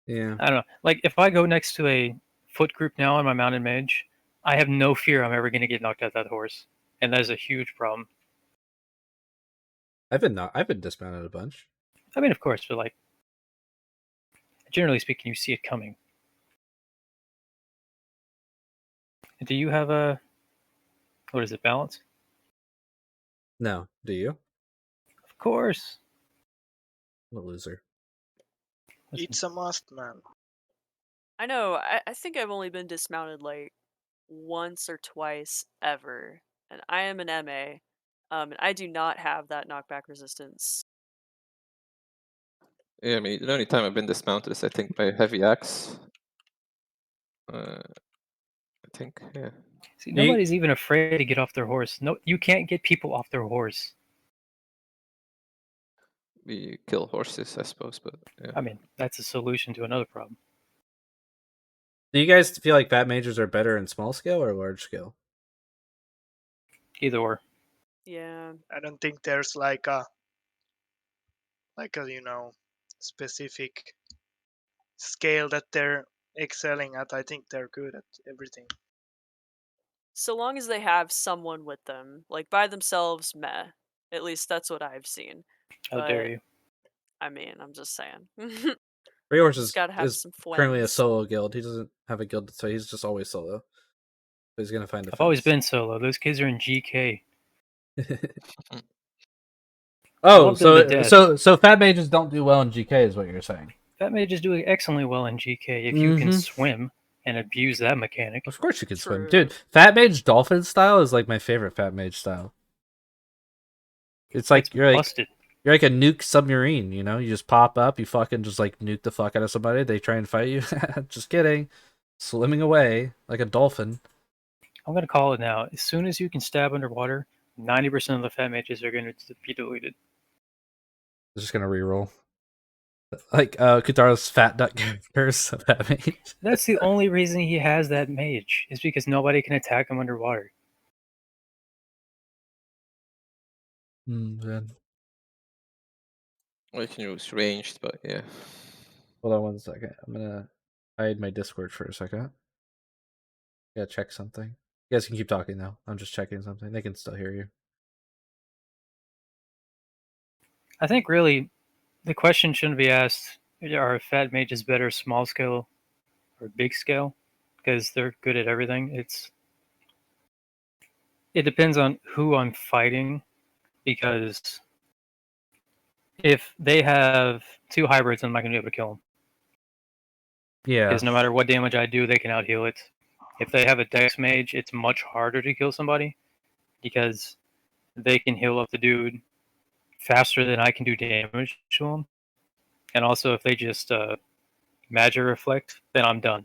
Yeah. I don't know. Like, if I go next to a foot group now on my mounted mage, I have no fear I'm ever going to get knocked out that horse. And that is a huge problem. I've been dismounted a bunch. I mean, of course, but like, generally speaking, you see it coming. Do you have a, what is it, balance? No, do you? Of course. I'm a loser. It's a must, man. I know. I think I've only been dismounted like once or twice ever, and I am an MA, and I do not have that knockback resistance. Yeah, I mean, the only time I've been dismounted is, I think, by heavy axe. I think, yeah. See, nobody's even afraid to get off their horse. No, you can't get people off their horse. We kill horses, I suppose, but yeah. I mean, that's a solution to another problem. Do you guys feel like fat mages are better in small scale or large scale? Either or. Yeah. I don't think there's like a specific scale that they're excelling at. I think they're good at everything. So long as they have someone with them, like by themselves, meh. At least that's what I've seen. How dare you? I mean, I'm just saying. FreeHorses gotta have is some currently a friends. solo guild. He doesn't have a guild, so he's just always solo. But he's gonna find a I've always been solo. Those kids are in GK. Oh, so fat mages don't do well in GK, is what you're saying? Fat mages do excellently well in GK if you can swim and abuse that mechanic. Of course you can swim, dude. Fat mage dolphin style is like my favorite fat mage style. It's like you're like a nuke submarine, you know? You just pop up, you fucking just like nuke the fuck out of somebody. They try and fight you. Just kidding. Swimming away like a dolphin. I'm gonna call it now. As soon as you can stab underwater, 90% of the fat mages are going to be deleted. I'm just gonna reroll. Like Kutaro's fat duck characters of fat mage. That's the only reason he has that mage, is because nobody can attack him underwater. Man. Well, you can use ranged, but yeah. Hold on 1 second. I'm gonna hide my Discord for a second. Gotta check something. You guys can keep talking now. I'm just checking something. They can still hear you. I think really the question shouldn't be asked, are fat mages better small scale or big scale? Because they're good at everything. It depends on who I'm fighting, because if they have 2 hybrids, I'm not going to be able to kill them. Yeah. Because no matter what damage I do, they can out-heal it. if they have a Dex Mage, it's much harder to kill somebody because they can heal up the dude faster than I can do damage to him. And also, if they just Magic Reflect, then I'm done.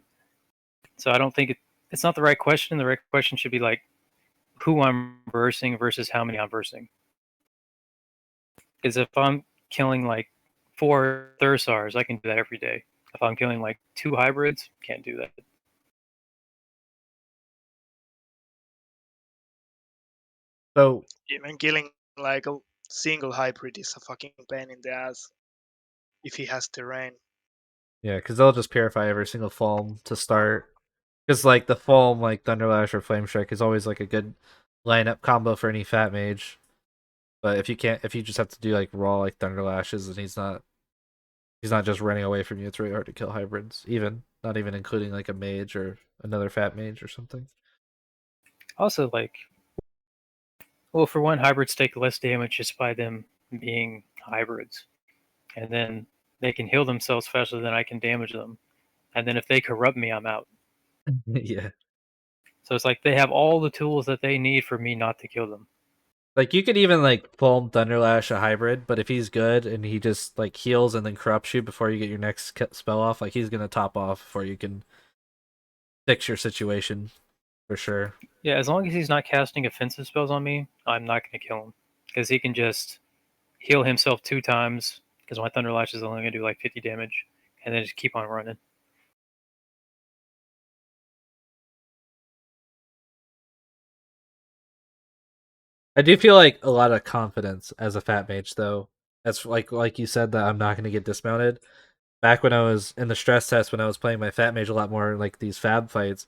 So I don't think it's not the right question. The right question should be like who I'm versing versus how many I'm versing. Because if I'm killing like 4 Thursars, I can do that every day. If I'm killing like 2 hybrids, can't do that. So Even killing like a single hybrid is a fucking pain in the ass if he has terrain. yeah, because they'll just purify every single foam to start. Because like the foam, like Thunderlash or Flame Strike, is always like a good lineup combo for any fat mage. But if you just have to do like raw like Thunderlashes, and he's not just running away from you, it's really hard to kill hybrids. Even not even including like a mage or another fat mage or something. Also, like, well, for one, hybrids take less damage just by them being hybrids, and then they can heal themselves faster than I can damage them. And then if they corrupt me, I'm out. Yeah. So it's like they have all the tools that they need for me not to kill them. Like you could even like foam Thunderlash a hybrid, but if he's good and he just like heals and then corrupts you before you get your next spell off, like he's gonna top off before you can fix your situation for sure. Yeah, as long as he's not casting offensive spells on me, I'm not going to kill him because he can just heal himself 2 times because my Thunder Lash is only going to do like 50 damage, and then just keep on running. I do feel like a lot of confidence as a fat mage though. That's like you said that I'm not going to get dismounted. Back when I was in the stress test when I was playing my fat mage a lot more like these fab fights,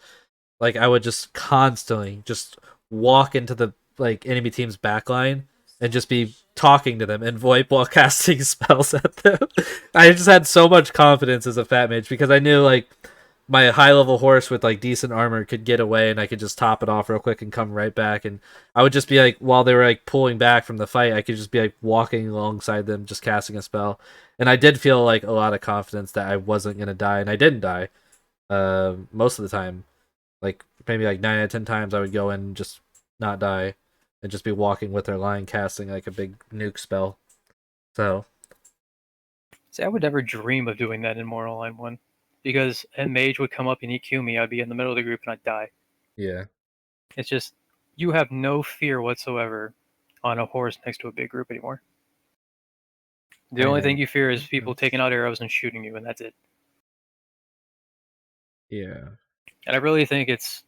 like I would just constantly just walk into the like enemy team's backline and just be talking to them and VoIP while casting spells at them. I just had so much confidence as a fat mage because I knew like my high level horse with like decent armor could get away and I could just top it off real quick and come right back, and I would just be like while they were like pulling back from the fight I could just be like walking alongside them just casting a spell, and I did feel like a lot of confidence that I wasn't gonna die, and I didn't die most of the time. Like maybe like 9 out of 10 times I would go in and just not die and just be walking with their line casting like a big nuke spell. So See, I would never dream of doing that in Mortal Line 1 because a mage would come up and EQ me. I'd be in the middle of the group and I'd die. yeah. It's just you have no fear whatsoever on a horse next to a big group anymore. The only thing you fear is people taking out arrows and shooting you, and that's it. Yeah. And I really think it's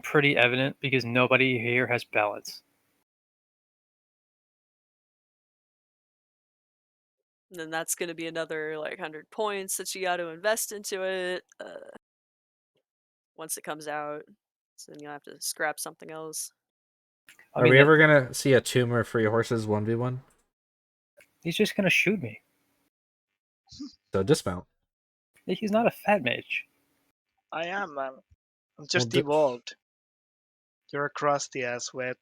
pretty evident because nobody here has balance. And then that's going to be another like 100 points that you got to invest into it once it comes out. So then you'll have to scrap something else. Are we ever gonna see a Tumor FreeHorses 1v1? He's just gonna shoot me. So dismount. He's not a fat mage. I am, man. I'm just evolved. You're a crusty ass wet.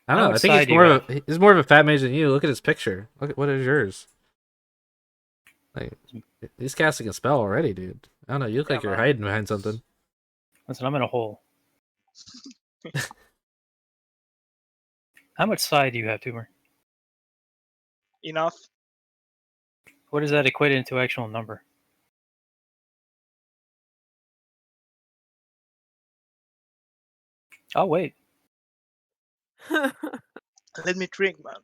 I don't know. I think he's more of a fat mage than you. Look at his picture. Look at what is yours. Like he's casting a spell already, dude. I don't know. You look like you're hiding behind something. Listen, I'm in a hole. How much side do you have, Tumor? Enough. What does that equate into actual number? I'll wait. Let me drink, man.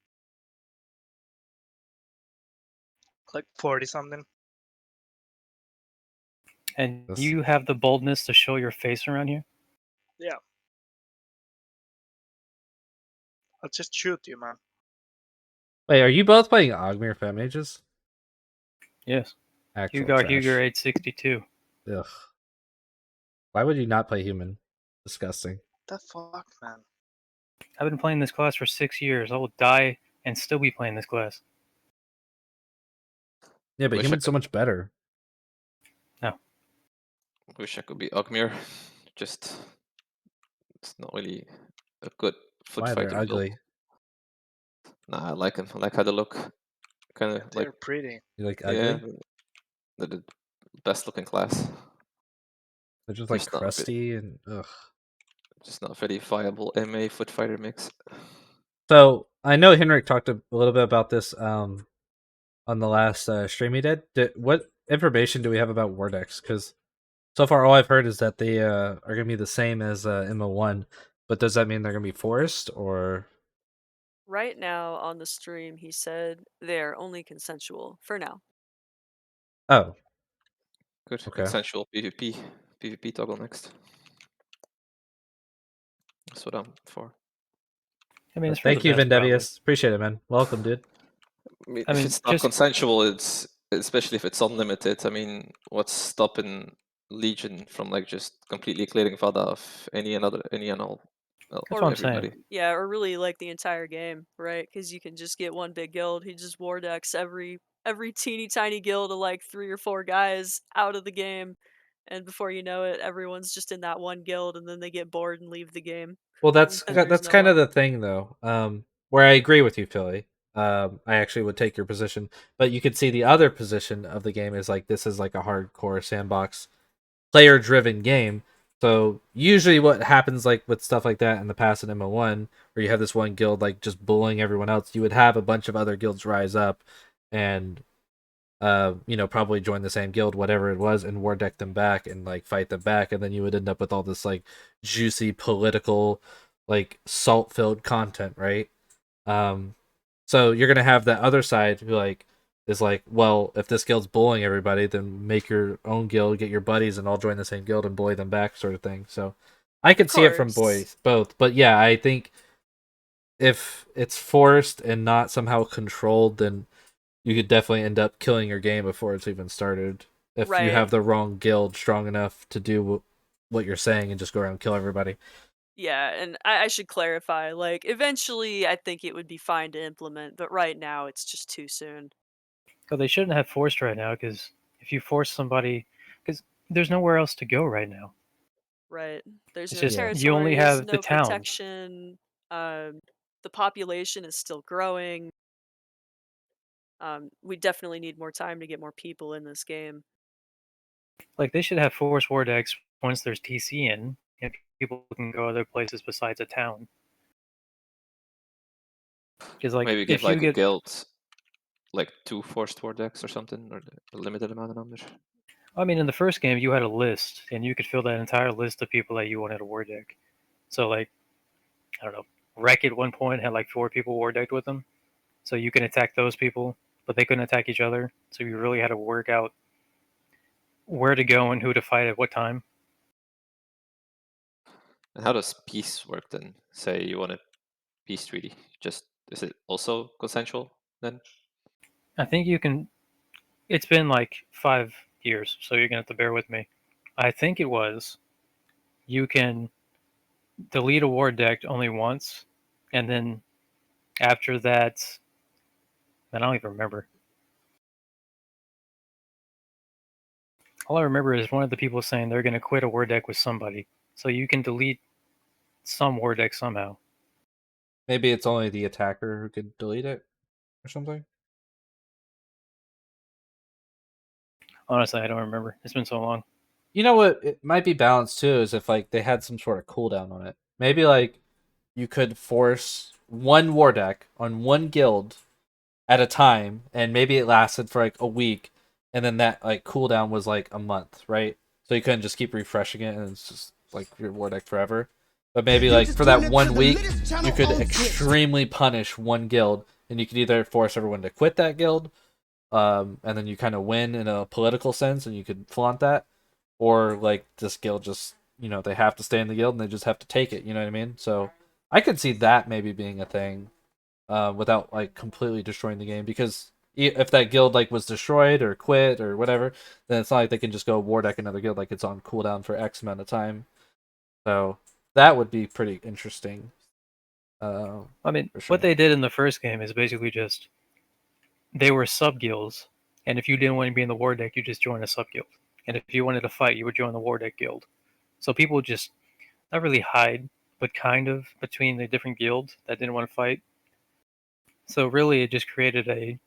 Like 40 something. And you have the boldness to show your face around here? Yeah. I'll just shoot you, man. Wait, are you both playing Ogmir fat mages? Yes. Actual Hugar, trash. Hugar 862. Ugh. Why would you not play human? Disgusting. The fuck, man? I've been playing this class for 6 years. I will die and still be playing this class. Yeah, but human's so much better. No. Wish I could be Ogmir. Just it's not really a good foot Why, they're fighting build. ugly. Nah, I like them. I like how they look. Kind of They're like pretty. You like ugly? yeah, the best looking class. They're just like Just not a bit- crusty and ugh. Just not very viable MA foot fighter mix. So I know Henrik talked a little bit about this on the last stream he did. What information do we have about war decks? Because so far all I've heard is that they are going to be the same as MO1, but does that mean they're going to be forced or? Right now on the stream, he said they're only consensual for now. Oh, Good. okay. Consensual PvP toggle next. That's what I'm for. I mean, it's for Thank the you, best, probably. Vendevius. Appreciate it, man. Welcome, dude. I mean, if it's not consensual, it's especially if it's unlimited. I mean, what's stopping Legion from like just completely clearing Vada of any and all? That's what I'm saying. Yeah, or really like the entire game, right? Because you can just get one big guild. He just war decks every teeny tiny guild of like 3 or 4 guys out of the game, and before you know it, everyone's just in that one guild, and then they get bored and leave the game. Well, that's And there's no kind of one. the thing, though. Where I agree with you, Philly. I actually would take your position, but you could see the other position of the game is like this is like a hardcore sandbox, player-driven game. So usually, what happens like with stuff like that in the past in MO1, where you have this one guild like just bullying everyone else, you would have a bunch of other guilds rise up, and probably join the same guild, whatever it was, and war deck them back and like fight them back, and then you would end up with all this like juicy political, like salt-filled content, right? So you're gonna have that other side who like is like, well, if this guild's bullying everybody, then make your own guild, get your buddies, and all join the same guild and bully them back, sort of thing. So I could see it from both, but yeah, I think if it's forced and not somehow controlled, then you could definitely end up killing your game before it's even started if you have the wrong guild strong enough to do what you're saying and just go around and kill everybody. Yeah, and I should clarify, like, eventually I think it would be fine to implement, but right now it's just too soon. So they shouldn't have forced right now, because if you force somebody, because there's nowhere else to go right now. Right. There's It's no just territories, you only have the no towns. protection. The population is still growing. We definitely need more time to get more people in this game. Like they should have force war decks once there's TC in, and people can go other places besides a town. Because like maybe give if like you a guild like 2 forced war decks or something, or a limited amount of numbers. I mean, in the first game, you had a list, and you could fill that entire list of people that you wanted a war deck. So, like, I don't know, Wreck at one point had like 4 people war decked with them. So you can attack those people, but they couldn't attack each other. So you really had to work out where to go and who to fight at what time. And how does peace work then? Say you want a peace treaty. Just is it also consensual then? I think you can. It's been like 5 years, so you're gonna have to bear with me. I think it was. You can delete a war deck only once, and then after that, I don't even remember. All I remember is one of the people saying they're going to quit a war deck with somebody, so you can delete some war deck somehow. Maybe it's only the attacker who could delete it or something. Honestly, I don't remember. It's been so long. You know what? It might be balanced too, is if like they had some sort of cooldown on it. Maybe like you could force one war deck on one guild at a time, and maybe it lasted for like a week, and then that like cooldown was like a month, right? So you couldn't just keep refreshing it, and it's just like your war deck forever. But maybe like for that 1 week, you could extremely punish one guild, and you could either force everyone to quit that guild, and then you kind of win in a political sense, and you could flaunt that, or like this guild just they have to stay in the guild and they just have to take it. You know what I mean? So I could see that maybe being a thing, without like completely destroying the game, because if that guild like was destroyed or quit or whatever, then it's not like they can just go war deck another guild, like it's on cooldown for X amount of time. So that would be pretty interesting. I mean, what they did in the first game is basically just they were sub guilds, and if you didn't want to be in the war deck, you just joined a sub guild. And if you wanted to fight, you would join the war deck guild. So people would just not really hide, but kind of between the different guilds that didn't want to fight. So really, it just created a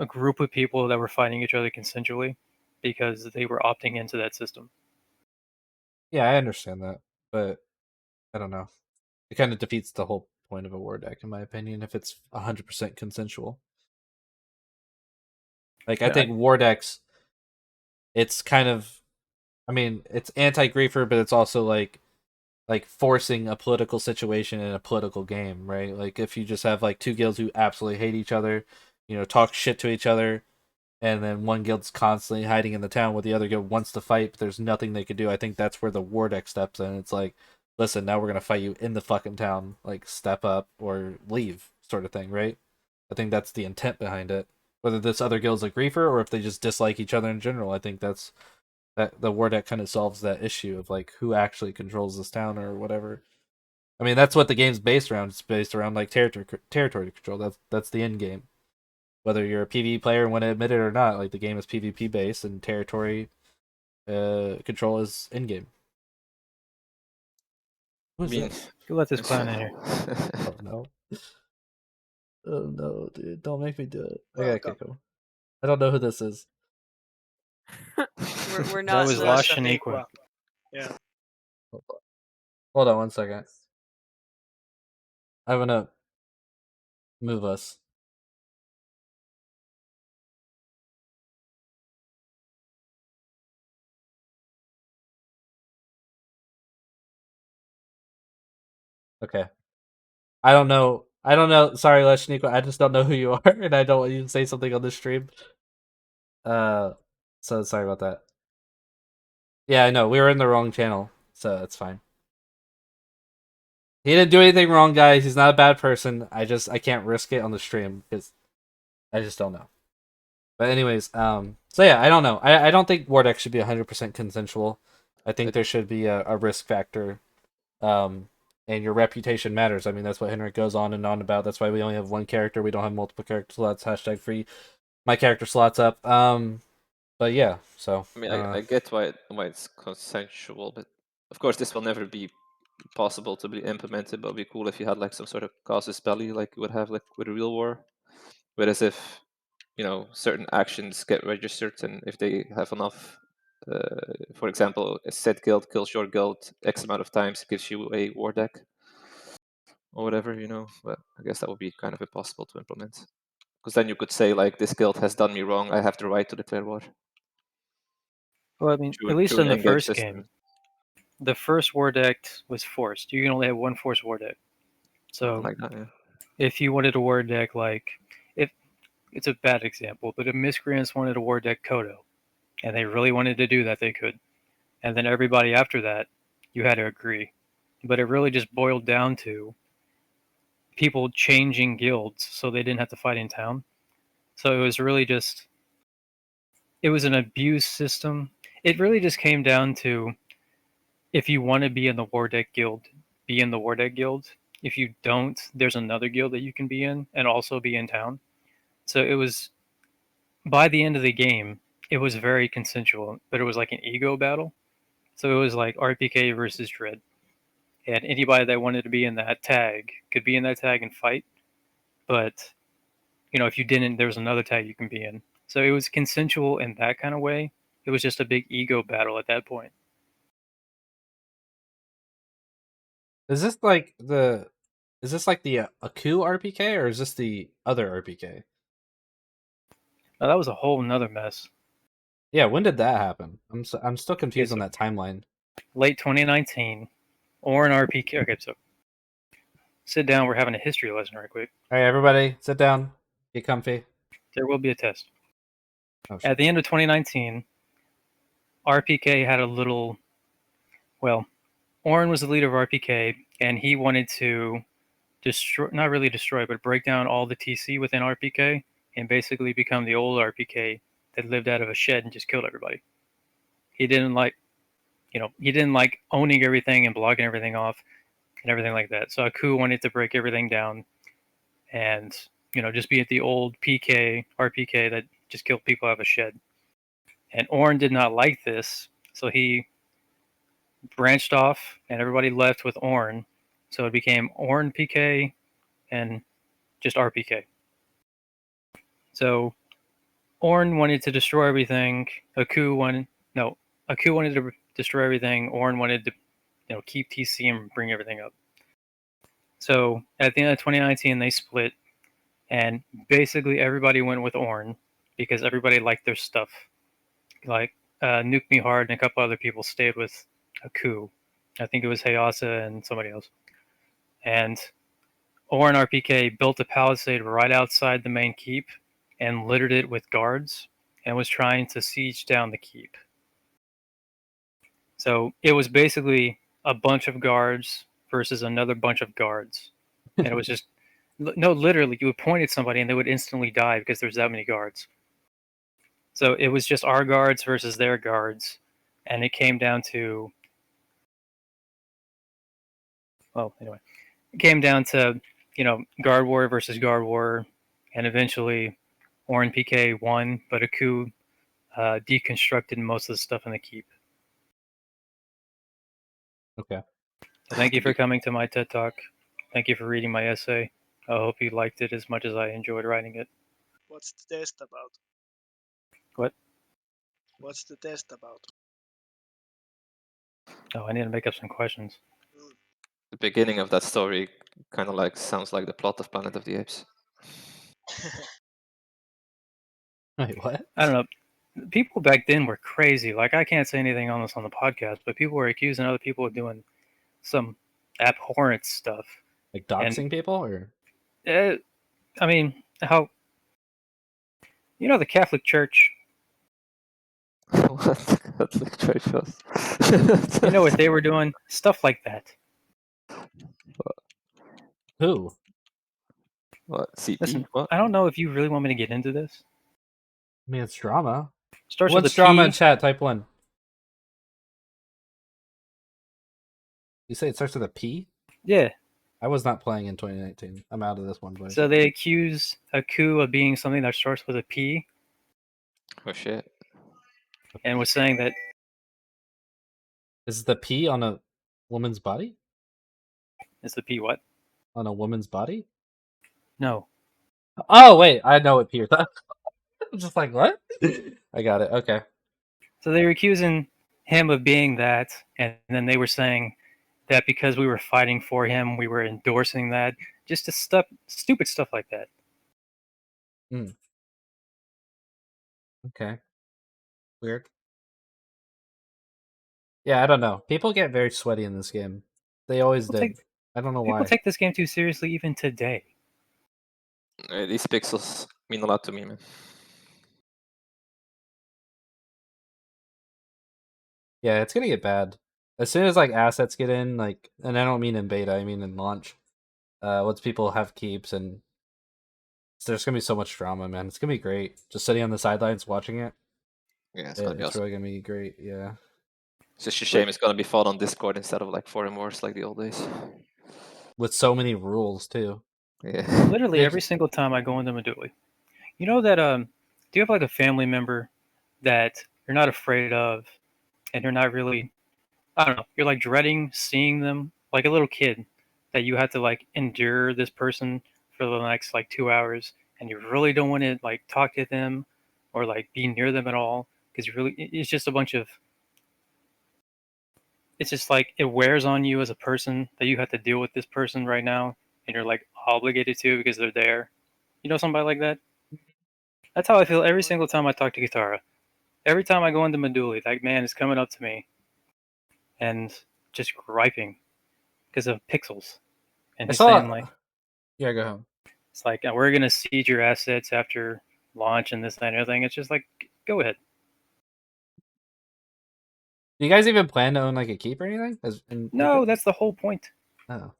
group of people that were fighting each other consensually because they were opting into that system. Yeah, I understand that, but I don't know. It kind of defeats the whole point of a war deck, in my opinion, if it's 100% consensual. Like, I Yeah, think war decks, it's kind of, I mean, it's anti-griefer, but it's also like forcing a political situation in a political game, right? Like, if you just have like two guilds who absolutely hate each other, talk shit to each other, and then one guild's constantly hiding in the town where the other guild wants to fight, but there's nothing they could do. I think that's where the war deck steps in. It's like, listen, now we're gonna fight you in the fucking town. Like, step up or leave, sort of thing, right? I think that's the intent behind it. Whether this other guild's a griefer or if they just dislike each other in general, I think that the war deck kind of solves that issue of like who actually controls this town or whatever. I mean, that's what the game's based around. It's based around like territory control. That's the end game. Whether you're a PvE player and want to admit it or not, like the game is PvP based and territory control is in game. Who's this? Who let this clown in here? Oh no! Oh no, dude! Don't make me do it. I gotta Welcome. kick him. I don't know who this is. We're That not was the La Shaniqua. Shaniqua. Yeah. Hold on one second. I'm gonna move us. Okay. I don't know. I don't know. Sorry, Leshnico. I just don't know who you are, and I don't want you to say something on this stream. So sorry about that. Yeah, I know. We were in the wrong channel, so it's fine. He didn't do anything wrong, guys. He's not a bad person. I can't risk it on the stream because I just don't know. But anyways, so yeah, I don't know. I don't think war deck should be 100% consensual. I think there should be a risk factor. And your reputation matters. I mean, that's what Henrik goes on and on about. That's why we only have one character. We don't have multiple character slots. # free my character slots up. But yeah, so I mean, I get why it's consensual, but of course this will never be possible to be implemented. But it'd be cool if you had like some sort of casus belli, like you would have like with a real war. Whereas if certain actions get registered, and if they have enough, for example, a set guild kills your guild X amount of times, gives you a war deck or whatever, But I guess that would be kind of impossible to implement. Because then you could say, like, this guild has done me wrong, I have the right to declare war. Well, I mean, Through, at least through in an the in-game first system. game, the first war deck was forced. You can only have one forced war deck. So Something like that, yeah. if you wanted a war deck like, if it's a bad example, but if Miscreants wanted a war deck Kodo, and they really wanted to do that, they could. And then everybody after that, you had to agree. But it really just boiled down to people changing guilds so they didn't have to fight in town. So it was really just, it was an abuse system. It really just came down to, if you want to be in the war deck guild, be in the war deck guild. If you don't, there's another guild that you can be in and also be in town. So it was, by the end of the game, it was very consensual, but it was like an ego battle. So it was like RPK versus Dread. And anybody that wanted to be in that tag could be in that tag and fight. But, if you didn't, there was another tag you can be in. So it was consensual in that kind of way. It was just a big ego battle at that point. is this like the Aku RPK or is this the other RPK? Now, that was a whole nother mess. Yeah, when did that happen? I'm still confused on so that timeline. Late 2019, or an RPK. Okay, so sit down. We're having a history lesson right quick. All right, everybody, sit down, get comfy. There will be a test. Oh, At the end of 2019, RPK had a little, well, Oren was the leader of RPK, and he wanted to destroy, not really destroy, but break down all the TC within RPK and basically become the old RPK that lived out of a shed and just killed everybody. He didn't like, he didn't like owning everything and blocking everything off and everything like that. So Aku wanted to break everything down and, just be at the old RPK that just killed people out of a shed. And Oren did not like this, so he branched off and everybody left with Oren. So it became Oren PK and just RPK. So Oren wanted to destroy everything. Aku wanted destroy everything. Ornn wanted to, keep TC and bring everything up. So at the end of 2019, they split, and basically everybody went with Ornn because everybody liked their stuff. Like Nuke Me Hard and a couple other people stayed with Aku. I think it was Hayasa and somebody else. And Ornn RPK built a palisade right outside the main keep and littered it with guards and was trying to siege down the keep. So it was basically a bunch of guards versus another bunch of guards. And it was just, no, literally, you would point at somebody and they would instantly die because there's that many guards. So it was just our guards versus their guards. And it came down to, well, anyway, it came down to, guard war versus guard war. And eventually, Ornn PK won, but Aku deconstructed most of the stuff in the keep. Okay. So thank you for coming to my TED Talk. Thank you for reading my essay. I hope you liked it as much as I enjoyed writing it. What's the test about? What? What's the test about? Oh, I need to make up some questions. The beginning of that story kind of like sounds like the plot of Planet of the Apes. Wait, what? I don't know. People back then were crazy. Like, I can't say anything on this on the podcast, but people were accusing other people of doing some abhorrent stuff. Like doxing people, or? I mean, how... the Catholic Church... What? Catholic Church was? You know what they were doing? Stuff like that. Who? What? CP? Listen, What? I don't know if you really want me to get into this. I mean, it's drama. Starts What's with a drama P. in chat? Type 1. You say it starts with a P? Yeah. I was not playing in 2019. I'm out of this one, boys. So they accuse Aku of being something that starts with a P. Oh shit. And was saying that... Is the P on a woman's body? Is the P what? On a woman's body? No. Oh, wait. I know what P you're talking. I'm just like, what? I got it. Okay. So they were accusing him of being that, and then they were saying that because we were fighting for him, we were endorsing that. Just stupid stuff like that. Okay. Weird. Yeah, I don't know. People get very sweaty in this game. They always did. I don't know why. People take this game too seriously even today. These pixels mean a lot to me, man. Yeah, it's gonna get bad. As soon as like assets get in, like, and I don't mean in beta, I mean in launch. Once people have keeps, and there's gonna be so much drama, man. It's gonna be great. Just sitting on the sidelines watching it. Yeah, it's gonna be awesome. Really gonna be great. Yeah. It's just a shame it's gonna be fought on Discord instead of like forum wars like the old days. With so many rules too. Yeah. Literally every single time I go into Meduli. You know that do you have like a family member that you're not afraid of and you're not really, I don't know, you're like dreading seeing them, like a little kid that you have to like endure this person for the next like 2 hours, and you really don't want to like talk to them or like be near them at all because it's just a bunch of, it's just like it wears on you as a person that you have to deal with this person right now, and you're like obligated to because they're there. You know somebody like that? That's how I feel every single time I talk to Kitara. Every time I go into Meduli, that man is coming up to me and just griping because of pixels. And he's saying like, yeah, go ahead. It's like, we're going to siege your assets after launch and this, that, and everything. It's just like, go ahead. Do you guys even plan to own like a keep or anything? No, that's the whole point. Oh.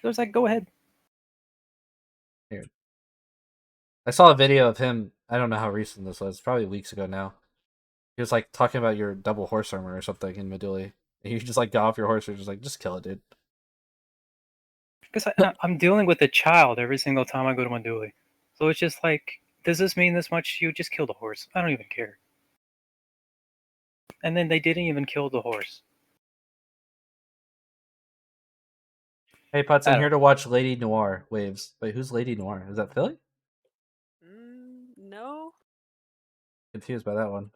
It was like, go ahead. Weird. I saw a video of him. I don't know how recent this was. Probably weeks ago now. He was like talking about your double horse armor or something in Meduli. You just like got off your horse and just like, just kill it, dude. Because I'm dealing with a child every single time I go to Meduli. So it's just like, does this mean this much to you? Just kill the horse. I don't even care. And then they didn't even kill the horse. Hey, Putz, I'm here to watch Lady Noir waves. Wait, who's Lady Noir? Is that Philly? No. Confused by that one.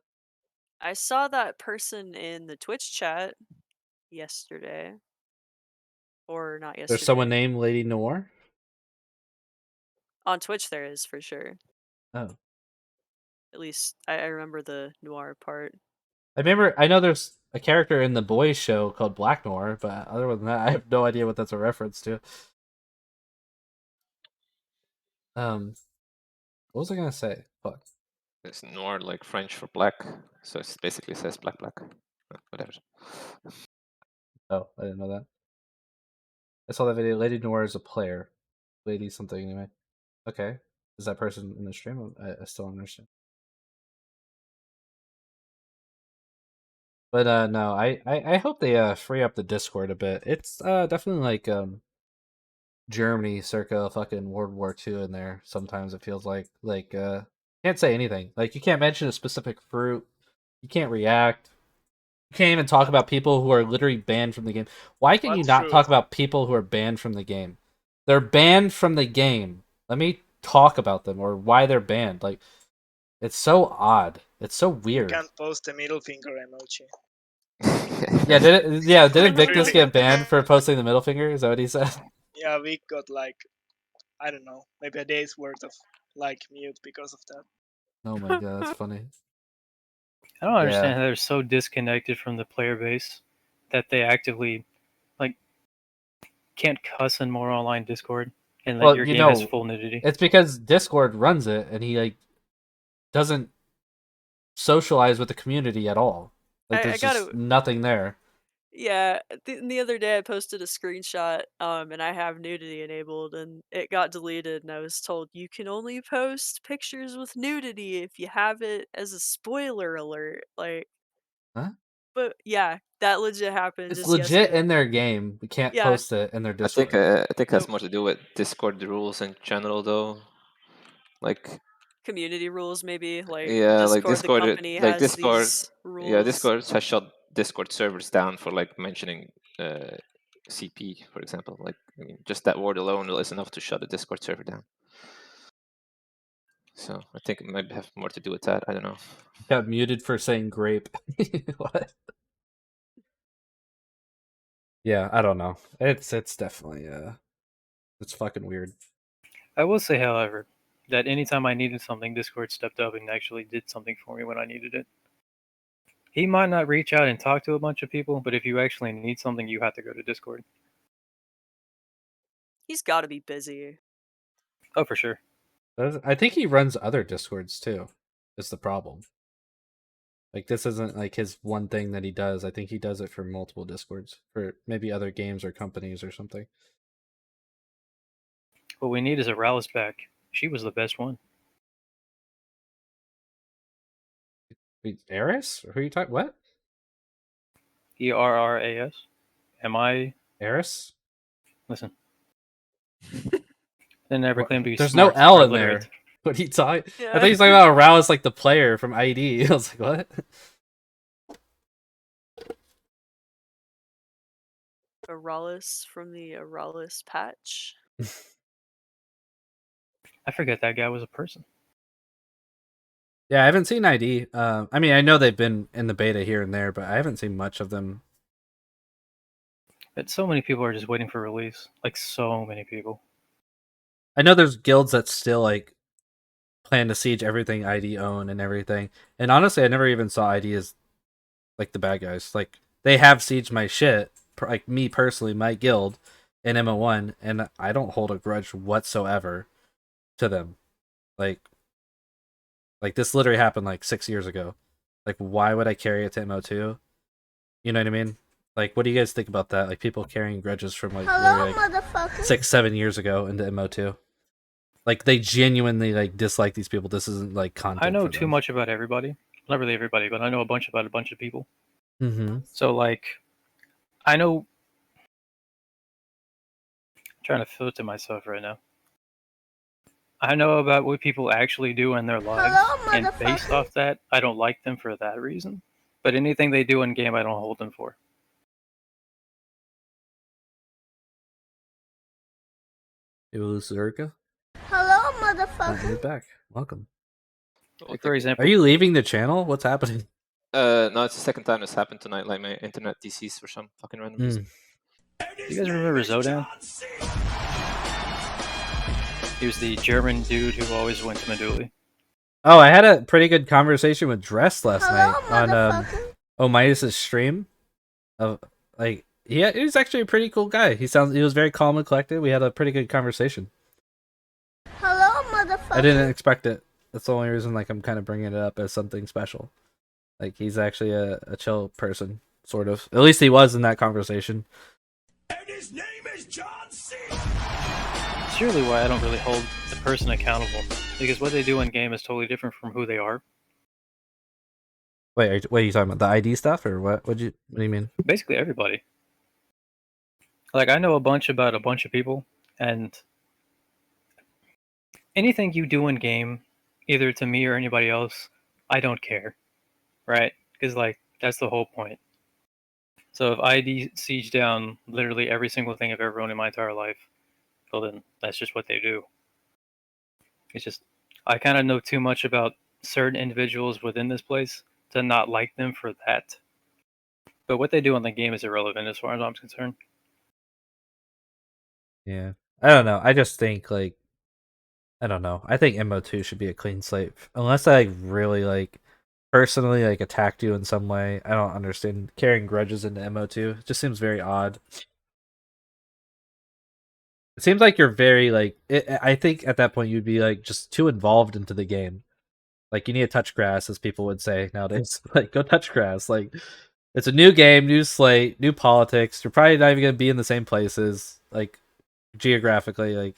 I saw that person in the Twitch chat yesterday. Or not yesterday. There's someone named Lady Noir? On Twitch there is, for sure. Oh. At least I remember the Noir part. I know there's a character in the boys show called Black Noir, but other than that, I have no idea what that's a reference to. What was I gonna say? Fuck. It's noir like French for black, so it basically says black. Whatever. Oh, I didn't know that. I saw that video. Lady Noir is a player. Lady something anyway. Okay. Is that person in the stream? I still don't understand. But no, I hope they free up the Discord a bit. It's definitely like Germany circa fucking World War II in there. Sometimes it feels like can't say anything. Like you can't mention a specific fruit. You can't react. You can't even talk about people who are literally banned from the game. Why can you not talk about people who are banned from the game? They're banned from the game. Let me talk about them or why they're banned. Like it's so odd. It's so weird. You can't post the middle finger emoji. Yeah, didn't Victus get banned for posting the middle finger? Is that what he said? Yeah, we got like, I don't know, maybe a day's worth of like mute because of that. Oh my god, that's funny. I don't understand how they're so disconnected from the player base that they actively like can't cuss in more online Discord and that your game has full nudity. It's because Discord runs it and he like doesn't socialize with the community at all. Like there's just nothing there. Yeah, the other day I posted a screenshot, and I have nudity enabled, and it got deleted, and I was told you can only post pictures with nudity if you have it as a spoiler alert. Like, huh? But yeah, that legit happened. It's just legit yesterday. in their game. We can't post it in their Discord. I think it has more to do with Discord rules in general, though. Like community rules, maybe like Discord, the company has Discord, these rules. Yeah, Discord has shut Discord servers down for like mentioning CP, for example. Like, I mean, just that word alone is enough to shut a Discord server down. So I think it might have more to do with that. I don't know. Got muted for saying grape. What? Yeah, I don't know. It's definitely it's fucking weird. I will say, however, that anytime I needed something, Discord stepped up and actually did something for me when I needed it. He might not reach out and talk to a bunch of people, but if you actually need something, you have to go to Discord. He's got to be busy. Oh, for sure. I think he runs other Discords too. Is the problem. Like this isn't like his one thing that he does. I think he does it for multiple Discords for maybe other games or companies or something. What we need is a Rallis back. She was the best one. Eris? Who are you talking? What? ERRAS. Am I Eris? Listen. They never claim to be. There's no L in there. What are you talking? Yeah. I thought he's talking about Rallis like the player from ID. I was like, what? Rallis from the Rallis patch. I forget that guy was a person. Yeah, I haven't seen ID. I mean, I know they've been in the beta here and there, but I haven't seen much of them. But so many people are just waiting for release. Like, so many people. I know there's guilds that still, like, plan to siege everything ID own and everything. And honestly, I never even saw ID as, like, the bad guys. Like, they have sieged my shit, like, me personally, my guild in MO1, and I don't hold a grudge whatsoever to them. Like this literally happened like 6 years ago. Like, why would I carry it to MO2? You know what I mean? Like, what do you guys think about that? Like, people carrying grudges from like, Hello, like 6-7 years ago into MO2. Like, they genuinely like dislike these people. This isn't like content. I know too much about everybody. Not really everybody, but I know a bunch about a bunch of people. Mm-hmm. So like, I know. I'm trying to filter myself right now. I know about what people actually do in their lives, and based off that, I don't like them for that reason. But anything they do in game, I don't hold them for. It was Serukka. Hello, motherfucker. You're back. Welcome. Like, for example, are you leaving the channel? What's happening? No, it's the second time this happened tonight. Like my internet DCs for some fucking random reason. Do you guys remember Zodan? He was the German dude who always went to Meduli. Oh, I had a pretty good conversation with Dress last night on Omidas' stream. Of like, he's actually a pretty cool guy. He was very calm and collected. We had a pretty good conversation. Hello, motherfucker. I didn't expect it. That's the only reason like I'm kind of bringing it up as something special. Like he's actually a chill person, sort of. At least he was in that conversation. And his name is John C. It's really why I don't really hold the person accountable, because what they do in game is totally different from who they are. Wait, what are you talking about? The ID stuff or what? What do you mean? Basically everybody. Like I know a bunch about a bunch of people, and anything you do in game, either to me or anybody else, I don't care, right? Because like that's the whole point. So if I siege down literally every single thing I've ever owned in my entire life, well then that's just what they do. It's just I kind of know too much about certain individuals within this place to not like them for that. But what they do in the game is irrelevant as far as I'm concerned. Yeah, I don't know. I just think like, I don't know. I think MO2 should be a clean slate unless I like, really like personally like attacked you in some way. I don't understand carrying grudges into MO2. It just seems very odd. It seems like you're very like I think at that point you'd be like just too involved into the game. Like you need to touch grass, as people would say nowadays. Like go touch grass. Like it's a new game, new slate, new politics. You're probably not even gonna be in the same places, like geographically. Like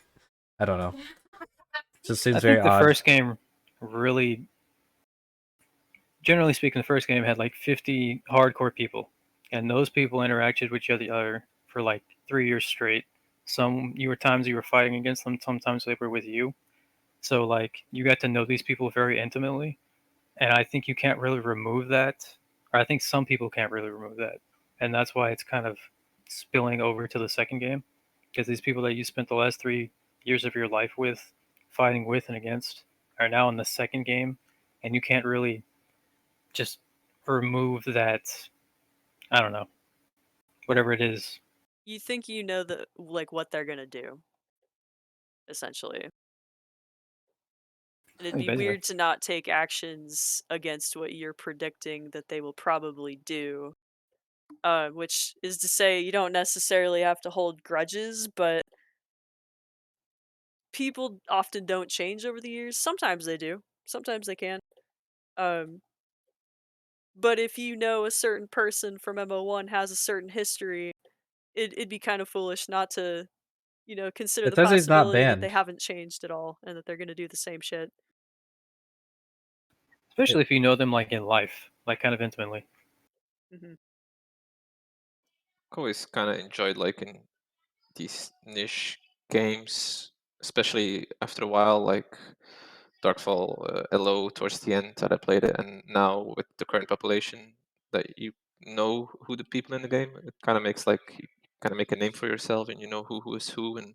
I don't know. It just seems I very think the odd. first game really, generally speaking, the first game had like 50 hardcore people, and those people interacted with each other for like 3 years straight. Some times you were fighting against them, sometimes they were with you. So like you got to know these people very intimately, and I think you can't really remove that, or I think some people can't really remove that, and that's why it's kind of spilling over to the second game, because these people that you spent the last 3 years of your life with, fighting with and against, are now in the second game, and you can't really just remove that. I don't know, whatever it is. You think you know like what they're gonna do, essentially. And it'd be Basically. weird to not take actions against what you're predicting that they will probably do. Which is to say, you don't necessarily have to hold grudges, but people often don't change over the years. Sometimes they do. Sometimes they can. But if you know a certain person from MO1 has a certain history, it'd be kind of foolish not to, consider It the says he's not possibility that they banned. haven't changed at all and that they're gonna do the same shit. Especially if you know them like in life, like kind of intimately. Hmm. I've always kind of enjoyed like in these niche games, especially after a while, like Darkfall LO towards the end that I played it, and now with the current population that you know who the people in the game, it kind of makes like you kind of make a name for yourself, and you know who is who, and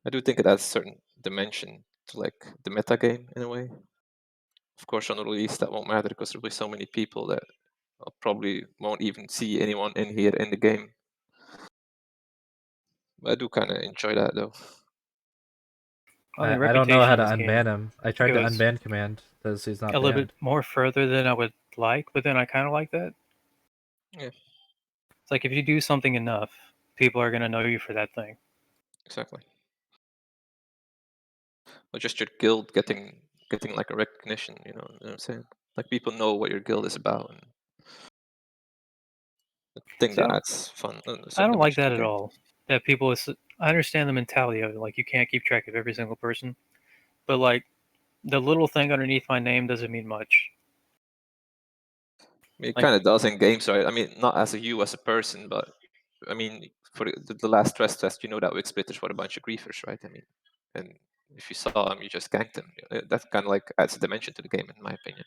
I do think it adds a certain dimension to like the meta game in a way. Of course, on release that won't matter because there'll be so many people that probably won't even see anyone in here in the game. But I do kind of enjoy that though. I mean, I don't know how reputation to in this game unban him. I tried to goes unban command because he's not a little banned. bit more further than I would like, but then I kind of like that. Yeah, It's like if you do something enough, people are gonna know you for that thing. exactly. Or just your guild getting like a recognition, you know what I'm saying? Like people know what your guild is about, and I think See, that adds fun. I don't like dimension to that the at game. all. That people, I understand the mentality of it. Like you can't keep track of every single person, but like the little thing underneath my name doesn't mean much. I mean, it Like, kind of does in games, right? I mean, not as you as a person, but I mean, for the last stress test, you know that Wig Splitters were a bunch of griefers, right? I mean, and if you saw them, you just ganked them. That kind of like adds a dimension to the game, in my opinion.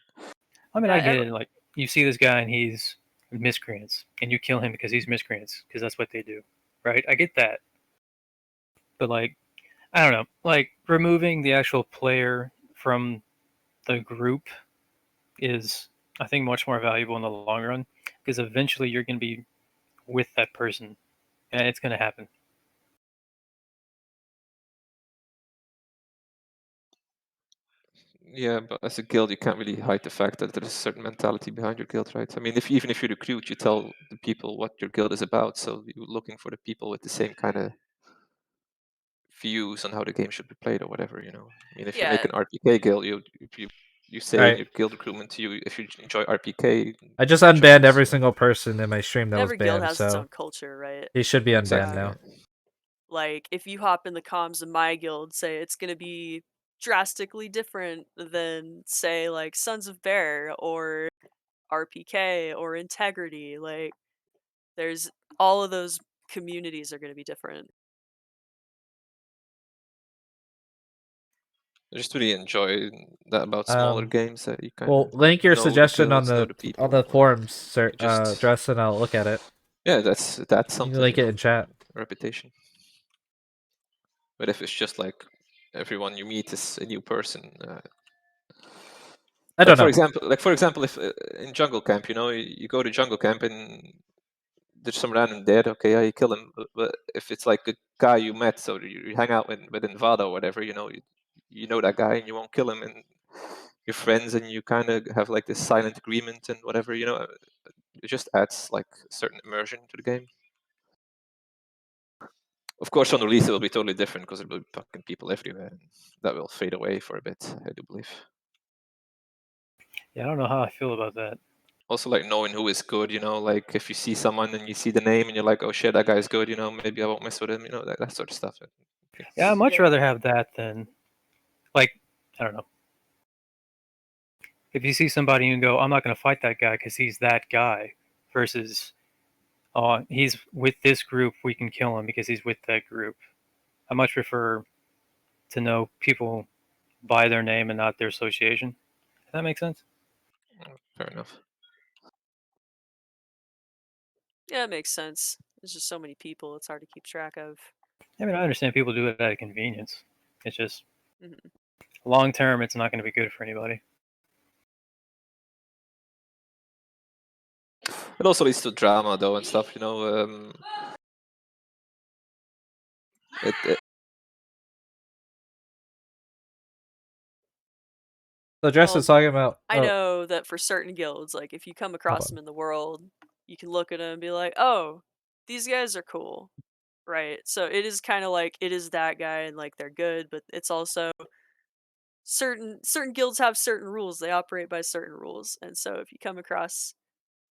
I mean, Yeah, I get it. Like you see this guy and he's miscreants, and you kill him because he's miscreants, because that's what they do, right? I get that, but like, I don't know. Like removing the actual player from the group is I think much more valuable in the long run, because eventually you're going to be with that person, and it's going to happen. Yeah, but as a guild, you can't really hide the fact that there's a certain mentality behind your guild, right? I mean, even if you recruit, you tell the people what your guild is about, so you're looking for the people with the same kind of views on how the game should be played or whatever, you know. I mean, if you make Yeah. an RPK guild, you say in Alright. your guild recruitment to you, if you enjoy RPK, I just join unbanned us, every you know. single person in my stream that was Every guild banned, has its so own culture, right? he should be unbanned Exactly, now. yeah. Like, if you hop in the comms of my guild, say it's gonna be drastically different than, say, like Sons of Bear or RPK or Integrity. Like, there's all of those communities are gonna be different. I just really enjoy that about smaller games that you kind Well, of link your know suggestion the on guilds, know the the people. forums, sir, It just Dress, and I'll look at it. yeah, that's You something. can link You it know, in chat. reputation. But if it's just like everyone you meet is a new person, I don't know. for example, if in jungle camp, you know, you go to jungle camp and there's some random dead, okay, yeah, you kill him. But if it's like a guy you met, so you hang out with Nevada or whatever, you know, you know that guy and you won't kill him, and you're friends and you kind of have like this silent agreement and whatever, you know, it just adds like certain immersion to the game. Of course, on release it will be totally different because there will be fucking people everywhere, and that will fade away for a bit, I do believe. Yeah, I don't know how I feel about that. Also, like knowing who is good, you know, like if you see someone and you see the name and you're like, oh shit, that guy's good, you know, maybe I won't mess with him, you know, that sort of stuff. Yeah, I'd much Yeah. rather have that than, like, I don't know. If you see somebody and go, I'm not going to fight that guy because he's that guy, versus, oh, he's with this group, we can kill him because he's with that group. I much prefer to know people by their name and not their association. Does that make sense? Fair enough. Yeah, it makes sense. There's just so many people, it's hard to keep track of. I mean, I understand people do it out of convenience. It's just, Mhm. long term, it's not going to be good for anybody. It also leads to drama, though, and stuff, you know. So Dress Well, is talking about. I know that for certain guilds, like if you come across them in the world, you can look at them and be like, "Oh, these guys are cool." Right? So it is kind of like it is that guy and like they're good, but it's also certain guilds have certain rules. They operate by certain rules. And so if you come across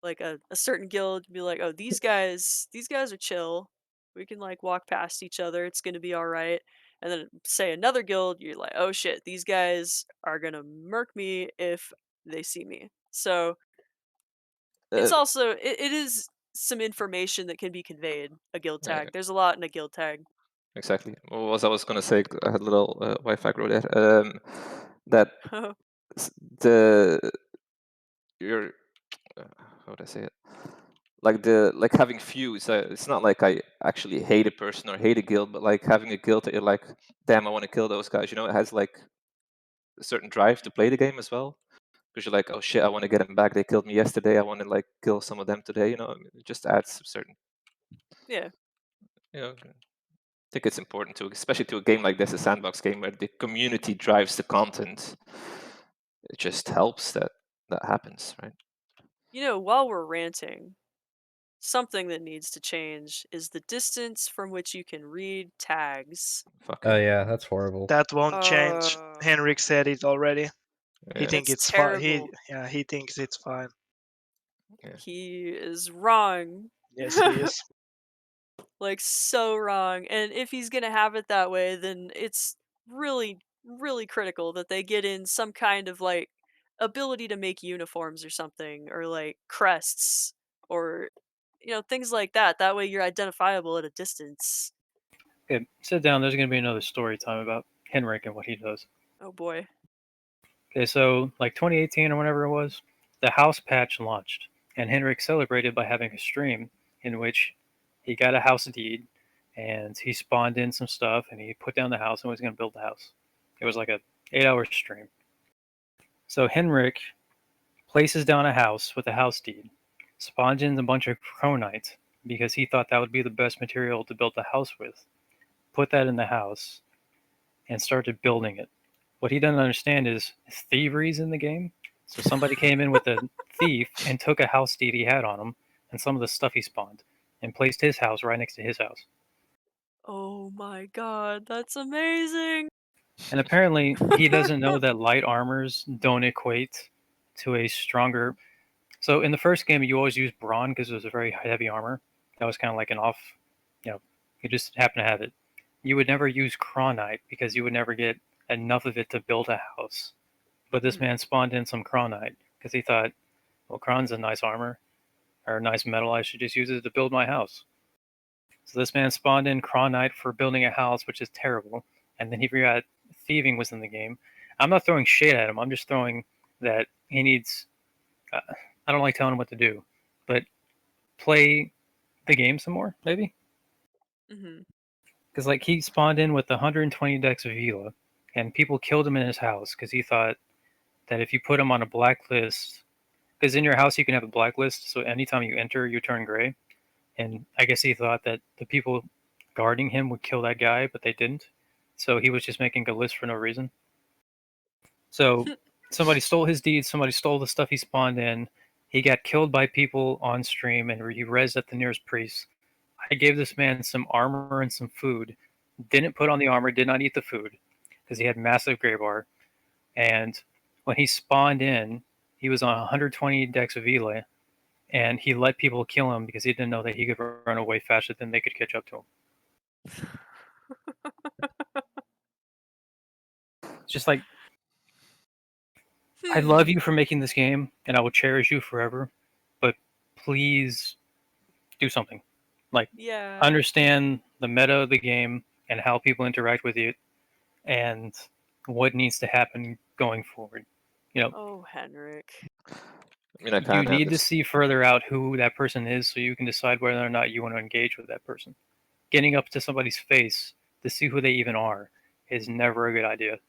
like a certain guild, be like, "Oh, these guys are chill. We can like walk past each other. It's going to be all right." And then say another guild, you're like, "Oh shit, these guys are going to murk me if they see me." So it's also it is some information that can be conveyed, a guild Yeah. tag. There's a lot in a guild tag. Exactly. What was I was gonna say? I had a little Wi-Fi grow there. That the your how would I say it? Like having feuds. It's not like I actually hate a person or hate a guild, but like having a guild that you're like, damn, I want to kill those guys. You know, it has like a certain drive to play the game as well. Because you're like, oh shit, I want to get them back. They killed me yesterday. I want to like kill some of them today. You know, I mean, it just adds a certain. Yeah. You know, I think it's important to, especially to a game like this, a sandbox game where the community drives the content. It just helps that that happens, right? You know, while we're ranting, something that needs to change is the distance from which you can read tags. Oh yeah, that's horrible. That won't change. Henrik said it already. He think That's it's fine. terrible. He thinks it's fine. He is wrong. Yes, he is. Like so wrong. And if he's gonna have it that way, then it's really, really critical that they get in some kind of like ability to make uniforms or something, or like crests, or things like that. That way you're identifiable at a distance. Okay, sit down. There's going to be another story time about Henrik and what he does. Oh boy. Okay, so like 2018 or whenever it was, the house patch launched, and Henrik celebrated by having a stream in which he got a house deed, and he spawned in some stuff, and he put down the house and was going to build the house. It was like a 8-hour stream. So Henrik places down a house with a house deed, spawns in a bunch of chronite because he thought that would be the best material to build the house with, put that in the house, and started building it. What he doesn't understand is thievery's in the game. So somebody came in with a thief and took a house deed he had on him and some of the stuff he spawned and placed his house right next to his house. Oh my god, that's amazing. And apparently he doesn't know that light armors don't equate to a stronger. So in the first game, you always use brawn because it was a very heavy armor. That was kind of like an off, you just happen to have it. You would never use chronite because you would never get enough of it to build a house. But this man spawned in some chronite because he thought, well, chron's a nice armor or a nice metal. I should just use it to build my house. So this man spawned in chronite for building a house, which is terrible. And then he forgot thieving was in the game. I'm not throwing shade at him. I'm just throwing that he needs. I don't like telling him what to do, but play the game some more, maybe. Mhm. Because like he spawned in with 120 decks of Vila, and people killed him in his house because he thought that if you put him on a blacklist, because in your house you can have a blacklist, so anytime you enter, you turn gray. And I guess he thought that the people guarding him would kill that guy, but they didn't. So he was just making a list for no reason. So somebody stole his deeds, somebody stole the stuff he spawned in. He got killed by people on stream, and he rezzed at the nearest priest. I gave this man some armor and some food. Didn't put on the armor, did not eat the food, because he had massive gray bar. And when he spawned in, he was on 120 decks of Vila, and he let people kill him because he didn't know that he could run away faster than they could catch up to him. It's just like, I love you for making this game, and I will cherish you forever, but please do something. Like, Yeah. understand the meta of the game and how people interact with it, and what needs to happen going forward. Oh, Henrik. I mean, I You kind of need to see further out who that person is so you can decide whether or not you want to engage with that person. Getting up to somebody's face to see who they even are is never a good idea.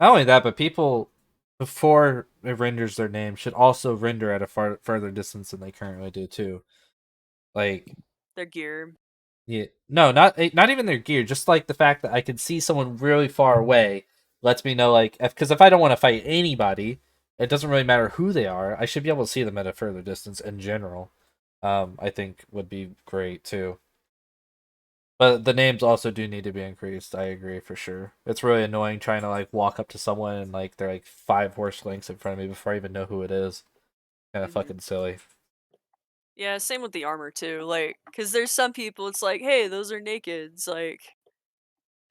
Not only that, but people, before it renders their name, should also render at a further distance than they currently do too. Like Their gear. Yeah, no, not even their gear. Just like the fact that I can see someone really far away lets me know, like, because if I don't want to fight anybody, it doesn't really matter who they are. I should be able to see them at a further distance in general. I think would be great too. But the names also do need to be increased. I agree for sure. It's really annoying trying to like walk up to someone and like they're like 5 horse lengths in front of me before I even know who it is. Kind of fucking silly. Yeah, same with the armor too. Like, because there's some people, it's like, hey, those are nakeds, like,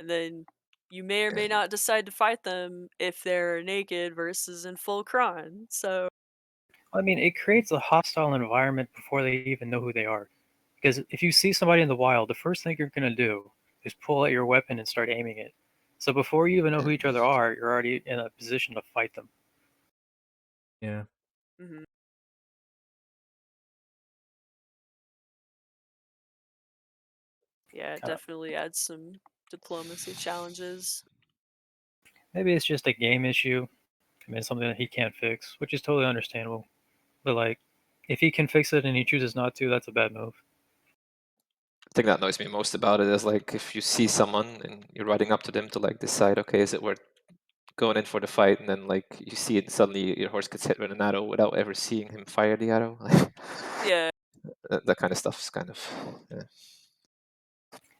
and then you may or may not decide to fight them if they're naked versus in full cron. So, I mean, it creates a hostile environment before they even know who they are. Because if you see somebody in the wild, the first thing you're going to do is pull out your weapon and start aiming it. So before you even know who each other are, you're already in a position to fight them. Yeah. mhm. Yeah, it definitely adds some diplomacy challenges. Maybe it's just a game issue. I mean, it's something that he can't fix, which is totally understandable. But like, if he can fix it and he chooses not to, that's a bad move. The thing that annoys me most about it is like if you see someone and you're riding up to them to like decide, okay, is it worth going in for the fight, and then like you see it and suddenly your horse gets hit with an arrow without ever seeing him fire the arrow. Yeah. That kind of stuff is kind of, yeah.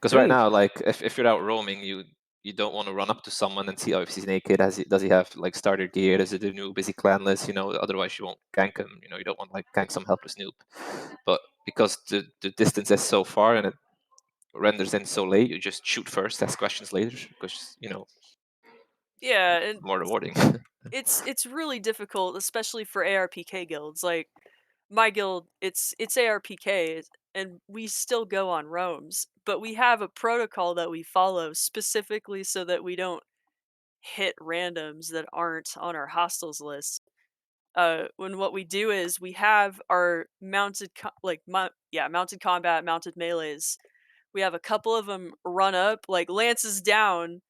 Because Yeah, right now, like if you're out roaming, you don't want to run up to someone and see, oh, if he's naked, does he have like starter gear, is it a noob, is he clanless, otherwise you won't gank him, you don't want to like gank some helpless noob. But because the distance is so far and it renders in so late, you just shoot first, ask questions later, because Yeah, and more rewarding. it's really difficult, especially for ARPK guilds. Like my guild, it's ARPK, and we still go on roams, but we have a protocol that we follow specifically so that we don't hit randoms that aren't on our hostiles list. When what we do is we have our mounted mounted combat, mounted melees. We have a couple of them run up, like lances down,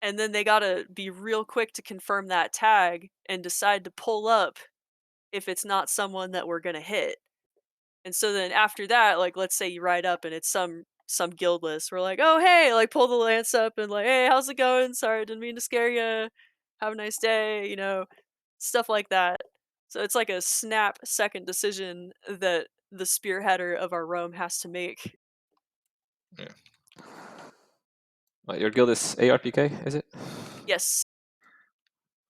and then they gotta be real quick to confirm that tag and decide to pull up if it's not someone that we're gonna hit. And so then after that, like let's say you ride up and it's some guild list. We're like, oh hey, like pull the lance up and like, hey, how's it going? Sorry, didn't mean to scare you. Have a nice day, stuff like that. So it's like a snap second decision that the spearheader of our roam has to make. Yeah. Your guild is ARPK, is it? Yes.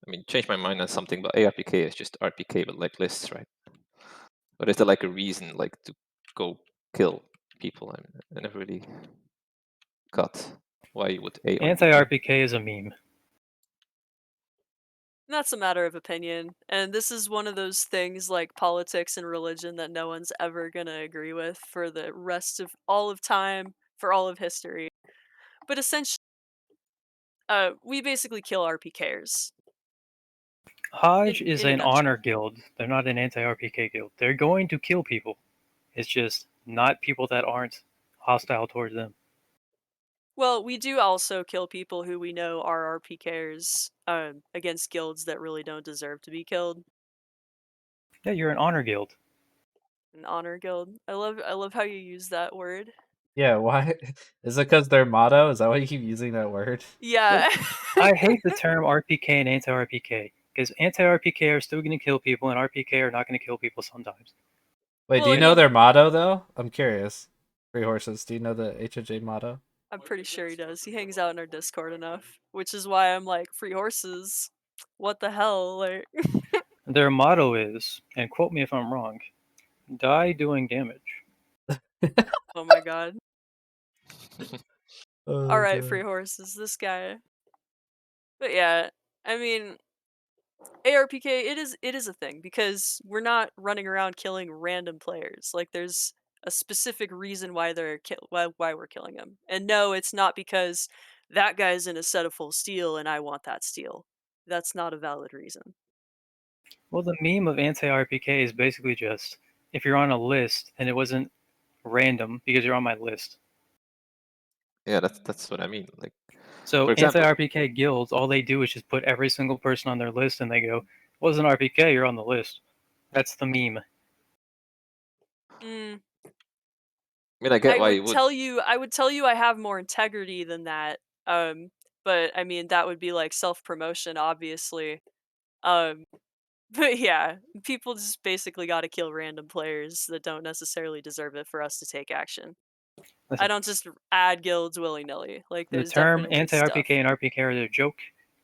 I mean, change my mind on something, but ARPK is just RPK, but like lists, right? But is there like a reason, like to go kill people? I never really got why you would ARPK. Anti-RPK is a meme. That's a matter of opinion. And this is one of those things like politics and religion that no one's ever gonna agree with for the rest of all of time, for all of history. But essentially, we basically kill RPKers. Hodge is in a an nutshell. honor guild. They're not an anti-RPK guild. They're going to kill people. It's just not people that aren't hostile towards them. Well, we do also kill people who we know are RPKers against guilds that really don't deserve to be killed. Yeah, you're an honor guild. An honor guild. I love how you use that word. Yeah, why? Is it because their motto? Is that why you keep using that word? Yeah. I hate the term RPK and anti-RPK because anti-RPK are still going to kill people and RPK are not going to kill people sometimes. Wait, do you know their motto though? I'm curious. FreeHorses, do you know the HOJ motto? I'm pretty sure he does. He hangs out in our Discord enough, which is why I'm like, FreeHorses. What the hell? Like Their motto is, and quote me if I'm wrong, die doing damage. oh my god. Oh, Alright, God. FreeHorses, this guy. But yeah, I mean, ARPK, it is a thing because we're not running around killing random players. Like there's a specific reason why why we're killing them. And no, it's not because that guy's in a set of full steel and I want that steel. That's not a valid reason. Well, the meme of anti-RPK is basically just if you're on a list and it wasn't random because you're on my list. Yeah, that's what I mean. Like, so for example, anti-RPK guilds, all they do is just put every single person on their list, and they go, "Wasn't RPK? You're on the list." That's the meme. Mm. I mean, I get I why would you would. I would tell you I have more integrity than that. But I mean that would be like self-promotion, obviously. But yeah, people just basically got to kill random players that don't necessarily deserve it for us to take action. Listen, I don't just add guilds willy-nilly. Like the there's term definitely stuff. anti-RPK and RPK are a joke.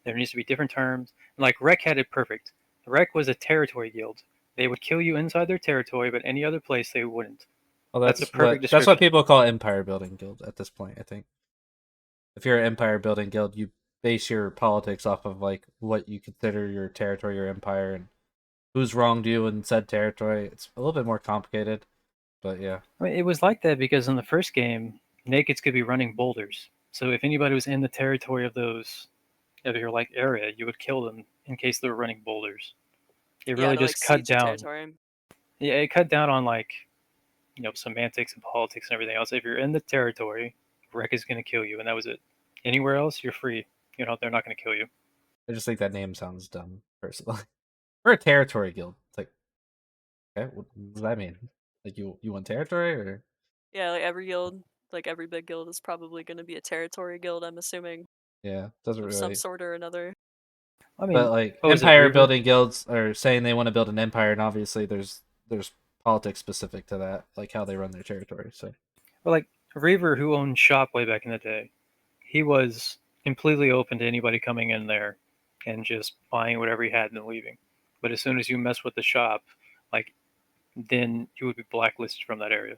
There needs to be different terms. Like Rec had it perfect. Rec was a territory guild. They would kill you inside their territory, but any other place they wouldn't. Well, That's a perfect that's description. what people call empire building guild at this point, I think. If you're an empire building guild, you base your politics off of like what you consider your territory, your empire, and who's wronged you in said territory. It's a little bit more complicated, but yeah. I mean, it was like that because in the first game, nakeds could be running boulders. So if anybody was in the territory of your like area, you would kill them in case they were running boulders. It really just cut down. Yeah, it cut down on like, semantics and politics and everything else. If you're in the territory, Rec is going to kill you, and that was it. Anywhere else, you're free. They're not going to kill you. I just think that name sounds dumb, personally. We're a territory guild. It's like, okay, what does that mean? Like you want territory or? Yeah, like every guild, like every big guild is probably going to be a territory guild, I'm assuming. Yeah, doesn't of really. some sort or another. I mean, but like empire building guilds are saying they want to build an empire, and obviously there's politics specific to that, like how they run their territory. So, well, like Reaver, who owned Shop way back in the day, he was completely open to anybody coming in there and just buying whatever he had and then leaving. But as soon as you mess with the shop, like then you would be blacklisted from that area.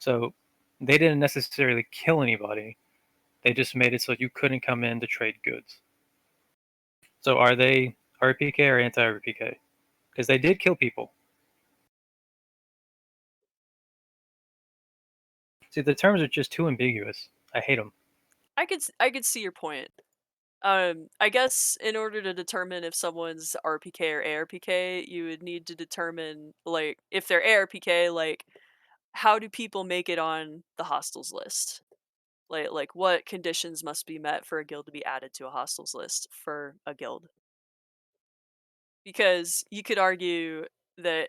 So they didn't necessarily kill anybody. They just made it so you couldn't come in to trade goods. So are they RPK or anti-RPK? Because they did kill people. See, the terms are just too ambiguous. I hate them. I could see your point. I guess in order to determine if someone's RPK or ARPK, you would need to determine like if they're ARPK, like how do people make it on the hostiles list? Like what conditions must be met for a guild to be added to a hostiles list for a guild? Because you could argue that,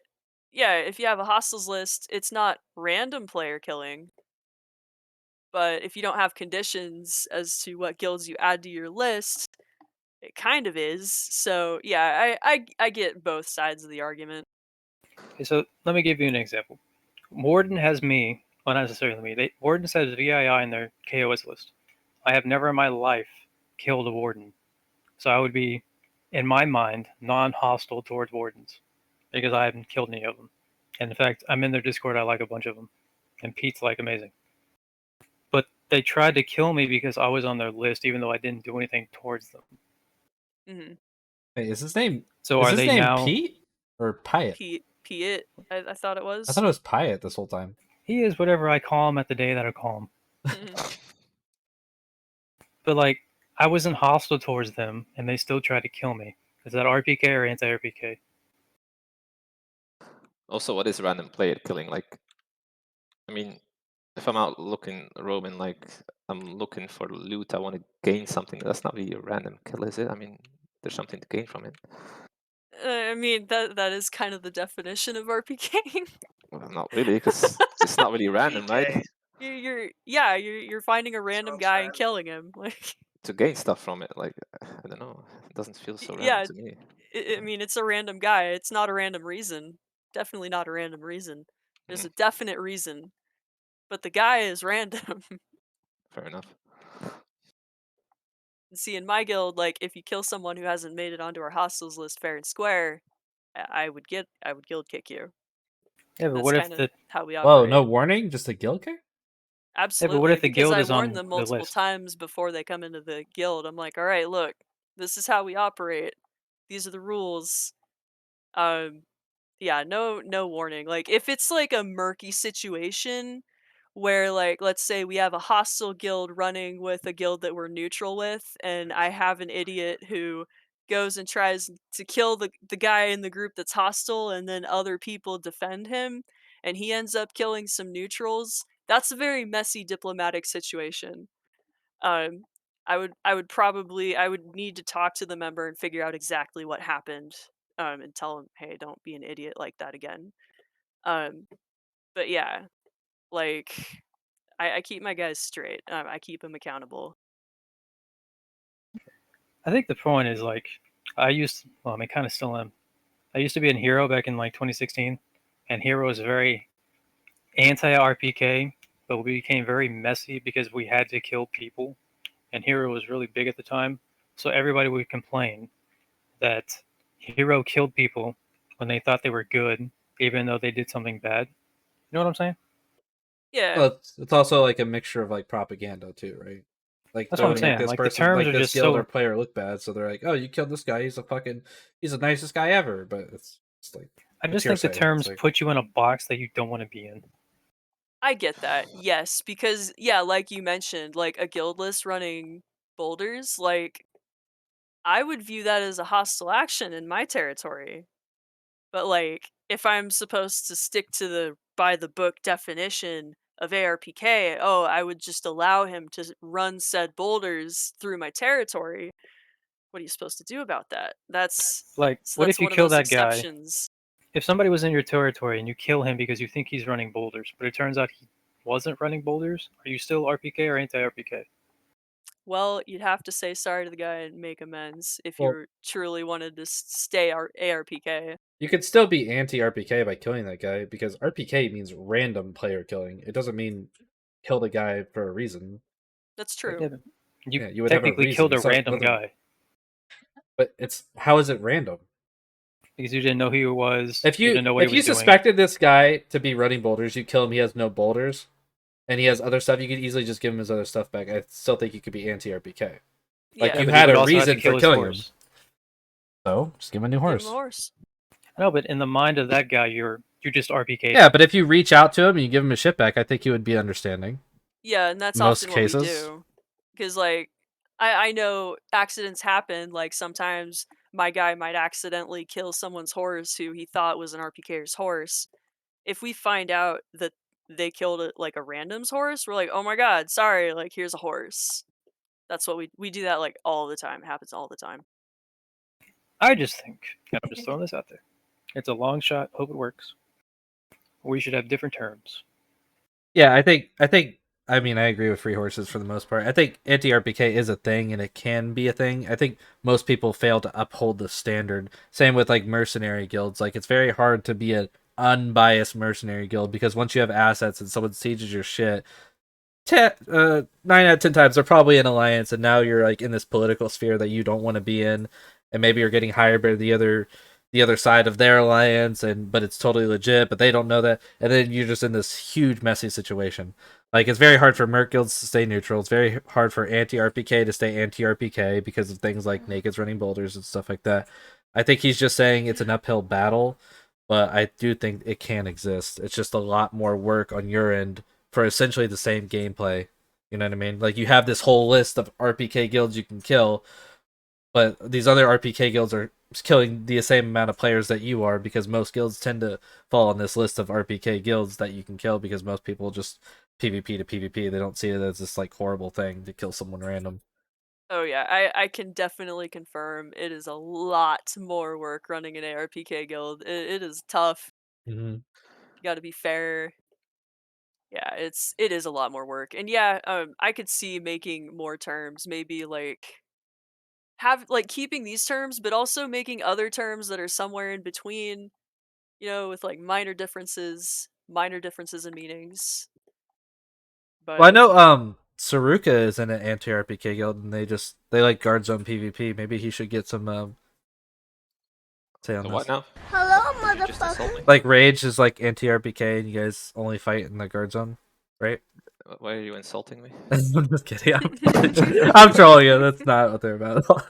yeah, if you have a hostiles list, it's not random player killing. But if you don't have conditions as to what guilds you add to your list, it kind of is. So yeah, I get both sides of the argument. Okay, so let me give you an example. Warden has me, well, not necessarily me. Warden says VII in their KOS list. I have never in my life killed a Warden, so I would be, in my mind, non-hostile towards Wardens because I haven't killed any of them. And in fact, I'm in their Discord. I like a bunch of them, and Pete's like amazing. But they tried to kill me because I was on their list, even though I didn't do anything towards them. Mm-hmm. Hey, is his name? So is are his they name now? Pete or Pyatt? Pete, I thought it was. I thought it was Pyatt this whole time. He is whatever I call him at the day that I call him. Mhm. But like, I wasn't hostile towards them, and they still tried to kill me. Is that RPK or anti-RPK? Also, what is random player killing? Like, I mean, if I'm out looking roaming, like I'm looking for loot, I want to gain something. That's not really a random kill, is it? I mean, there's something to gain from it. I mean that is kind of the definition of RPK. Well, not really, because it's not really random, right? PK. You're finding a random Sounds guy and random. killing him. Like, To gain stuff from it, like I don't know, it doesn't feel so random yeah, to me. I mean it's a random guy. It's not a random reason. Definitely not a random reason. There's Mm, a definite reason, but the guy is random. fair enough. See, in my guild, like if you kill someone who hasn't made it onto our hostiles list fair and square, I would guild kick you. Yeah, but That's what if kind of the how we Whoa, operate. no warning, just a guild kick? Absolutely, if the because guild I is warn on them the multiple list? times before they come into the guild. I'm like, all right, look, this is how we operate. These are the rules. Yeah, no warning. Like if it's like a murky situation where like let's say we have a hostile guild running with a guild that we're neutral with, and I have an idiot who goes and tries to kill the guy in the group that's hostile, and then other people defend him and he ends up killing some neutrals. That's a very messy diplomatic situation. um I would need to talk to the member and figure out exactly what happened, and tell him, hey, don't be an idiot like that again. um but yeah, like I keep my guys straight. I keep them accountable. I think the point is like, I mean, kind of still am. I used to be in Hero back in like 2016, and Hero was very anti-RPK, but we became very messy because we had to kill people, and Hero was really big at the time. So everybody would complain that Hero killed people when they thought they were good, even though they did something bad. You know what I'm saying? Yeah, Well, it's also like a mixture of like propaganda too, right? Like That's they're what I'm gonna make saying. this Like the person, terms like are this just guild or so. player look bad, so they're like, "Oh, you killed this guy. He's the nicest guy ever." But it's like I it's just think the hearsay. terms It's like, put you in a box that you don't want to be in. I get that. Yes, because yeah, like you mentioned, like a guild list running boulders, like I would view that as a hostile action in my territory. But like if I'm supposed to stick to the by the book definition of ARPK, oh, I would just allow him to run said boulders through my territory. What are you supposed to do about that? Like, what That's if you one of kill those that guy? exceptions. If somebody was in your territory and you kill him because you think he's running boulders, but it turns out he wasn't running boulders, are you still RPK or anti-RPK? Well, you'd have to say sorry to the guy and make amends if well, you truly wanted to stay ARPK. you could still be anti-RPK by killing that guy because RPK means random player killing. It doesn't mean kill the guy for a reason. That's Like, true. Yeah, but you yeah, you would have a technically reason. killed a It's not random nothing, guy but it's how is it random? because you didn't know who he was. If You you didn't know what if he you was doing. suspected this guy to be running boulders, you kill him. He has no boulders, and he has other stuff. You could easily just give him his other stuff back. I still think you could be anti-RPK. Like Yeah. Yeah, you but had would a also have to reason kill for his killing him, horse. so just give him a new Give him a horse. horse. No, but in the mind of that guy, you're just RPK. Yeah, but if you reach out to him and you give him his shit back, I think he would be understanding. Yeah, and that's Most often what we cases. do. Because, like, I know accidents happen. Like, sometimes my guy might accidentally kill someone's horse who he thought was an RPKer's horse. If we find out that they killed it like a random's horse, we're like, oh my god, sorry, like, here's a horse. That's what we do that, like, all the time. It happens all the time. I just think, I'm just throwing this out there. It's a long shot. Hope it works. We should have different terms. Yeah, I think I mean I agree with FreeHorses for the most part. I think anti-RPK is a thing and it can be a thing. I think most people fail to uphold the standard. Same with like mercenary guilds. Like it's very hard to be an unbiased mercenary guild because once you have assets and someone sieges your shit, 9 out of 10 times they're probably in alliance and now you're like in this political sphere that you don't want to be in, and maybe you're getting hired by the other side of their alliance, and but it's totally legit, but they don't know that, and then you're just in this huge messy situation. Like it's very hard for merc guilds to stay neutral. It's very hard for anti-RPK to stay anti-RPK because of things like nakeds running boulders and stuff like that. I think he's just saying it's an uphill battle, but I do think it can exist. It's just a lot more work on your end for essentially the same gameplay. You know what I mean? Like you have this whole list of RPK guilds you can kill, but these other RPK guilds are killing the same amount of players that you are because most guilds tend to fall on this list of RPK guilds that you can kill because most people just PvP to PvP. They don't see it as this like horrible thing to kill someone random. Oh yeah, I can definitely confirm it is a lot more work running an ARPK guild. It is tough. Mm-hmm. You got to be fair. Yeah, it is a lot more work. And yeah, I could see making more terms, maybe like keeping these terms but also making other terms that are somewhere in between, with like minor differences in meanings. Well, I But know Serukka is in an anti-RPK guild and they like guard zone PvP. Maybe he should get some say on So this. what now? Hello, Did you just insult me? motherfucker. Like Rage is like anti-RPK and you guys only fight in the guard zone, right? Why are you insulting me? I'm just kidding. I'm trolling you. That's not what they're about at all.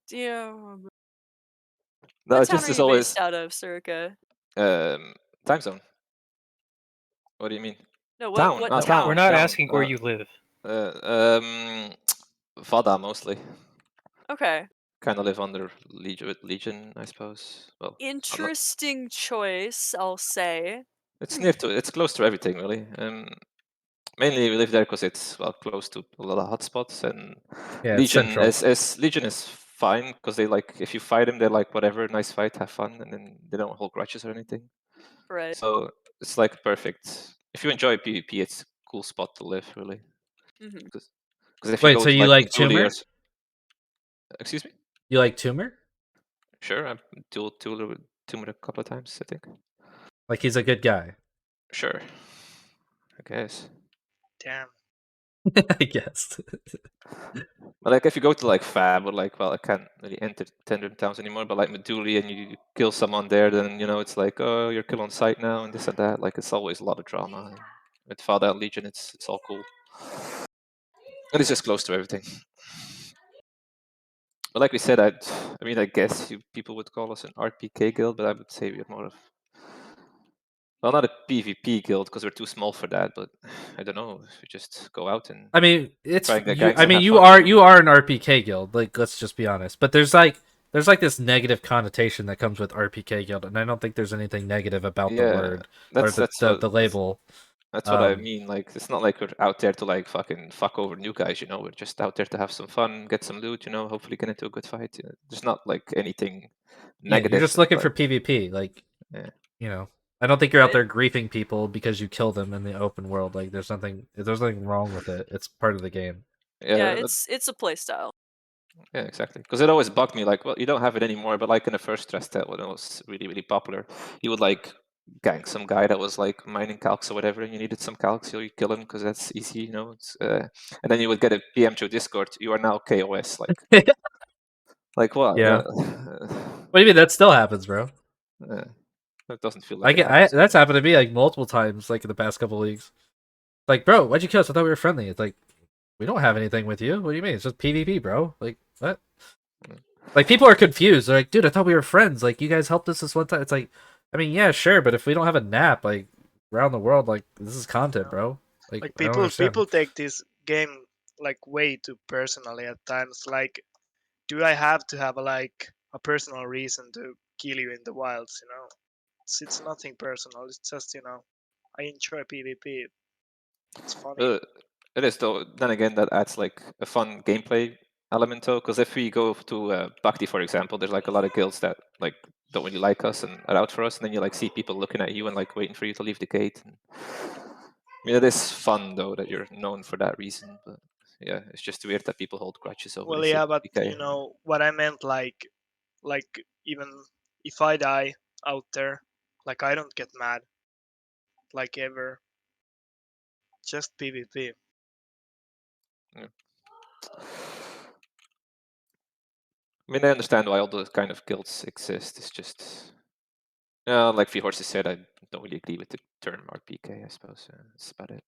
damn. No, What it's town just are as you always based out of, Serukka? time zone. What do you mean? No, Town. what Ah, town? We're not town. asking where you live. Vada mostly. Okay. Kind of live under Legion, I suppose. Well, Interesting choice, I'll say. it's near to, it's close to everything really. Mainly we live there because it's close to a lot of hotspots, and Yeah, it's Legion central. Legion is fine because they like, if you fight them, they're like whatever, nice fight, have fun, and then they don't hold grudges or anything. Right. So it's like perfect. If you enjoy PvP, it's a cool spot to live really. Mm-hmm. Because if you Wait, go so to you like like Julie or Tumor? excuse me, You like Tumor? sure, I've dueled Tumor a couple of times, I think. Like he's a good guy. Sure, I guess. Damn. I guess. But like if you go to like Fab or like, well, I can't really enter tender towns anymore, but like Meduli and you kill someone there, then it's like, oh, you're kill on site now and this and that. Like it's always a lot of drama. And with Fada and Legion, it's all cool. And it's just close to everything. But like we said, I mean, I guess people would call us an RPK guild, but I would say we're more of, well, not a PvP guild because we're too small for that. But I don't know, if we just go out and I mean, it's try and get you. gangs I and mean, have you fun. are an RPK guild. Like, let's just be honest. But there's like this negative connotation that comes with RPK guild, and I don't think there's anything negative about the Yeah, word or that's what the label. that's what I mean. Like, it's not like we're out there to like fucking fuck over new guys. We're just out there to have some fun, get some loot. Hopefully get into a good fight. There's not like anything Yeah, you're negative. just looking Like, for PvP. Like, yeah. I don't think you're out Right. there griefing people because you kill them in the open world. Like, there's nothing wrong with it. It's part of the game. Yeah, Yeah, it's a playstyle. yeah, exactly. Because it always bugged me. Like, well, you don't have it anymore. But like in the first stress test when it was really really popular, you would like gang some guy that was like mining calcs or whatever, and you needed some calcs, so you kill him because that's easy. And then you would get a PM through Discord. You are now KOS. Like what? Yeah. What do you mean that still happens, bro? It doesn't feel like it I happens. that's happened to me like multiple times, like in the past couple leagues. Like, bro, why'd you kill us? I thought we were friendly. It's like, we don't have anything with you. What do you mean? It's just PvP, bro. Like, what? Like, people are confused. They're like, dude, I thought we were friends. Like, you guys helped us this one time. It's like, I mean, yeah, sure, but if we don't have a nap, like, around the world, like, this is content, bro. Like I don't understand. People take this game like way too personally at times. Like, do I have to have a personal reason to kill you in the wilds? It's nothing personal. It's just I enjoy PvP. It's funny. It is though. Then again, that adds like a fun gameplay element though. Because if we go to Bhakti, for example, there's like a lot of guilds that like don't really like us and are out for us, and then you like see people looking at you and like waiting for you to leave the gate. And, I mean, it is fun though that you're known for that reason, but yeah, it's just weird that people hold grudges over Well, this yeah, but PK. you know what I meant, like even if I die out there, like I don't get mad, like ever. Just PvP. Yeah. I mean, I understand why all those kind of guilds exist. It's just, like FreeHorses said, I don't really agree with the term RPK. I suppose that's about it.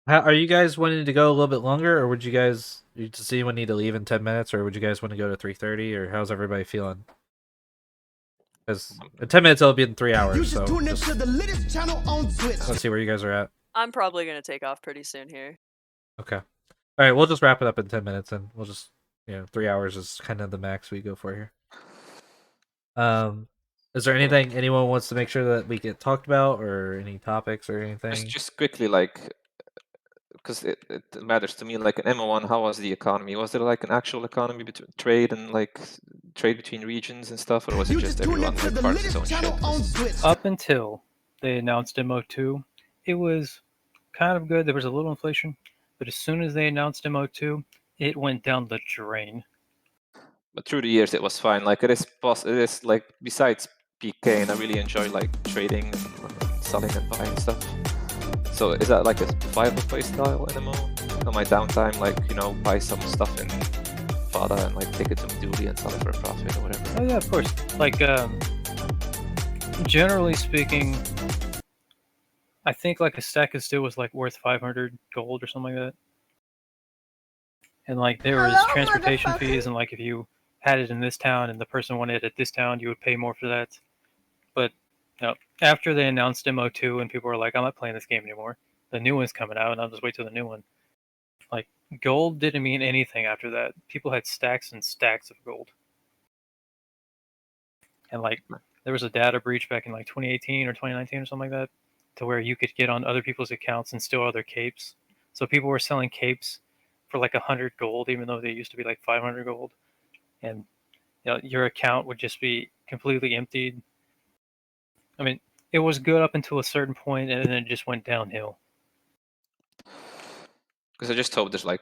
Are you guys wanting to go a little bit longer, or would you guys? Does anyone need to leave in 10 minutes, or would you guys want to go to 3:30, or how's everybody feeling? Because in 10 minutes it'll be in 3 hours. So Tune into the latest channel on Twitch. let's see where you guys are at. I'm probably gonna take off pretty soon here. Okay. All right, we'll just wrap it up in 10 minutes, and we'll just 3 hours is kind of the max we go for here. Is there anything anyone wants to make sure that we get talked about, or any topics or anything? Just quickly, like, because it matters to me, like in MO1, how was the economy? Was there like an actual economy between trade and like trade between regions and stuff, or was it just everyone like farms his own shit? Up until they announced MO2, it was kind of good. There was a little inflation, but as soon as they announced MO2, it went down the drain. But through the years, it was fine. Like it is like besides PK, and I really enjoy like trading and selling and buying stuff. So is that like a viable playstyle in MO? On my downtime, like buy some stuff in Fada and like take it to Meduli and sell it for a profit or whatever. Oh yeah, of course. Like generally speaking, I think like a stack of steel was like worth 500 gold or something like that. And like there was transportation fees, and like if you had it in this town and the person wanted it at this town, you would pay more for that. But after they announced MO2 and people were like, I'm not playing this game anymore, the new one's coming out and I'll just wait till the new one. Like gold didn't mean anything after that. People had stacks and stacks of gold. And like there was a data breach back in like 2018 or 2019 or something like that, to where you could get on other people's accounts and steal other capes. So people were selling capes for like 100 gold, even though they used to be like 500 gold. And your account would just be completely emptied. I mean, it was good up until a certain point, and then it just went downhill. Because I just hope there's like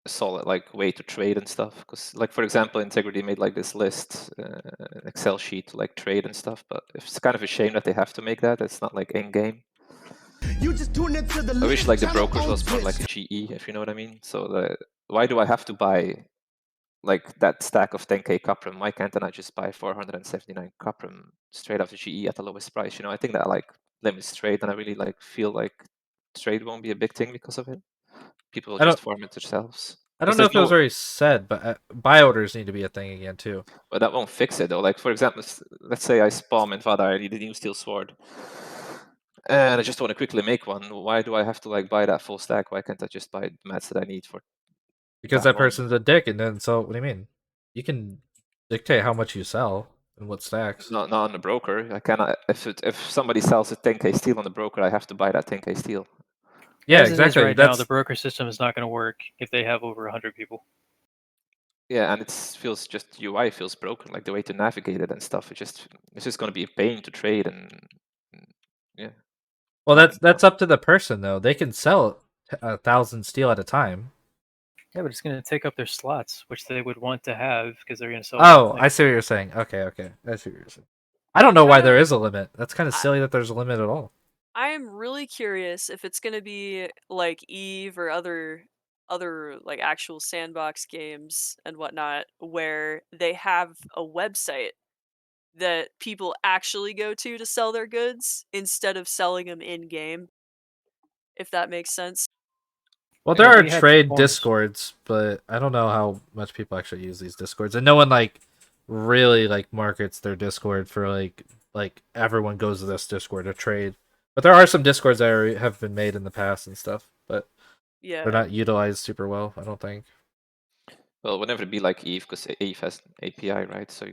a solid like way to trade and stuff. Because like for example, Integrity made like this list, Excel sheet to like trade and stuff. But it's kind of a shame that they have to make that. It's not like in game. I wish like the brokers was more like a GE, if you know what I mean. So why do I have to buy like that stack of 10k Cuprum? Why can't I just buy 479 Cuprum straight off the GE at the lowest price? I think that like limits trade, and I really like feel like trade won't be a big thing because of it. People will just farm it themselves. I don't know if it was already said, but buy orders need to be a thing again too. But that won't fix it though. Like for example, let's say I spawn in Vada, I need a new steel sword, and I just want to quickly make one. Why do I have to like buy that full stack? Why can't I just buy the mats that I need for? Because that person's a dick, and then so what do you mean? You can dictate how much you sell and what stacks. Not on the broker. I cannot. If somebody sells a 10k steel on the broker, I have to buy that 10k steel. Yeah, As exactly. It is right now, the broker system is not going to work if they have over 100 people. Yeah, and it feels just UI feels broken, like the way to navigate it and stuff. It's just going to be a pain to trade, and yeah. Well, that's up to the person though. They can sell 1,000 steel at a time. Yeah, but it's going to take up their slots, which they would want to have because they're going to sell. Oh, I see what you're saying. Okay, I see what you're saying. I don't know why there is a limit. That's kind of silly that there's a limit at all. I am really curious if it's going to be like Eve or other like actual sandbox games and whatnot, where they have a website that people actually go to sell their goods instead of selling them in game. If that makes sense. Well, there are trade discords, but I don't know how much people actually use these discords, and no one like really like markets their discord for like everyone goes to this discord to trade. But there are some discords that have been made in the past and stuff, but yeah, they're not utilized super well, I don't think. Well, whenever it be like Eve, because Eve has an API, right? So,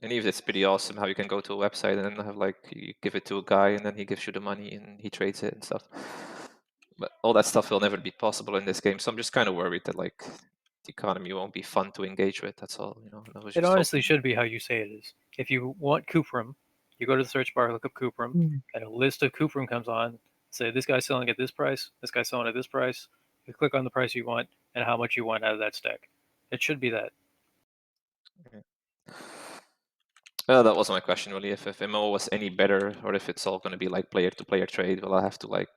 and Eve, it's pretty awesome how you can go to a website and then have like you give it to a guy and then he gives you the money and he trades it and stuff. But all that stuff will never be possible in this game, so I'm just kind of worried that like economy won't be fun to engage with. That's all. That was It just honestly should be how you say it is. If you want Cuprum, you go to the search bar, look up Cuprum, and a list of Cuprum comes on. Say this guy's selling at this price, this guy's selling at this price. You click on the price you want and how much you want out of that stack. It should be that. Well, that wasn't my question really. If MO was any better, or if it's all going to be like player-to-player trade, well, I have to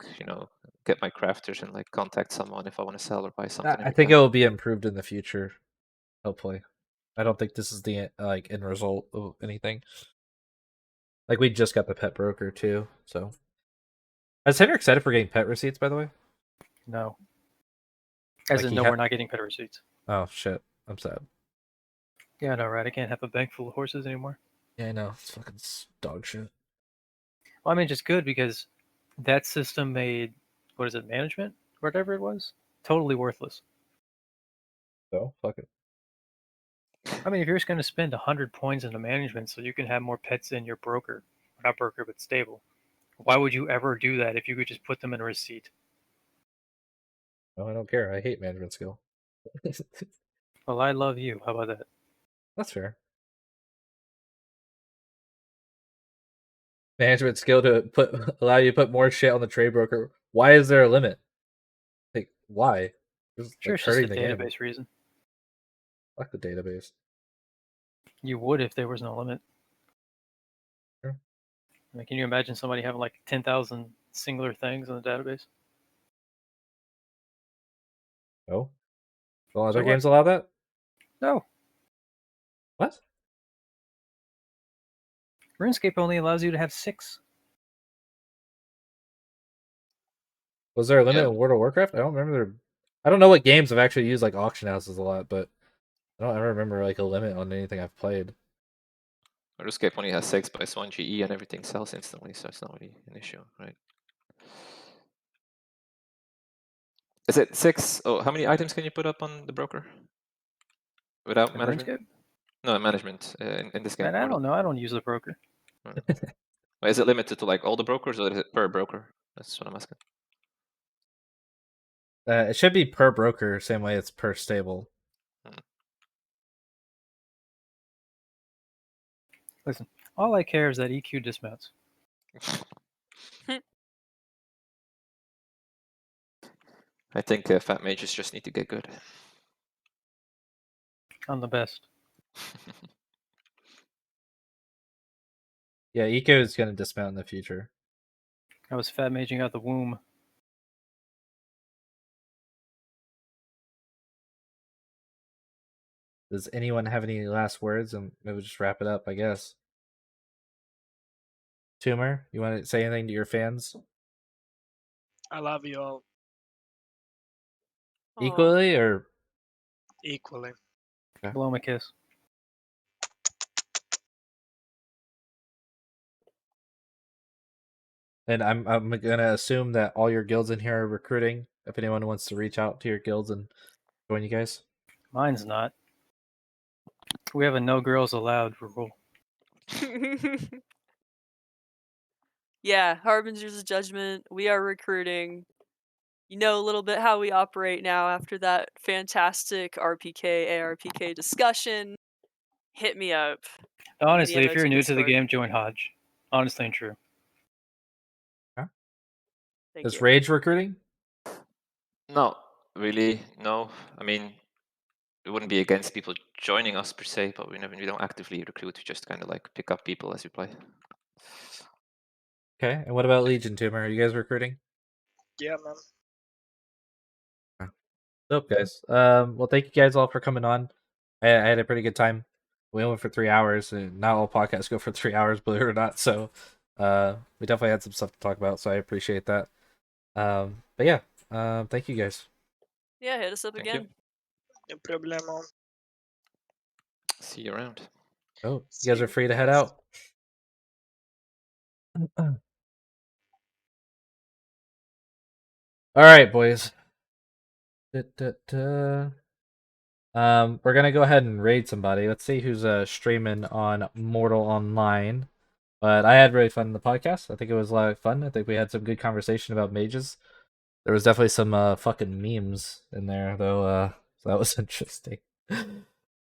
get my crafters and contact someone if I want to sell or buy something. I think it will be improved in the future, hopefully. I don't think this is the end result of anything. Like we just got the pet broker too, so. Is Henry excited for getting pet receipts, by the way? No. As in, no, we're not getting pet receipts. Oh shit, I'm sad. Yeah, I know, right? I can't have a bank full of horses anymore. Yeah, I know. It's fucking dog shit. Well, I mean, just good because that system made, what is it, management? Whatever it was? Totally worthless. So, fuck it. I mean, if you're just going to spend 100 points into management so you can have more pets in your broker, not broker, but stable, why would you ever do that if you could just put them in a receipt? No, I don't care. I hate management skill. Well, I love you. How about that? That's fair. Management skill to allow you to put more shit on the trade broker. Why is there a limit? Like, why? Sure, it's just a database reason. Fuck the database. You would if there was no limit. Sure. I mean, can you imagine somebody having like 10,000 singular things in the database? No. Will other games allow that? No. What? RuneScape only allows you to have 6. Was there a limit in World of Warcraft? I don't remember. I don't know what games have actually used like auction houses a lot, but I don't ever remember like a limit on anything I've played. RuneScape only has 6, but it's 1 GE and everything sells instantly, so it's not really an issue, right? Is it 6? Oh, how many items can you put up on the broker without management? RuneScape? No, management in this game. Man, I don't know. I don't use the broker. Is it limited to all the brokers, or is it per broker? That's what I'm asking. It should be per broker, same way it's per stable. Listen, all I care is that EQ dismounts. I think fat mages just need to get good. I'm the best. Yeah, Eco is going to dismount in the future. I was fat maging out the womb. Does anyone have any last words? And maybe we'll just wrap it up, I guess. Tumor, you want to say anything to your fans? I love you all. Equally or? Equally. Okay. Blow him a kiss. And I'm gonna assume that all your guilds in here are recruiting. If anyone wants to reach out to your guilds and join you guys. Mine's not. We have a no girls allowed rule. Yeah, Harbingers of Judgment. We are recruiting. You know a little bit how we operate now after that fantastic RPK, ARPK discussion. Hit me up. Honestly, if you're new to the Discord. game, join Hodge. Honestly and true. Huh? Thank Is you. Rage recruiting? No, really, no. I mean, we wouldn't be against people joining us per se, but we don't actively recruit. We just kind of pick up people as we play. Okay, and what about Legion, Tumor? Are you guys recruiting? Yeah, man. Dope, guys. Well, thank you guys all for coming on. I had a pretty good time. We went for 3 hours, and not all podcasts go for 3 hours, believe it or not. So, we definitely had some stuff to talk about. So I appreciate that. But yeah, thank you guys. Yeah, hit us up Thank again. No problemo. See you around. Oh, you guys are free to head out. All right, boys. We're gonna go ahead and raid somebody. Let's see who's streaming on Mortal Online. But I had really fun in the podcast. I think it was a lot of fun. I think we had some good conversation about mages. There was definitely some fucking memes in there, though. So that was interesting.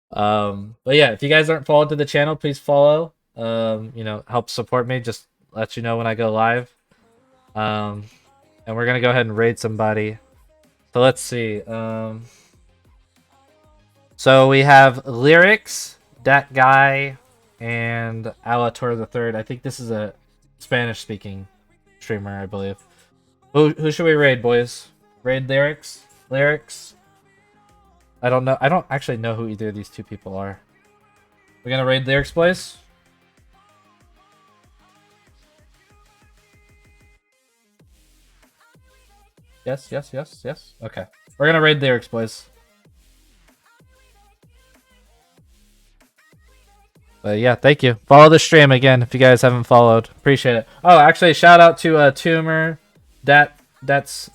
But yeah, if you guys aren't followed to the channel, please follow. Help support me. Just let you know when I go live. And we're gonna go ahead and raid somebody. So let's see. So we have Lyrics, that guy, and Alator the Third. I think this is a Spanish-speaking streamer, I believe. Who should we raid, boys? Raid Lyrics? Lyrics? I don't know. I don't actually know who either of these two people are. We're gonna raid Lyrics, boys? Yes. Okay. We're gonna raid Lyrics, boys. But yeah, thank you. Follow the stream again if you guys haven't followed. Appreciate it. Oh, actually, shout out to Tumor, that's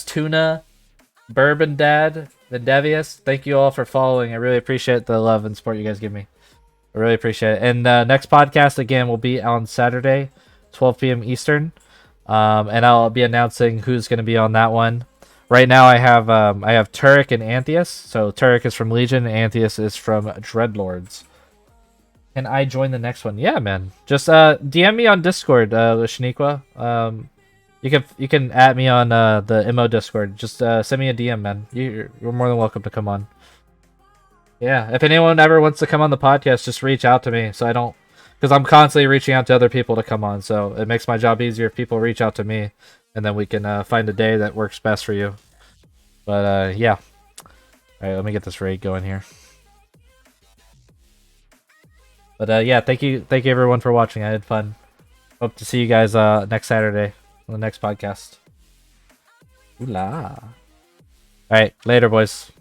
Tuna, Bourbon Dad, Vendevius. Thank you all for following. I really appreciate the love and support you guys give me. I really appreciate it. And next podcast again will be on Saturday, 12 p.m. Eastern. And I'll be announcing who's going to be on that one. Right now I have Turek and Antheus. So Turek is from Legion, and Antheus is from Dreadlords. Can I join the next one? Yeah, man. Just DM me on Discord, Shaniqua. You can add me on the MO Discord. Just send me a DM, man. You're more than welcome to come on. Yeah, if anyone ever wants to come on the podcast, just reach out to me. So I don't, because I'm constantly reaching out to other people to come on. So it makes my job easier if people reach out to me, and then we can find a day that works best for you. But yeah. All right, let me get this raid going here. But yeah, thank you everyone for watching. I had fun. Hope to see you guys next Saturday on the next podcast. Ooh la. All right, later, boys.